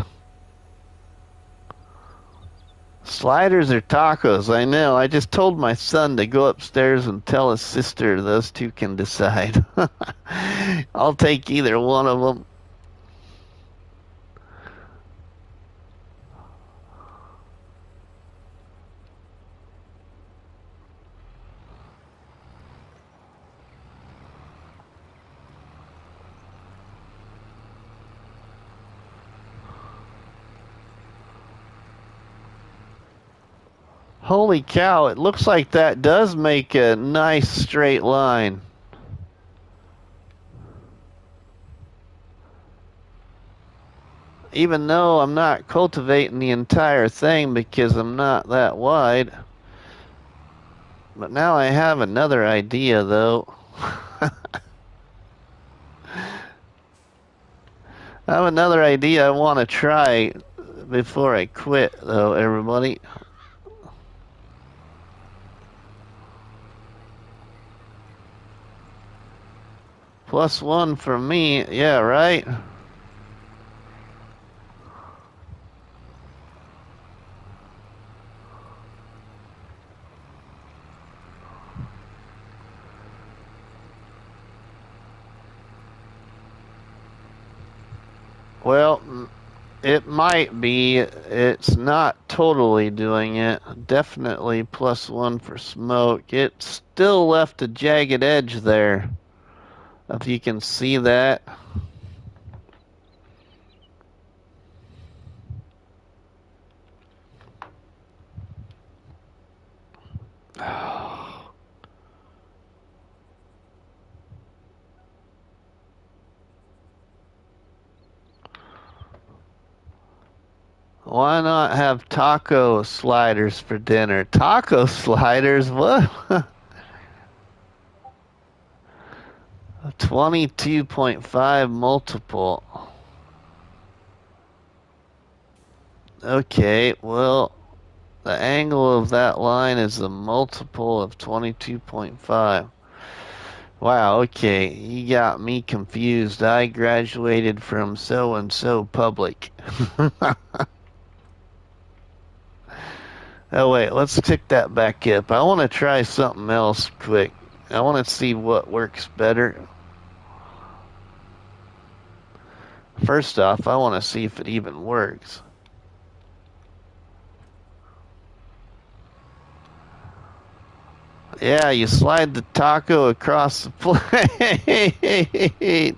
Sliders or tacos? I know. I just told my son to go upstairs and tell his sister. Those two can decide. I'll take either one of them. Holy cow, it looks like that does make a nice straight line. Even though I'm not cultivating the entire thing because I'm not that wide. But now I have another idea, though. I have another idea I want to try before I quit, though, everybody. +1 for me. Yeah, right? Well, it might be. It's not totally doing it. Definitely +1 for Smoke. It still left a jagged edge there. If you can see that. Why not have taco sliders for dinner? Taco sliders? What? 22.5 multiple. Okay, well, the angle of that line is the multiple of 22.5. Wow, okay, you got me confused. I graduated from so-and-so public. Oh, wait, let's tick that back up. I want to try something else quick. I want to see what works better. First off, I want to see if it even works. Yeah, you slide the taco across the plate.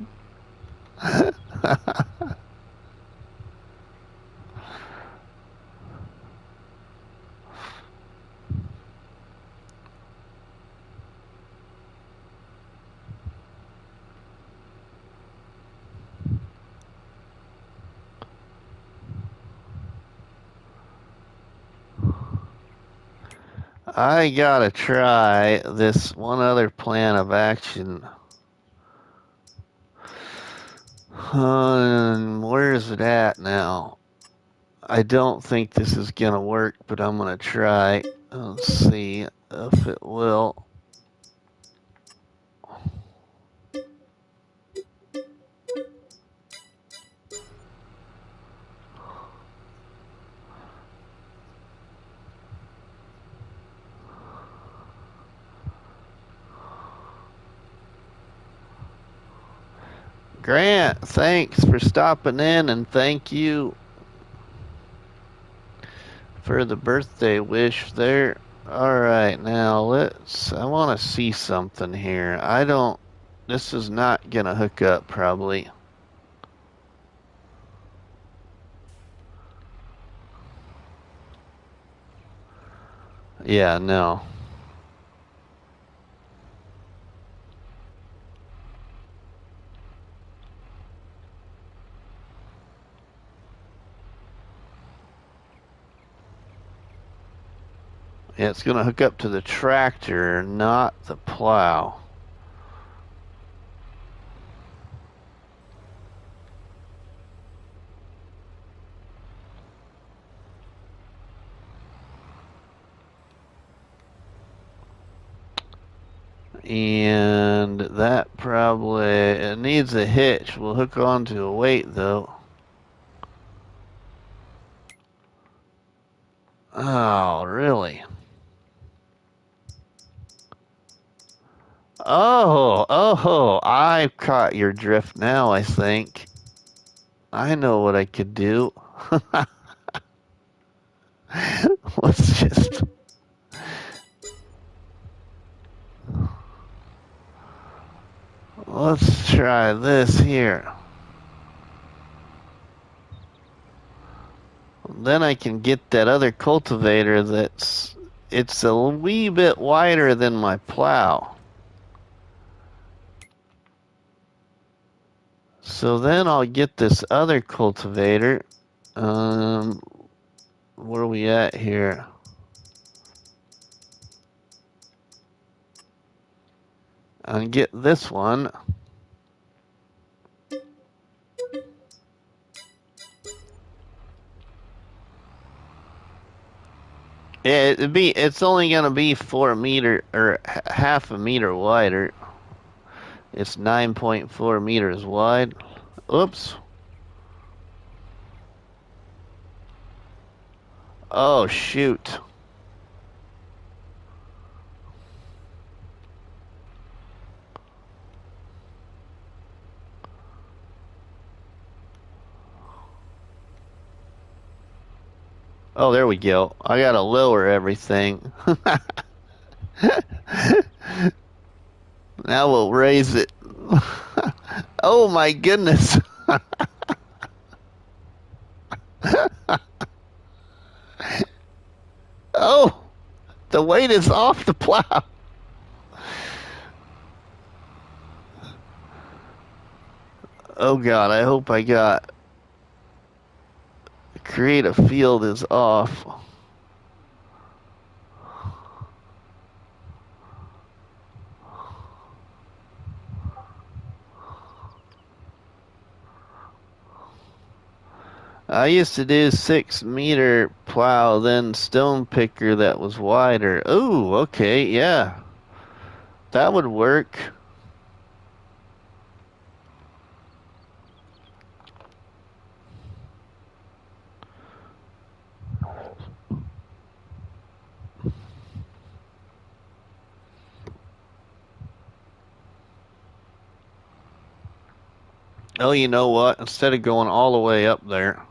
I gotta try this one other plan of action. Where is it at now? I don't think this is gonna work, but I'm gonna try. Let's see if it will. Grant, thanks for stopping in, and thank you for the birthday wish there. All right, now I want to see something here. This is not gonna hook up probably. Yeah, no. Yeah, it's gonna hook up to the tractor, not the plow. And that probably, it needs a hitch. We'll hook onto a weight though. Oh, really? Oh, I caught your drift now, I think. I know what I could do. Let's just... Let's try this here. Then I can get that other cultivator it's a wee bit wider than my plow. So then I'll get this other cultivator. Where are we at here? And get this one. It's only gonna be 4 meter or half a meter wider. It's 9.4 meters wide. Oops. Oh, shoot. Oh, there we go. I gotta lower everything. Now we'll raise it. Oh my goodness. Oh, the weight is off the plow. Oh God, I hope I got create a field is off. I used to do 6 meter plow, then stone picker that was wider. Oh, okay, yeah. That would work. Oh, you know what? Instead of going all the way up there,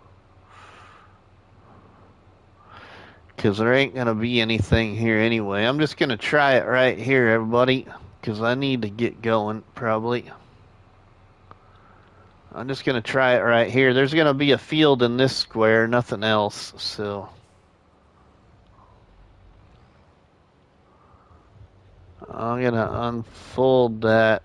because there ain't going to be anything here anyway. I'm just going to try it right here, everybody, because I need to get going, probably. I'm just going to try it right here. There's going to be a field in this square, nothing else, so... I'm going to unfold that.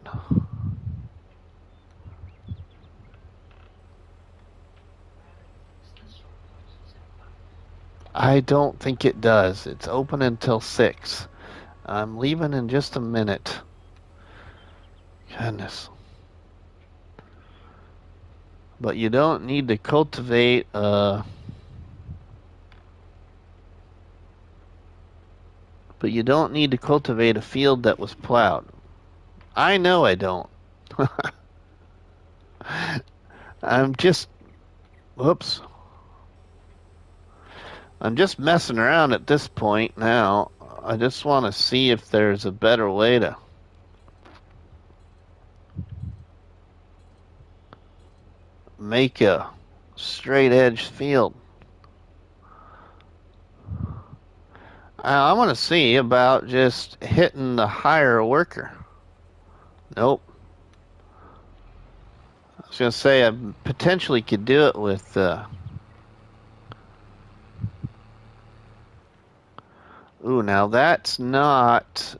I don't think it does. It's open until 6. I'm leaving in just a minute. Goodness. But you don't need to cultivate but you don't need to cultivate a field that was plowed. I know I don't. I'm just whoops. I'm just messing around at this point now. I just want to see if there's a better way to make a straight edge field. I want to see about just hitting the higher worker. Nope. I was going to say I potentially could do it with ooh, now that's not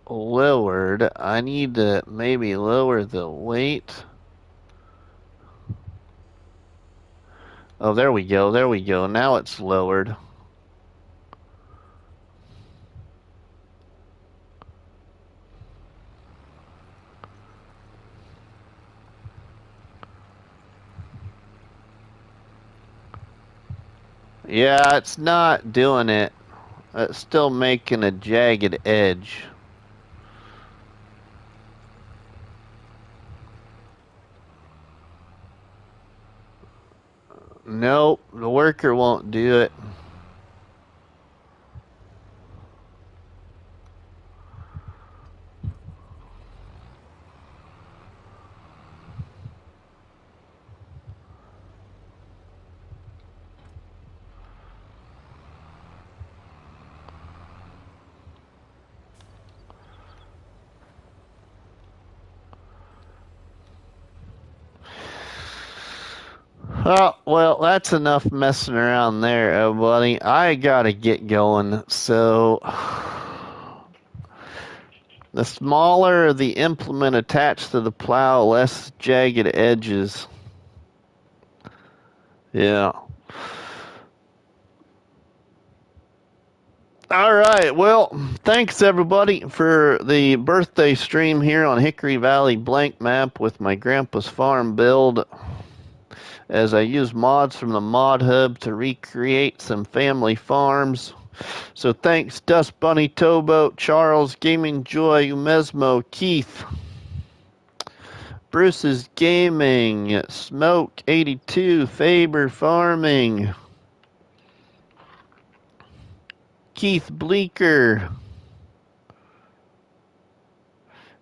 lowered. I need to maybe lower the weight. Oh, there we go. There we go. Now it's lowered. Yeah, it's not doing it. It's still making a jagged edge. Nope, the worker won't do it. Oh, well, that's enough messing around there, everybody. I gotta get going. So, the smaller the implement attached to the plow, less jagged edges. Yeah. All right. Well, thanks everybody for the birthday stream here on Hickory Valley Blankmap with my grandpa's farm build, as I use mods from the Mod Hub to recreate some family farms. So thanks Dust Bunny, Towboat, Charles, Gaming Joy, Umesmo, Keith, Bruce's Gaming, Smoke 82, Faber Farming, Keith Bleeker,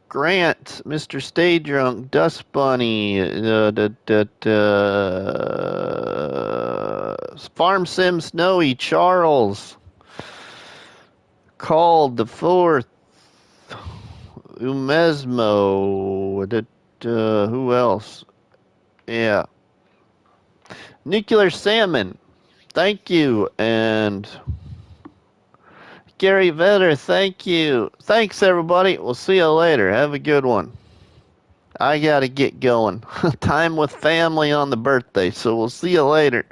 Grant, Mr. Stay Drunk, Dust Bunny, Farm Sim Snowy, Charles, Called the Fourth, Umesmo, who else? Yeah. Nuclear Salmon, thank you, and Gary Vetter, thank you. Thanks, everybody. We'll see you later. Have a good one. I gotta get going. Time with family on the birthday, so we'll see you later.